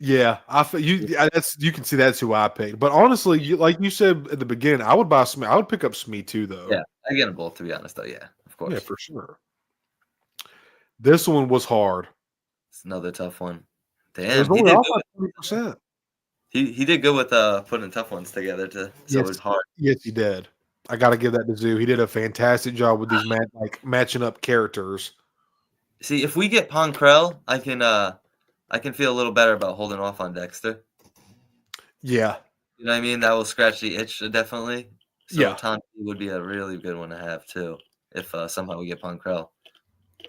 Yeah, you can see that's who I picked. But honestly, like you said at the beginning, I would buy Smee. I would pick up Smee too, though. Yeah, I get them both, to be honest, though. Yeah, of course. Yeah, for sure. This one was hard. It's another tough one. Damn, it was only off by 20%. He did good with putting tough ones together so it was hard. Yes, he did. I got to give that to Zoo. He did a fantastic job with these matching up characters. See, if we get Ponkrell, I can feel a little better about holding off on Dexter. Yeah. You know what I mean? That will scratch the itch, definitely. So yeah. Tonti would be a really good one to have, too, if somehow we get Ponkrell.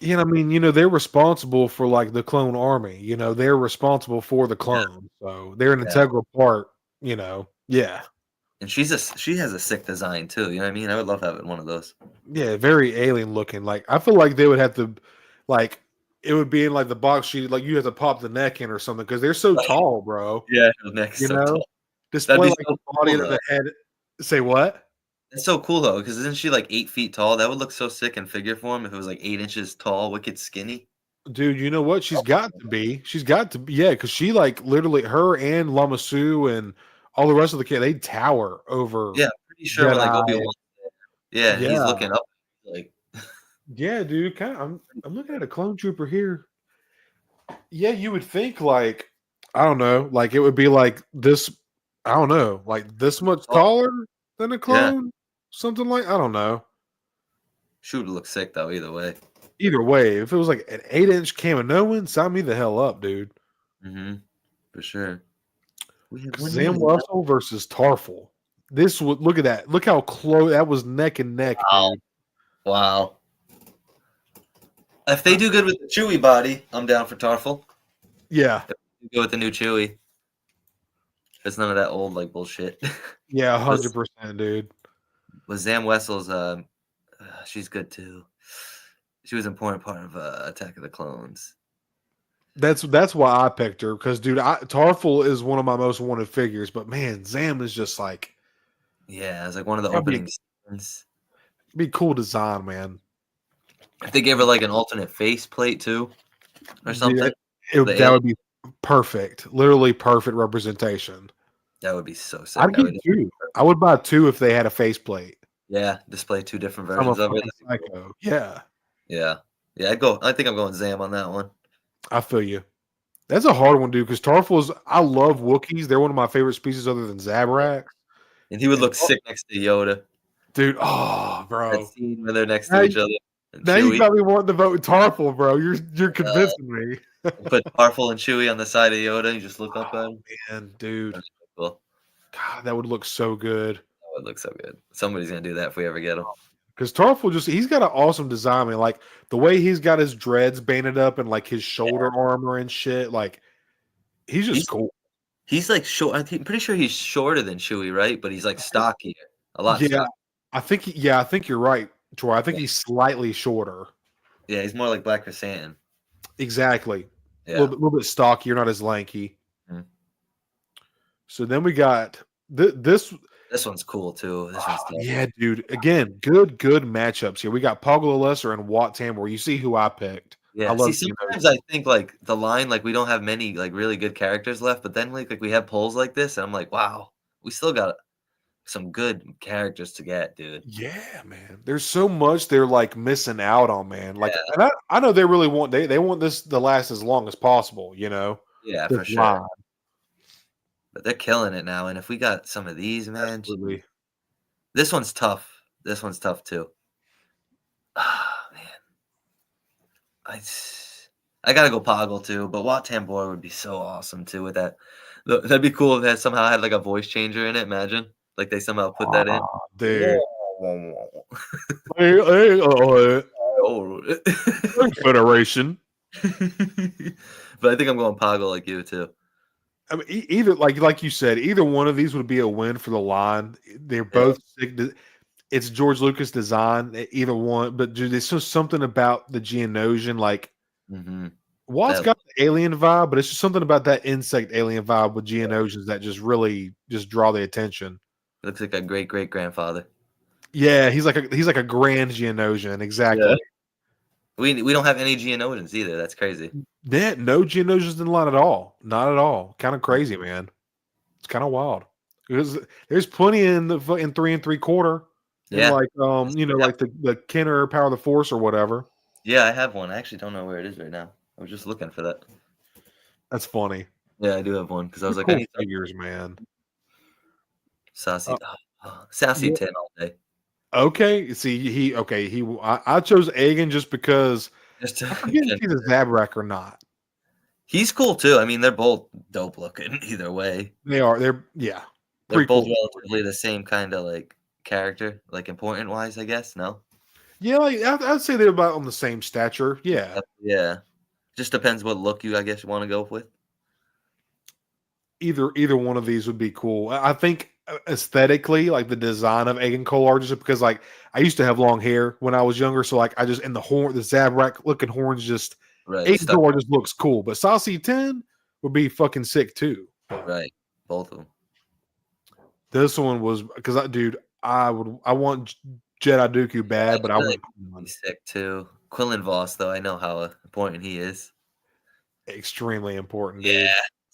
Yeah, I mean, they're responsible for, like, the clone army. They're responsible for the clone. Yeah. So they're an integral part, Yeah. And she has a sick design, too. You know what I mean? I would love having one of those. Yeah, very alien looking. Like, I feel like they would have to, like, it would be in like the box sheet, like you have to pop the neck in or something because they're so tall, bro. Yeah, the neck's so tall. Display like the body of the head. Say what? It's so cool though, because isn't she like 8 feet tall? That would look so sick in figure form if it was like 8 inches tall, wicked skinny. Dude, you know what? She's got to be. She's got to be. Yeah, because she like literally her and Lamasu and all the rest of the kid, they tower over. Yeah, pretty sure when, like Obi-Wan. Yeah, he's looking up like. Yeah, dude. I'm looking at a clone trooper here. Yeah, you would think like I don't know, like it would be like this. I don't know, like this much taller than a clone, something like I don't know. She would look sick though. Either way, if it was like an 8-inch Kaminoan, sign me the hell up, dude. Mm-hmm. For sure. Zam Wessel versus Tarful. This would look at that. Look how close that was, neck and neck, dude. Wow. If they do good with the Chewie body, I'm down for Tarful. Yeah. If they go with the new Chewie. It's none of that old like bullshit. Yeah, 100%, dude. But Zam Wessel's she's good too. She was an important part of Attack of the Clones. That's why I picked her because, dude, Tarful is one of my most wanted figures. But man, Zam is just like, yeah, it's like one of the opening scenes. It'd be cool design, man. If they gave her like an alternate face plate too, or something, that would be perfect. Literally perfect representation. That would be so sick. I'd get 2. I would buy 2 if they had a face plate. Yeah, display 2 different versions of it. Psycho. Yeah. Yeah. I'd go. I think I'm going Zam on that one. I feel you. That's a hard one, dude, because Tarful's, I love Wookiees. They're one of my favorite species other than Zabrak. And he would look sick next to Yoda. Dude, oh, bro. That scene where they're next to each other. Now you got me wanting to vote Tarful, bro. You're convincing me. Put Tarful and Chewie on the side of Yoda and just look up at him. Man, dude. That's cool. God, that would look so good. That would look so good. Somebody's going to do that if we ever get him. Because Tarful he's got an awesome design. I mean, like the way he's got his dreads banded up and like his shoulder armor and shit. Like he's cool. He's like short. I'm pretty sure he's shorter than Chewie, right? But he's like stockier. A lot. Yeah, I think you're right, Troy. I think he's slightly shorter. Yeah, he's more like Black Chrysanthemum. Exactly. Yeah. A little bit stockier, not as lanky. Mm-hmm. So then we got this. This one's cool too. This one's dope. Yeah, dude. Again, good matchups here. We got Poggle Lesser and Wat Tambor. You see who I picked. Yeah. I love See, sometimes I think like the line, like we don't have many like really good characters left, but then like we have polls like this, and I'm like, wow, we still got some good characters to get, dude. Yeah, man. There's so much they're like missing out on, man. Like, Yeah. and I know they really want they want this to last as long as possible, you know. Yeah, This for sure. line. But they're killing it now, and if we got some of these, man, Absolutely. this one's tough. This one's tough too. Ah, man. I gotta go Poggle too, but Wat Tambor would be so awesome too with that. That'd be cool if that somehow had like a voice changer in it. Imagine, like they somehow put that in. Dude. Oh. Federation. But I think I'm going Poggle like you too. I mean, either like you said, either one of these would be a win for the line. They're both sick. It's George Lucas design, either one. But dude, there's just something about the Geonosian, like Watt's got the alien vibe, but it's just something about that insect alien vibe with Geonosians that just really just draw the attention. Looks like a great grandfather. Yeah, he's like a grand Geonosian, exactly. Yeah. We don't have any Geonosians either. That's crazy. Yeah, no Geonosians in the line at all. Not at all. Kind of crazy, man. It's kind of wild. Because there's plenty in 3 3/4. Yeah, like like the Kenner Power of the Force or whatever. Yeah, I have one. I actually don't know where it is right now. I was just looking for that. That's funny. Yeah, I do have one because I was like, cool I need figures, man. Sassy, sassy 10 all day. Okay, see, I chose Agen just because I forget if he's a Zabrak or not. He's cool too. I mean, they're both dope looking either way. They are. They're yeah. They're both relatively the same kind of like character, like important wise, I guess. No. Yeah, like I'd say they're about on the same stature. Yeah. Yeah. Just depends what look you, I guess, you want to go with. Either one of these would be cool. I think aesthetically, like the design of Agen Kolar, just because like I used to have long hair when I was younger, so like I just the Zabrak looking horns just Agen Kolar just looks cool. But Sassy 10 would be fucking sick too. Right, both of them. This one was because I want Jedi Dooku bad, but I would be sick too. Quinlan Voss, though, I know how important he is. Extremely important. Dude. Yeah.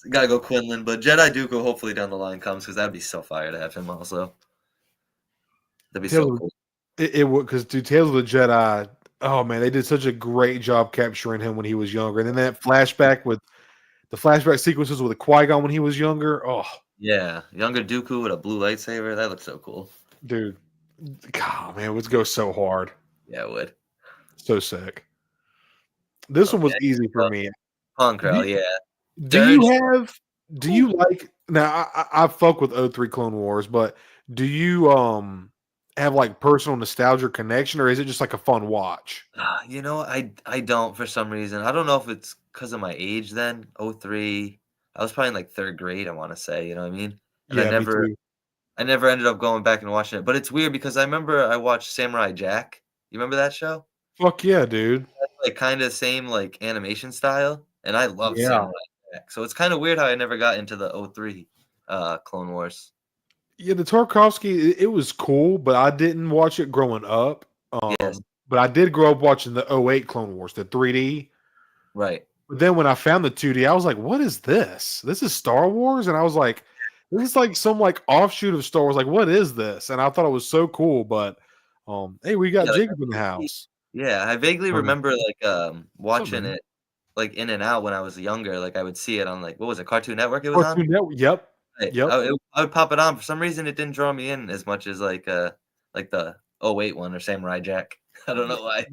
Gotta go Quinlan, but Jedi Dooku hopefully down the line comes because that'd be so fire to have him also. That'd be so cool. It would because Tales of the Jedi. Oh man, they did such a great job capturing him when he was younger, and then that flashback with the flashback sequences with Qui-Gon when he was younger. Oh yeah, younger Dooku with a blue lightsaber. That looks so cool, dude. God, man, it would go so hard. Yeah, it would. So sick. This one was easy for me. Punkrow, yeah. Do you like now I fuck with 03 Clone Wars, but do you have like personal nostalgia connection, or is it just like a fun watch? You know, I don't for some reason. I don't know if it's because of my age then. 03. I was probably in like 3rd grade, I want to say, you know what I mean? And I never ended up going back and watching it. But it's weird because I remember I watched Samurai Jack. You remember that show? Fuck yeah, dude. That's like kind of same like animation style. And I love Samurai Jack. So it's kind of weird how I never got into the 03 Clone Wars. Yeah, the Tarkovsky, it was cool, but I didn't watch it growing up. Yes. But I did grow up watching the 08 Clone Wars, the 3D. Right. But then when I found the 2D, I was like, what is this? This is Star Wars? And I was like, this is like some like offshoot of Star Wars. Like, what is this? And I thought it was so cool, but hey, we got Jacob in the house. Yeah, I vaguely remember like watching it like in and out when I was younger. Like I would see it on like what was it, Cartoon Network? It was on. Network. Yep. I would pop it on. For some reason, it didn't draw me in as much as like the 08 one or Samurai Jack. I don't know why.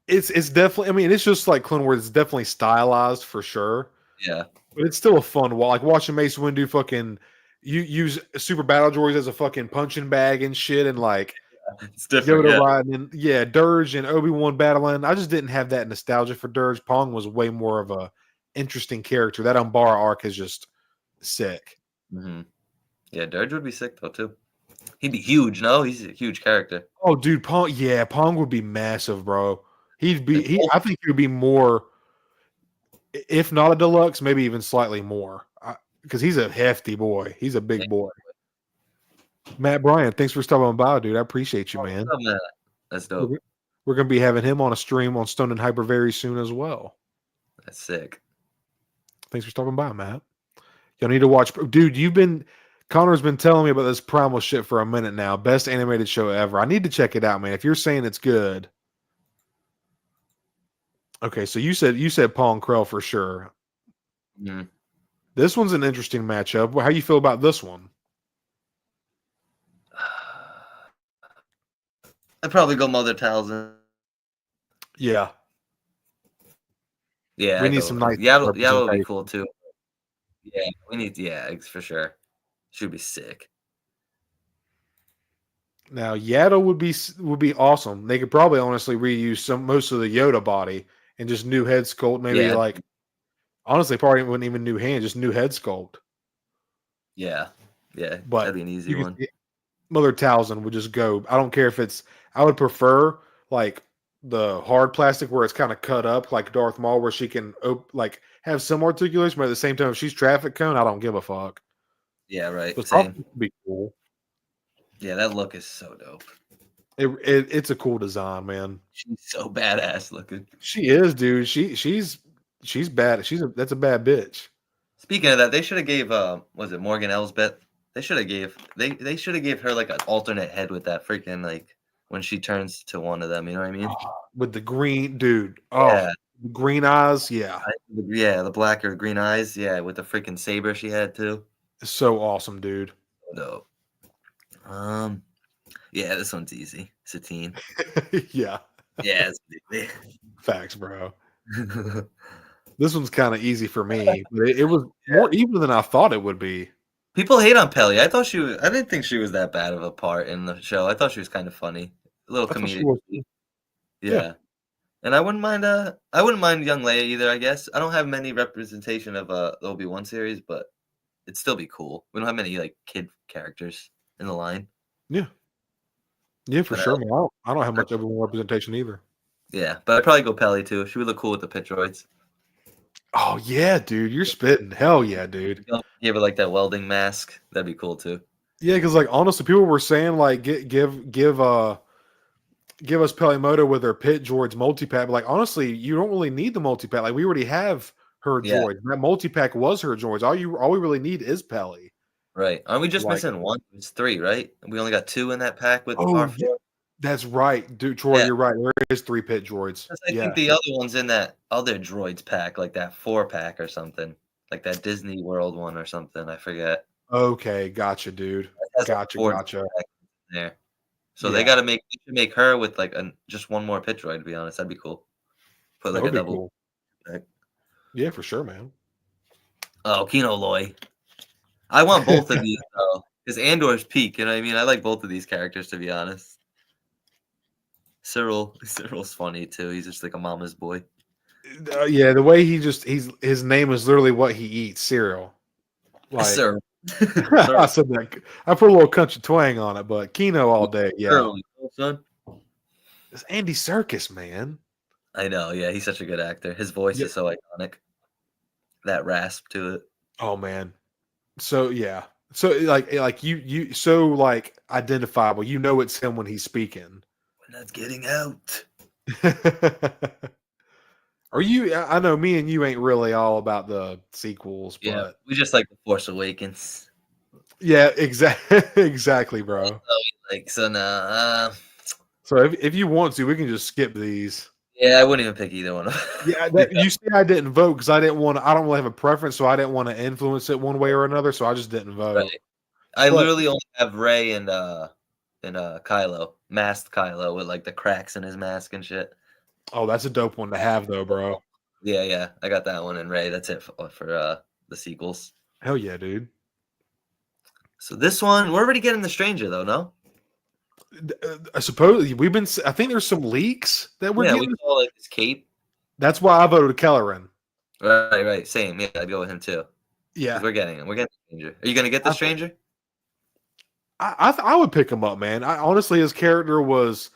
It's definitely. I mean, it's just like Clone Wars. It's definitely stylized for sure. Yeah, but it's still a fun. Like watching Mace Windu fucking use super battle droids as a fucking punching bag and shit, and like. It's different. Yoda riding and Dirge and Obi-Wan battling. I just didn't have that nostalgia for Dirge. Pong was way more of a interesting character. That Umbara arc is just sick. Mm-hmm. Yeah, Dirge would be sick though too. He'd be huge. No, he's a huge character. Oh, dude, Pong. Yeah, Pong would be massive, bro. I think he would be more, if not a deluxe, maybe even slightly more, because he's a hefty boy. He's a big boy. Matt Bryant, thanks for stopping by, dude. I appreciate you, man. What's up, Matt? That's dope. We're gonna be having him on a stream on Stone and Hyper very soon as well. That's sick. Thanks for stopping by, Matt. Y'all need to watch, dude. Connor's been telling me about this Primal shit for a minute now. Best animated show ever. I need to check it out, man. If you're saying it's good. Okay, so you said Paul and Krell for sure. Mm. This one's an interesting matchup. How you feel about this one? I'd probably go Mother Talzin. Yeah. Yeah, we need some nice. Yaddle would be cool too. Yeah, we need. Yeah, for sure. Should be sick. Now Yaddle would be awesome. They could probably honestly reuse most of the Yoda body and just new head sculpt. Maybe like honestly, probably wouldn't even new hand, just new head sculpt. Yeah, but that'd be an easy one. Mother Talzin would just go. I don't care if it's. I would prefer like the hard plastic where it's kind of cut up, like Darth Maul, where she can like have some articulation, but at the same time, if she's traffic cone, I don't give a fuck. Yeah, right. So same. Would be cool. Yeah, that look is so dope. It's a cool design, man. She's so badass looking. She is, dude. She's bad. That's a bad bitch. Speaking of that, they should have gave was it Morgan Elsbeth? They should have gave her like an alternate head with that freaking like when she turns to one of them. You know what I mean? With the green dude. Oh, yeah. The green eyes. Yeah. Yeah, the black or green eyes. Yeah, with the freaking saber she had too. So awesome, dude. Dope. Yeah, this one's easy. Satine. Yeah. Yeah, it's easy. Facts, bro. This one's kind of easy for me, but it was more even than I thought it would be. People hate on Pelly. I didn't think she was that bad of a part in the show. I thought she was kind of funny, a little comedic. Yeah. And I wouldn't mind young Leia either. I guess I don't have many representation of the Obi-Wan series, but it'd still be cool. We don't have many like kid characters in the line. Yeah, for sure, man. I don't have much Obi-Wan representation either. Yeah, but I'd probably go Pelly too. She would look cool with the pit droids. Oh yeah, dude, you're spitting. Hell yeah, dude. Give her like that welding mask. That'd be cool too. Yeah, because like honestly, people were saying like give us Pelimoto with her pit droids multi-pack. But like honestly, you don't really need the multi-pack. Like we already have her droids. That multi-pack was her droids. All we really need is Pelly. Right. Aren't we just missing one? It's 3, right? We only got 2 in that pack with R4. Yeah. That's right, dude. Troy, you're right. There is 3 pit droids. I think the other one's in that other droids pack, like that 4-pack or something, like that Disney World one or something. I forget. Okay, gotcha, dude. Gotcha. There. So they got to make her with like just one more pit droid. To be honest, that'd be cool. Put like a double. Cool. Yeah, for sure, man. Oh, Kino Loy. I want both of these though, because Andor's peak. You know what I mean? I like both of these characters, to be honest. Cyril's funny too. He's just like a mama's boy. Yeah, the way his name is literally what he eats, cereal. Like, sir. I said that. I put a little country twang on it, but Kino all day. Yeah. Son. It's Andy Serkis, man. I know. Yeah, he's such a good actor. His voice is so iconic. That rasp to it. Oh man. So yeah. So like you so like identifiable. You know it's him when he's speaking. We're not getting out. Are you? I know me and you ain't really all about the sequels, but we just like The Force Awakens. Yeah, exactly, bro. So now. So if you want to, we can just skip these. Yeah, I wouldn't even pick either one. You see, I didn't vote because I didn't want. I don't really have a preference, so I didn't want to influence it one way or another. So I just didn't vote. Right. I literally only have Rey and Kylo, masked Kylo with like the cracks in his mask and shit. Oh, that's a dope one to have, though, bro. Yeah, I got that one and Rey. That's it for the sequels. Hell yeah, dude. So this one, we're already getting the Stranger though, no? I suppose we've been. I think there's some leaks that we're getting. We saw like his cape. That's why I voted Kelleran. Right. Same. Yeah, I'd go with him too. Yeah, we're getting him. We're getting the Stranger. Are you gonna get the Stranger? I would pick him up, man. Honestly, his character was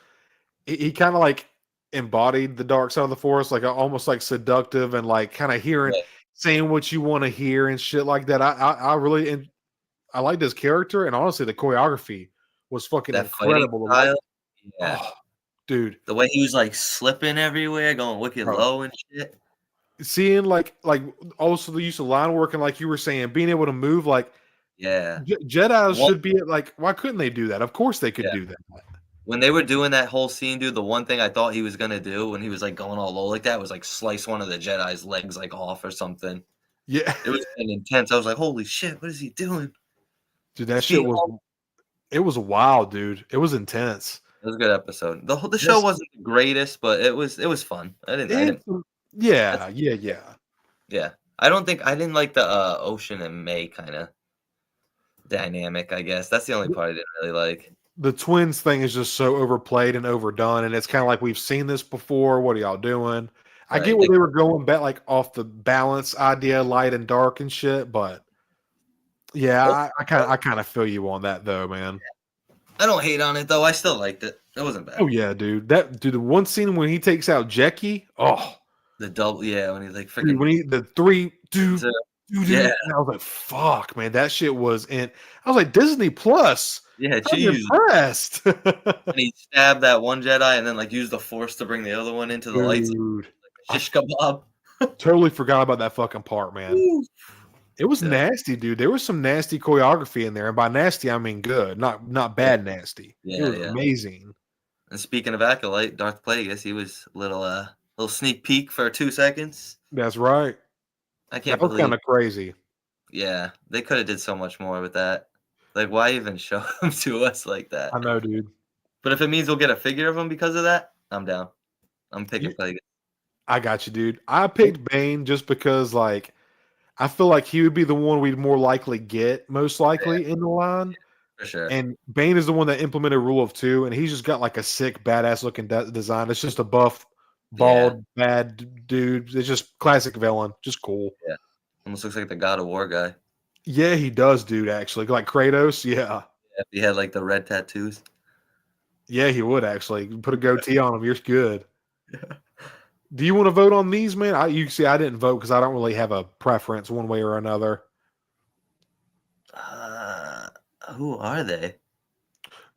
he kind of like embodied the dark side of the Force, like almost like seductive and like kind of saying what you want to hear and shit like that. I really I liked his character, and honestly, the choreography was fucking That fighting incredible. style. Yeah. Oh, dude, The way he was like slipping everywhere, going wicked Bro. low and shit. seeing like also the use of line work and like you were saying, being able to move like Yeah. Jedi's What- should be like. Why couldn't they do that? Of course they could Yeah. do that. When they were doing that whole scene, dude, the one thing I thought he was gonna do when he was like going all low like that was like slice one of the Jedi's legs like off or something. Yeah, It was intense. I was like, holy shit, what is he doing? dude, that shit was. It was wild, dude. It was intense. It was a good episode. The show wasn't the greatest, but it was fun. Yeah. Yeah. I didn't like the Ocean and May kind of dynamic, I guess. That's the only part I didn't really like. The twins thing is just so overplayed and overdone, and it's kind of like we've seen this before. What are y'all doing? I Right. get where they were going back, like off the balance idea, light and dark and shit, but yeah, I kind of feel you on that though, man. I don't hate on it though. I still liked it. It wasn't bad. Oh yeah, dude. The one scene when he takes out Jackie, The double, yeah, when he like dude, freaking when he the three dude, yeah. I was like, fuck, man, that shit was in. I was like, Disney Plus. Yeah, I'm cheese. impressed. And he stabbed that one Jedi and then like used the Force to bring the other one into the lights. Dude, Like shish kebab. totally forgot about that fucking part, man. Woo. It was Yeah. nasty, dude. There was some nasty choreography in there, and by nasty I mean good, not bad nasty. Yeah, it was amazing. And speaking of Acolyte, Darth Plagueis, he was a little sneak peek for 2 seconds. That's right. I can't That was believe. kind of crazy. Yeah, they could have did so much more with that. Like, why even show him to us like that? I know, dude. But if it means we'll get a figure of him because of that, I'm down. I'm picking Plagueis. I got you, dude. I picked Bane just because, like, I feel like he would be the one we'd more likely get, most likely in the line. For sure. And Bane is the one that implemented Rule of Two, and he's just got like a sick, badass looking design. It's just a buff, bald, bad dude. It's just classic villain, just cool. Yeah, almost looks like the God of War guy. Yeah, he does, dude. Actually, like Kratos. Yeah, If he had like the red tattoos. yeah, he would actually put a goatee on him. You're good. Do you want to vote on these, man? You see, I didn't vote because I don't really have a preference one way or another. Who are they?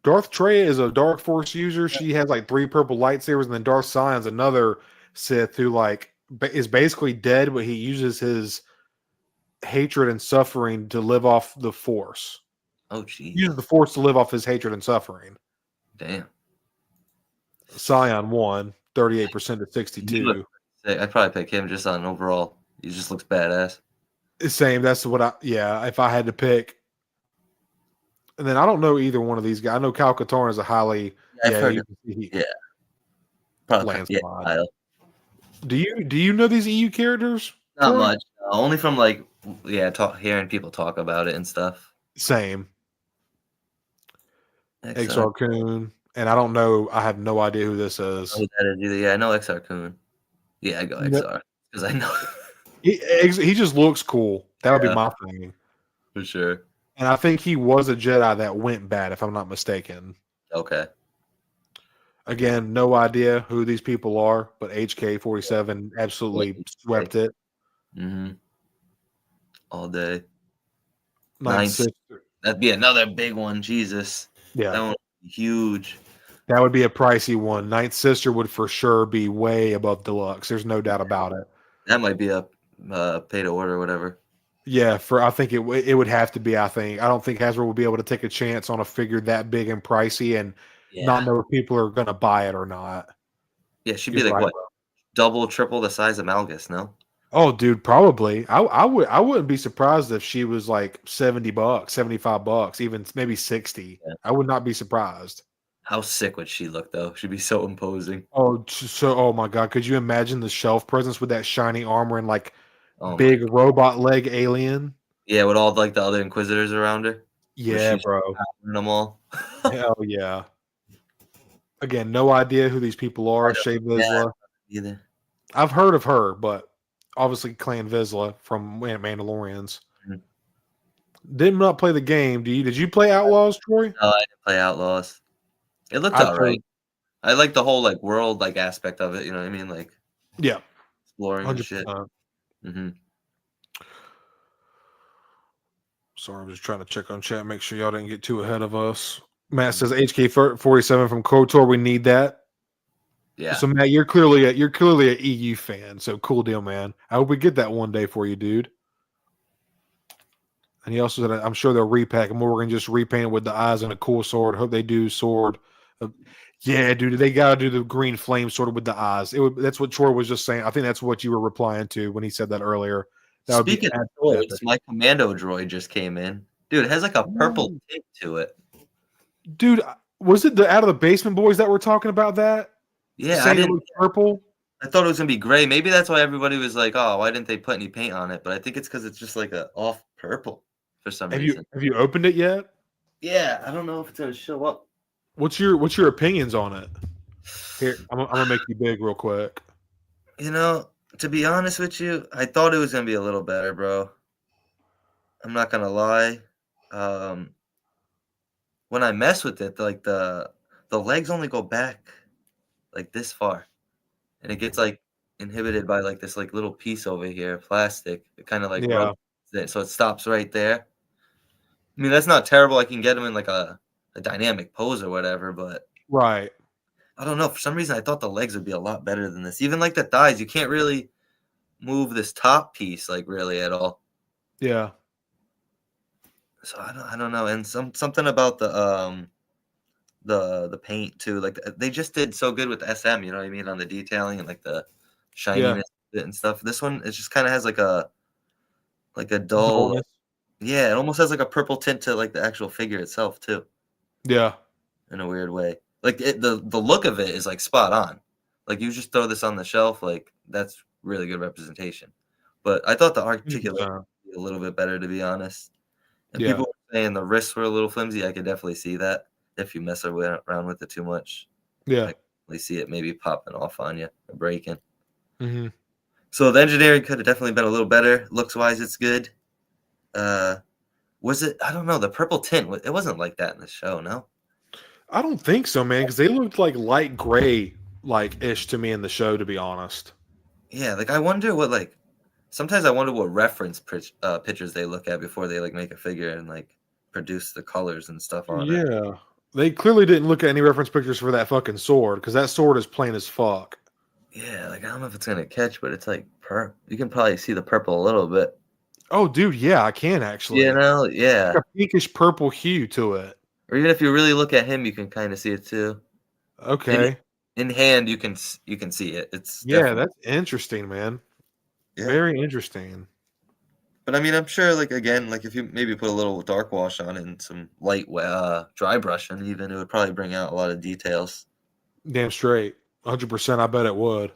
Darth Treya is a Dark Force user. She has like 3 purple lightsabers, and then Darth Sion's another Sith who like is basically dead, but he uses his hatred and suffering to live off the Force. Oh, geez. He uses the Force to live off his hatred and suffering. Damn. Sion won 38% to 62. I'd probably pick him just on overall. He just looks badass. Same. That's what if I had to pick. And then I don't know either one of these guys. I know Kyle Katarn is a highly Probably landslide. Kyle. Do you know these EU characters? Not Troy? much. Only from hearing people talk about it and stuff. Same. XR. XR Coon. And I don't know. I have no idea who this is. Oh, that is either. Yeah, I know XR Coon. Yeah, I go XR because I know. He just looks cool. That would be my thing. For sure. And I think he was a Jedi that went bad, if I'm not mistaken. Okay. Again, no idea who these people are, but HK47 absolutely swept it. Mm-hmm. All day. Ninth Sister. That'd be another big one. Jesus. Yeah. That one would be huge. That would be a pricey one. Ninth Sister would for sure be way above deluxe. There's no doubt about it. That might be a pay to order or whatever. Yeah, I think it would have to be. I don't think Hasbro would be able to take a chance on a figure that big and pricey and not know if people are going to buy it or not. Yeah, she'd be like what, double, triple the size of Malgus? No. Oh, dude, probably. I wouldn't be surprised if she was like $70, $75, even maybe 60. Yeah. I would not be surprised. How sick would she look though? She'd be so imposing. Oh my god, could you imagine the shelf presence with that shiny armor and like big robot leg alien? Yeah, with all like the other Inquisitors around her. Yeah, bro. Them all. Hell yeah. Again, no idea who these people are. Shay Vizsla. Either. I've heard of her, but obviously Clan Vizsla from Mandalorians. Mm-hmm. Did not play the game. Did you play Outlaws, Troy? No, I didn't play Outlaws. It looked alright. I like the whole like world like aspect of it. You know what I mean? Like exploring 100%. And shit. Mm-hmm. Sorry, I'm just trying to check on chat, make sure y'all didn't get too ahead of us. Matt says HK47 from KOTOR. We need that. Yeah. So Matt, you're clearly a EU fan. So cool deal, man. I hope we get that one day for you, dude. And he also said, I'm sure they'll repack them. We're going to just repaint it with the eyes and a cool sword. Hope they do sword. Yeah, dude, they got to do the green flame sword with the eyes. That's what Troy was just saying. I think that's what you were replying to when he said that earlier. That Speaking of droids, my commando droid just came in. Dude, it has like a purple tint to it. Dude, was it the Out of the Basement boys that were talking about that? Yeah, saying it was purple. I thought it was gonna be gray. Maybe that's why everybody was like, "Oh, why didn't they put any paint on it?" But I think it's because it's just like a off purple for some reason. Have you opened it yet? Yeah, I don't know if it's gonna show up. What's your opinions on it? Here, I'm gonna make you big real quick. You know, to be honest with you, I thought it was gonna be a little better, bro. I'm not gonna lie. When I mess with it, like the legs only go back like this far, and it gets like inhibited by like this like little piece over here, plastic. It kind of like rubs it, so it stops right there. I mean, that's not terrible. I can get them in like a dynamic pose or whatever, but right. I don't know. For some reason, I thought the legs would be a lot better than this. Even like the thighs, you can't really move this top piece like really at all. Yeah. So I don't know. And something about the paint too. Like they just did so good with SM. You know what I mean, on the detailing and like the shininess and stuff. This one, it just kind of has like a dull. Dullness. Yeah, it almost has like a purple tint to like the actual figure itself too. Yeah. In a weird way. Like the look of it is like spot on. Like you just throw this on the shelf, like that's really good representation. But I thought the articulation was a little bit better, to be honest. And people were saying the wrists were a little flimsy. I could definitely see that if you mess around with it too much. Yeah. I see it maybe popping off on you or breaking. Mm-hmm. So the engineering could have definitely been a little better. Looks wise, it's good. Was it? I don't know. The purple tint, it wasn't like that in the show, no? I don't think so, man, because they looked like light gray, like ish to me in the show, to be honest. Yeah, like I wonder what like. Sometimes I wonder what reference pictures they look at before they like make a figure and like produce the colors and stuff on it. Yeah, they clearly didn't look at any reference pictures for that fucking sword because that sword is plain as fuck. Yeah, like I don't know if it's gonna catch, but it's like you can probably see the purple a little bit. Oh, dude, yeah, I can actually. You know, yeah, like a pinkish purple hue to it. Or even if you really look at him, you can kind of see it too. Okay. In hand, you can see it. It's that's interesting, man. Yeah. Very interesting. But I mean, I'm sure, like again, like if you maybe put a little dark wash on it and some light dry brushing, even it would probably bring out a lot of details. Damn straight, 100%. I bet it would.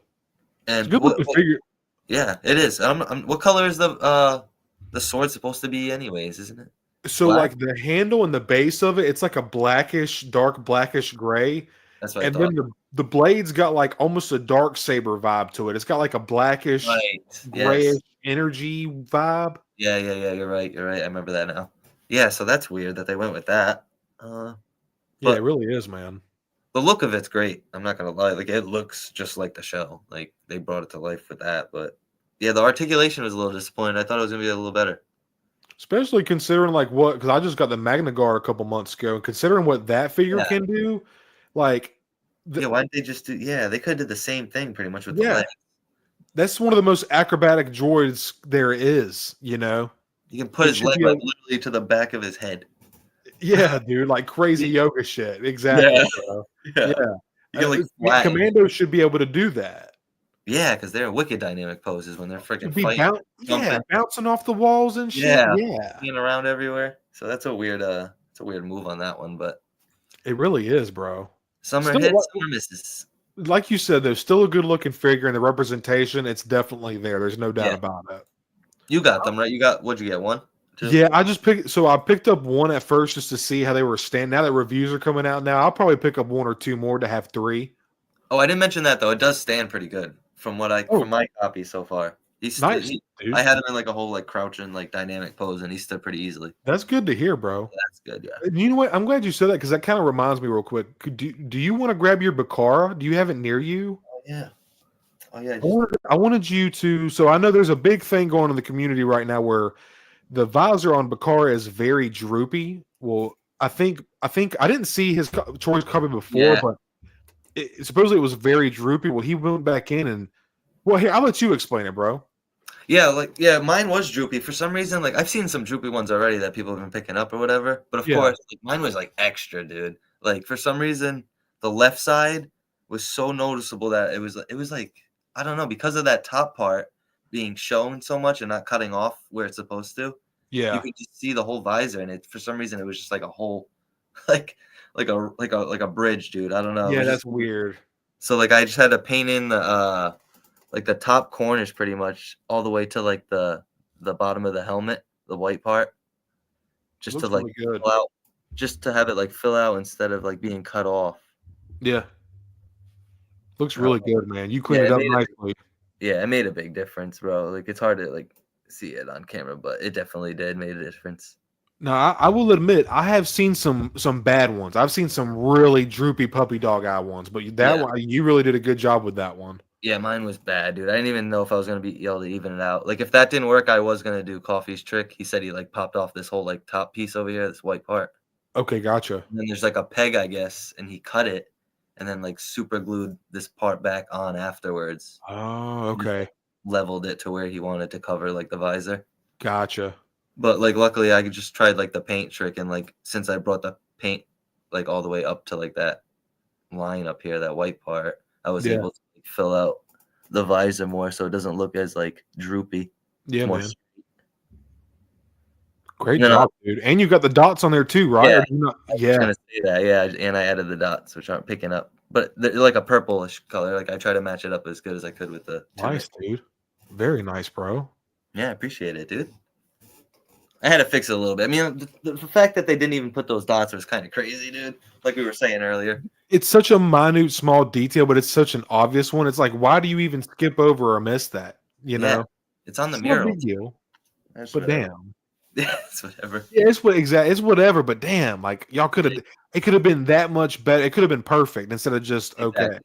And it's a good looking figure. Yeah, it is. What color is the sword supposed to be, anyways? Isn't it? So like the handle and the base of it, it's like a dark blackish gray. That's what and I thought. Then the blade's got like almost a dark saber vibe to it. It's got like a blackish, grayish energy vibe. Yeah. You're right. I remember that now. Yeah, so that's weird that they went with that. Yeah, it really is, man. The look of it's great. I'm not gonna lie. Like it looks just like the show. Like they brought it to life with that. But yeah, the articulation was a little disappointing. I thought it was gonna be a little better. Especially considering like what, because I just got the Magna Guard a couple months ago, and considering what that figure can do, like why didn't they just do? Yeah, they could have did the same thing pretty much with the legs. That's one of the most acrobatic droids there is. You know, you can put his leg like literally to the back of his head. Yeah, dude, like crazy yoga shit. Exactly. Yeah. Like, Commando should be able to do that. Yeah, because they're wicked dynamic poses when they're freaking fighting. Bouncing off the walls and shit. Yeah, being around everywhere. So that's a weird move on that one, but it really is, bro. Some are hits, some are misses. Like you said, there's still a good looking figure, and the representation, it's definitely there. There's no doubt about it. You got them, right? What'd you get? One? Two? Yeah, I picked up one at first just to see how they were standing. Now that reviews are coming out now, I'll probably pick up one or two more to have three. Oh, I didn't mention that though. It does stand pretty good from my copy so far. He's nice, dude. I had him in like a whole like crouching like dynamic pose, and he stood pretty easily. That's good to hear, bro. That's good, yeah. You know what? I'm glad you said that because that kind of reminds me real quick. Do you want to grab your Bakara? Do you have it near you? Oh yeah. I wanted you to. So I know there's a big thing going on in the community right now where the visor on Bakara is very droopy. Well, I think I didn't see Troy's copy before, but supposedly it was very droopy. Well, he went back in and here, I'll let you explain it, bro. Yeah, mine was droopy for some reason. Like I've seen some droopy ones already that people have been picking up or whatever. But of course, like, mine was like extra, dude. Like for some reason, the left side was so noticeable that it was like I don't know, because of that top part being shown so much and not cutting off where it's supposed to. Yeah, you could just see the whole visor, and it for some reason it was just like a whole, like a bridge, dude. I don't know. Yeah, that's just weird. So like I just had to paint in the like the top corners pretty much all the way to like the bottom of the helmet, the white part, just to like really fill out, just to have it like fill out instead of like being cut off. Yeah, looks really good, man. You cleaned it up nicely. Yeah, it made a big difference, bro. Like it's hard to like see it on camera, but it definitely made a difference. Now, I will admit, I have seen some bad ones. I've seen some really droopy puppy dog eye ones, but that one, you really did a good job with that one. Yeah, mine was bad, dude. I didn't even know if I was gonna be able to even it out. Like if that didn't work, I was gonna do Coffee's trick. He said he like popped off this whole like top piece over here, this white part. Okay, gotcha. And then there's like a peg, I guess, and he cut it and then like super glued this part back on afterwards. Oh, okay. Leveled it to where he wanted to cover like the visor. Gotcha. But like luckily I just tried like the paint trick, and like since I brought the paint like all the way up to like that line up here, that white part, I was able to like, fill out the visor more so it doesn't look as like droopy. Yeah, man. Great job, dude. And you got the dots on there too, right? Yeah, I was gonna say that. Yeah, and I added the dots, which aren't picking up, but they're like a purplish color. Like I try to match it up as good as I could with the. Nice, dude. Very nice, bro. Yeah, I appreciate it, dude. I had to fix it a little bit. I mean, the fact that they didn't even put those dots was kind of crazy, dude. Like we were saying earlier. It's such a minute, small detail, but it's such an obvious one. It's like, why do you even skip over or miss that? You know, it's on the mural. No big deal. But damn. Yeah, it's whatever. Yeah, it's whatever. But damn, like y'all could have. It could have been that much better. It could have been perfect instead of just okay.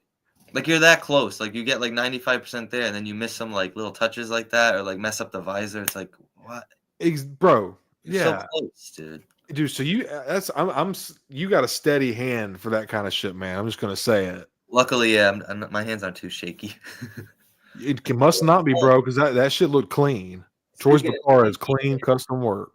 Like you're that close. Like you get like 95% there, and then you miss some like little touches like that, or like mess up the visor. It's like what, bro? You're so close, dude. Dude, so you you got a steady hand for that kind of shit, man. I'm just gonna say it. Luckily, yeah, my hands aren't too shaky. It must not be, bro, because that shit looked clean. Troy's Bakara is clean, custom work.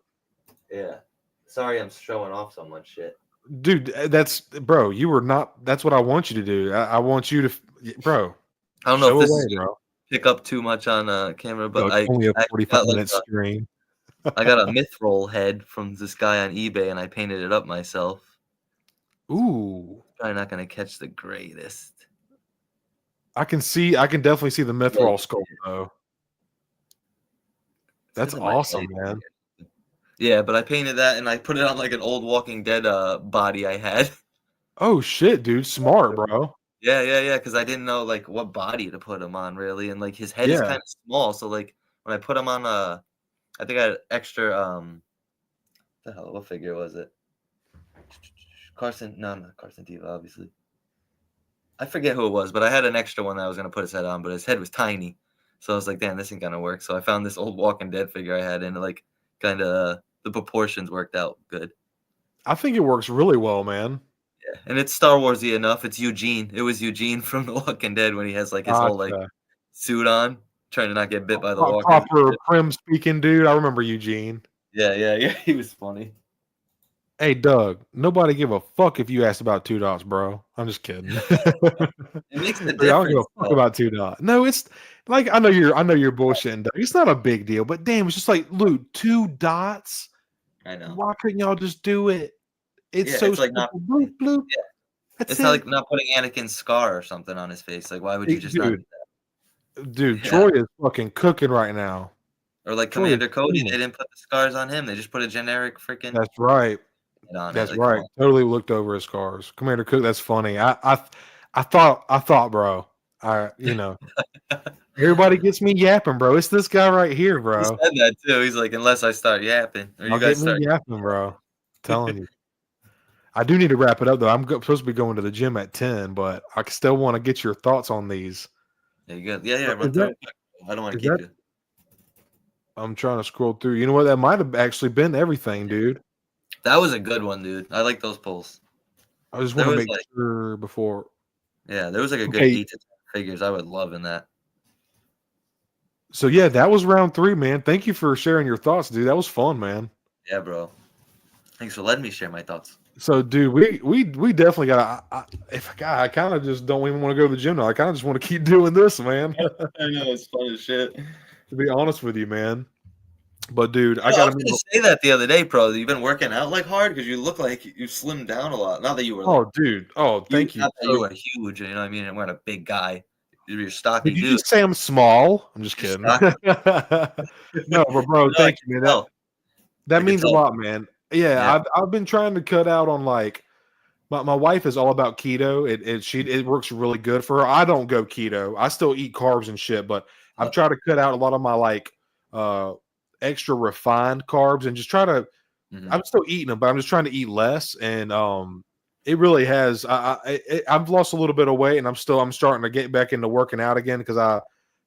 Yeah. Sorry, I'm showing off so much shit. Dude, that's bro. You were not. That's what I want you to do. I want you to, bro. I don't know if this is pick up too much on camera, but it's only a 45-minute stream. I got a Mithril head from this guy on eBay, and I painted it up myself. Ooh. Probably not gonna catch the greatest. I can definitely see the Mithril sculpt though. That's awesome, man. Yeah, but I painted that and I put it on like an old Walking Dead body I had. Oh shit, dude, smart, bro. Yeah, because I didn't know like what body to put him on really, and like his head is kind of small, so like when I put him on I think I had extra the hell, what figure was it? Not Carson Diva, obviously. I forget who it was, but I had an extra one that I was gonna put his head on, but his head was tiny. So I was like, damn, this ain't gonna work. So I found this old Walking Dead figure I had, and like kind of the proportions worked out good. I think it works really well, man. Yeah, and it's Star Warsy enough. It's Eugene. It was Eugene from The Walking Dead when he has like his whole like suit on, trying to not get bit by the Walking Dead. Proper prim speaking dude. I remember Eugene. Yeah. He was funny. Hey, Doug, nobody give a fuck if you asked about 2 dots, bro. I'm just kidding. It makes the difference. I don't give a fuck about 2 dots. No, it's like I know you're bullshitting, Doug. It's not a big deal, but damn, it's just like, Luke, 2 dots. I know. Why couldn't y'all just do it? It's it's like not bloop, bloop. Yeah. It's not like not putting Anakin's scar or something on his face. Like, why would you just not do that? Dude, Troy is fucking cooking right now. Or like Commander Cody, they didn't put the scars on him. They just put a generic freaking. That's right. That's right. Totally looked over his scars. Commander Cook, that's funny. I thought, bro. Everybody gets me yapping, bro. It's this guy right here, bro. He said that too. He's like, unless I start yapping, or you guys start yapping, bro. I'm telling you. I do need to wrap it up though. I'm supposed to be going to the gym at 10, but I still want to get your thoughts on these. Yeah, you got. Yeah. I don't want to keep you. I'm trying to scroll through. You know what? That might have actually been everything, dude. That was a good one, dude. I like those pulls. I just want to make sure before. Yeah, there was like a good 8 to 10 figures I would love in that. So yeah, that was round 3, man. Thank you for sharing your thoughts, dude. That was fun, man. Yeah, bro. Thanks for letting me share my thoughts. So, dude, we definitely got. I kind of just don't even want to go to the gym now. I kind of just want to keep doing this, man. I know it's fun as shit. To be honest with you, man. But dude, I was gonna say that the other day, bro. You've been working out like hard because you look like you slimmed down a lot. Not that you were. Oh, dude. Oh, thank you. Not that you were huge. You know what I mean? And weren't a big guy. You're stocky. Did you just say I'm small? I'm just kidding. No, but bro, thank you, man. That means a lot, man. Yeah. I've been trying to cut out on like my wife is all about keto. It works really good for her. I don't go keto. I still eat carbs and shit, but I've tried to cut out a lot of my like extra refined carbs and just try to. I'm still eating them, but I'm just trying to eat less. And it really has. I've lost a little bit of weight, and I'm starting to get back into working out again because I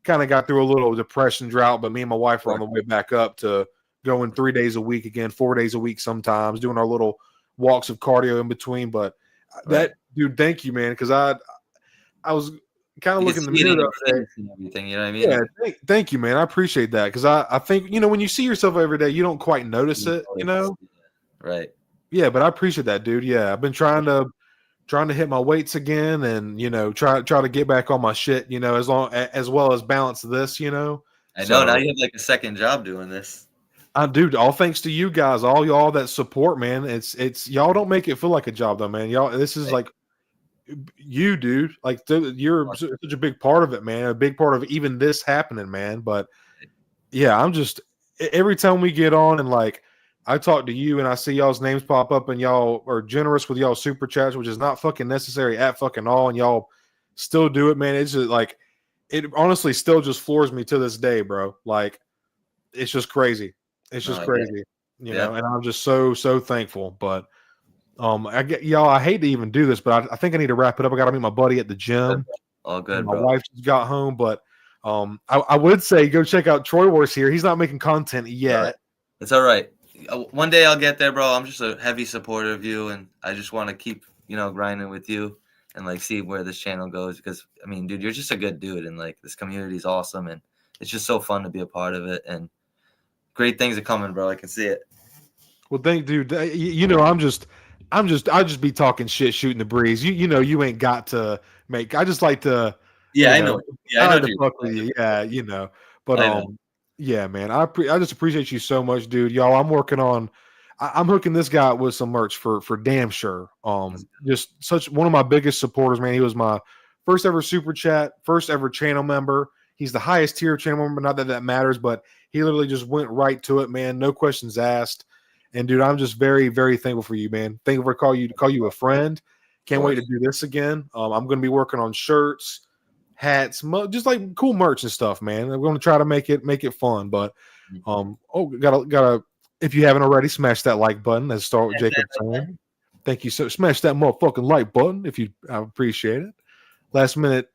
kind of got through a little depression drought. But me and my wife are on the way back up to going 3 days a week again, 4 days a week sometimes, doing our little walks of cardio in between. But that, dude, thank you, man, because I was kind of looking in the mirror and everything, you know what I mean? Yeah, thank you, man. I appreciate that because I think, you know, when you see yourself every day, you don't quite notice it, you know? Right. Yeah, but I appreciate that, dude. Yeah, I've been trying to hit my weights again, and you know, try to get back on my shit, you know, as well as balance this, you know. I know now you have like a second job doing this. Dude, all thanks to you guys, all y'all that support, man. It's y'all don't make it feel like a job though, man. Y'all, this is like you, dude. Like you're such a big part of it, man. A big part of even this happening, man. But yeah, I'm just every time we get on and like I talk to you and I see y'all's names pop up and y'all are generous with y'all super chats, which is not fucking necessary at fucking all, and y'all still do it, man. It's just like it honestly still just floors me to this day, bro. Like it's just crazy. It's just crazy, you know, and I'm just so thankful. But I get y'all. I hate to even do this, but I think I need to wrap it up. I got to meet my buddy at the gym. All good. My wife just got home, but I would say go check out TroyWarsHere. He's not making content yet. It's all right. One day I'll get there, bro. I'm just a heavy supporter of you, and I just want to keep, you know, grinding with you and like see where this channel goes. Because I mean, dude, you're just a good dude, and like this community is awesome, and it's just so fun to be a part of it. And great things are coming, bro. I can see it. Well, dude. You know, I just be talking shit, shooting the breeze. You know, you ain't got to make. I just like to. Yeah, I know. Yeah, I know. Fuck with you. Yeah, you know. But yeah, man. I just appreciate you so much, dude. Y'all, I'm working on. I'm hooking this guy with some merch for damn sure. Just such one of my biggest supporters, man. He was my first ever super chat, first ever channel member. He's the highest tier channel member. Not that that matters, but he literally just went right to it, man. No questions asked. And dude, I'm just very, very thankful for you, man. Thankful for call you a friend. Can't wait to do this again. I'm going to be working on shirts, hats, just like cool merch and stuff, man. I'm going to try to make it fun. But gotta if you haven't already, smash that like button. Let's start with Jacob saying. Thank you. So smash that motherfucking like button if I appreciate it. Last minute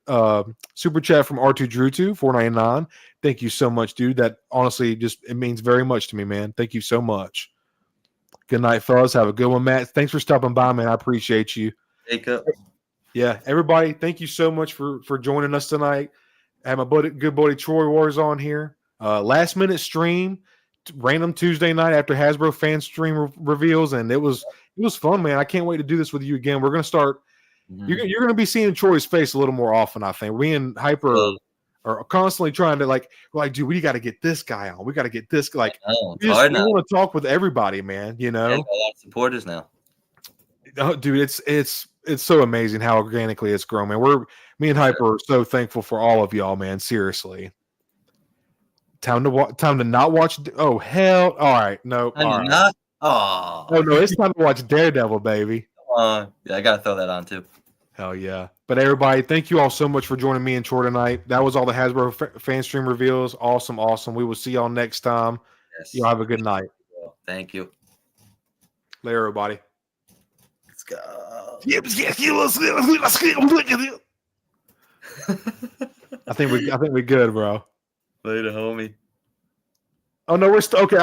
super chat from R2 Drew 2 $4.99. Thank you so much, dude. That honestly it means very much to me, man. Thank you so much. Good night, fellas. Have a good one, Matt. Thanks for stopping by, man. I appreciate you. Jacob. Yeah, everybody, thank you so much for joining us tonight. I have my good buddy Troy Wars on here. Last minute stream, random Tuesday night after Hasbro Fanstream reveals, and it was fun, man. I can't wait to do this with you again. We're gonna start. You're going to be seeing Troy's face a little more often, I think. Me and Hyper are constantly trying to we're like, dude, we got to get this guy on. We got to get this. Like, we want to talk with everybody, man. You know, a lot of supporters now. Oh, dude, it's so amazing how organically it's grown, man. Me and Hyper are so thankful for all of y'all, man. Seriously. Time to not watch. Oh hell! All right, no. All right. Oh no, it's time to watch Daredevil, baby. Yeah, I gotta throw that on too. Hell yeah. But everybody, thank you all so much for joining me and Troy tonight. That was all the Hasbro Fanstream reveals. Awesome. We will see y'all next time. Yes. Y'all have a good night. Thank you. Later, everybody. Let's go. I think we good, bro. Later, homie. Oh no, we're still okay.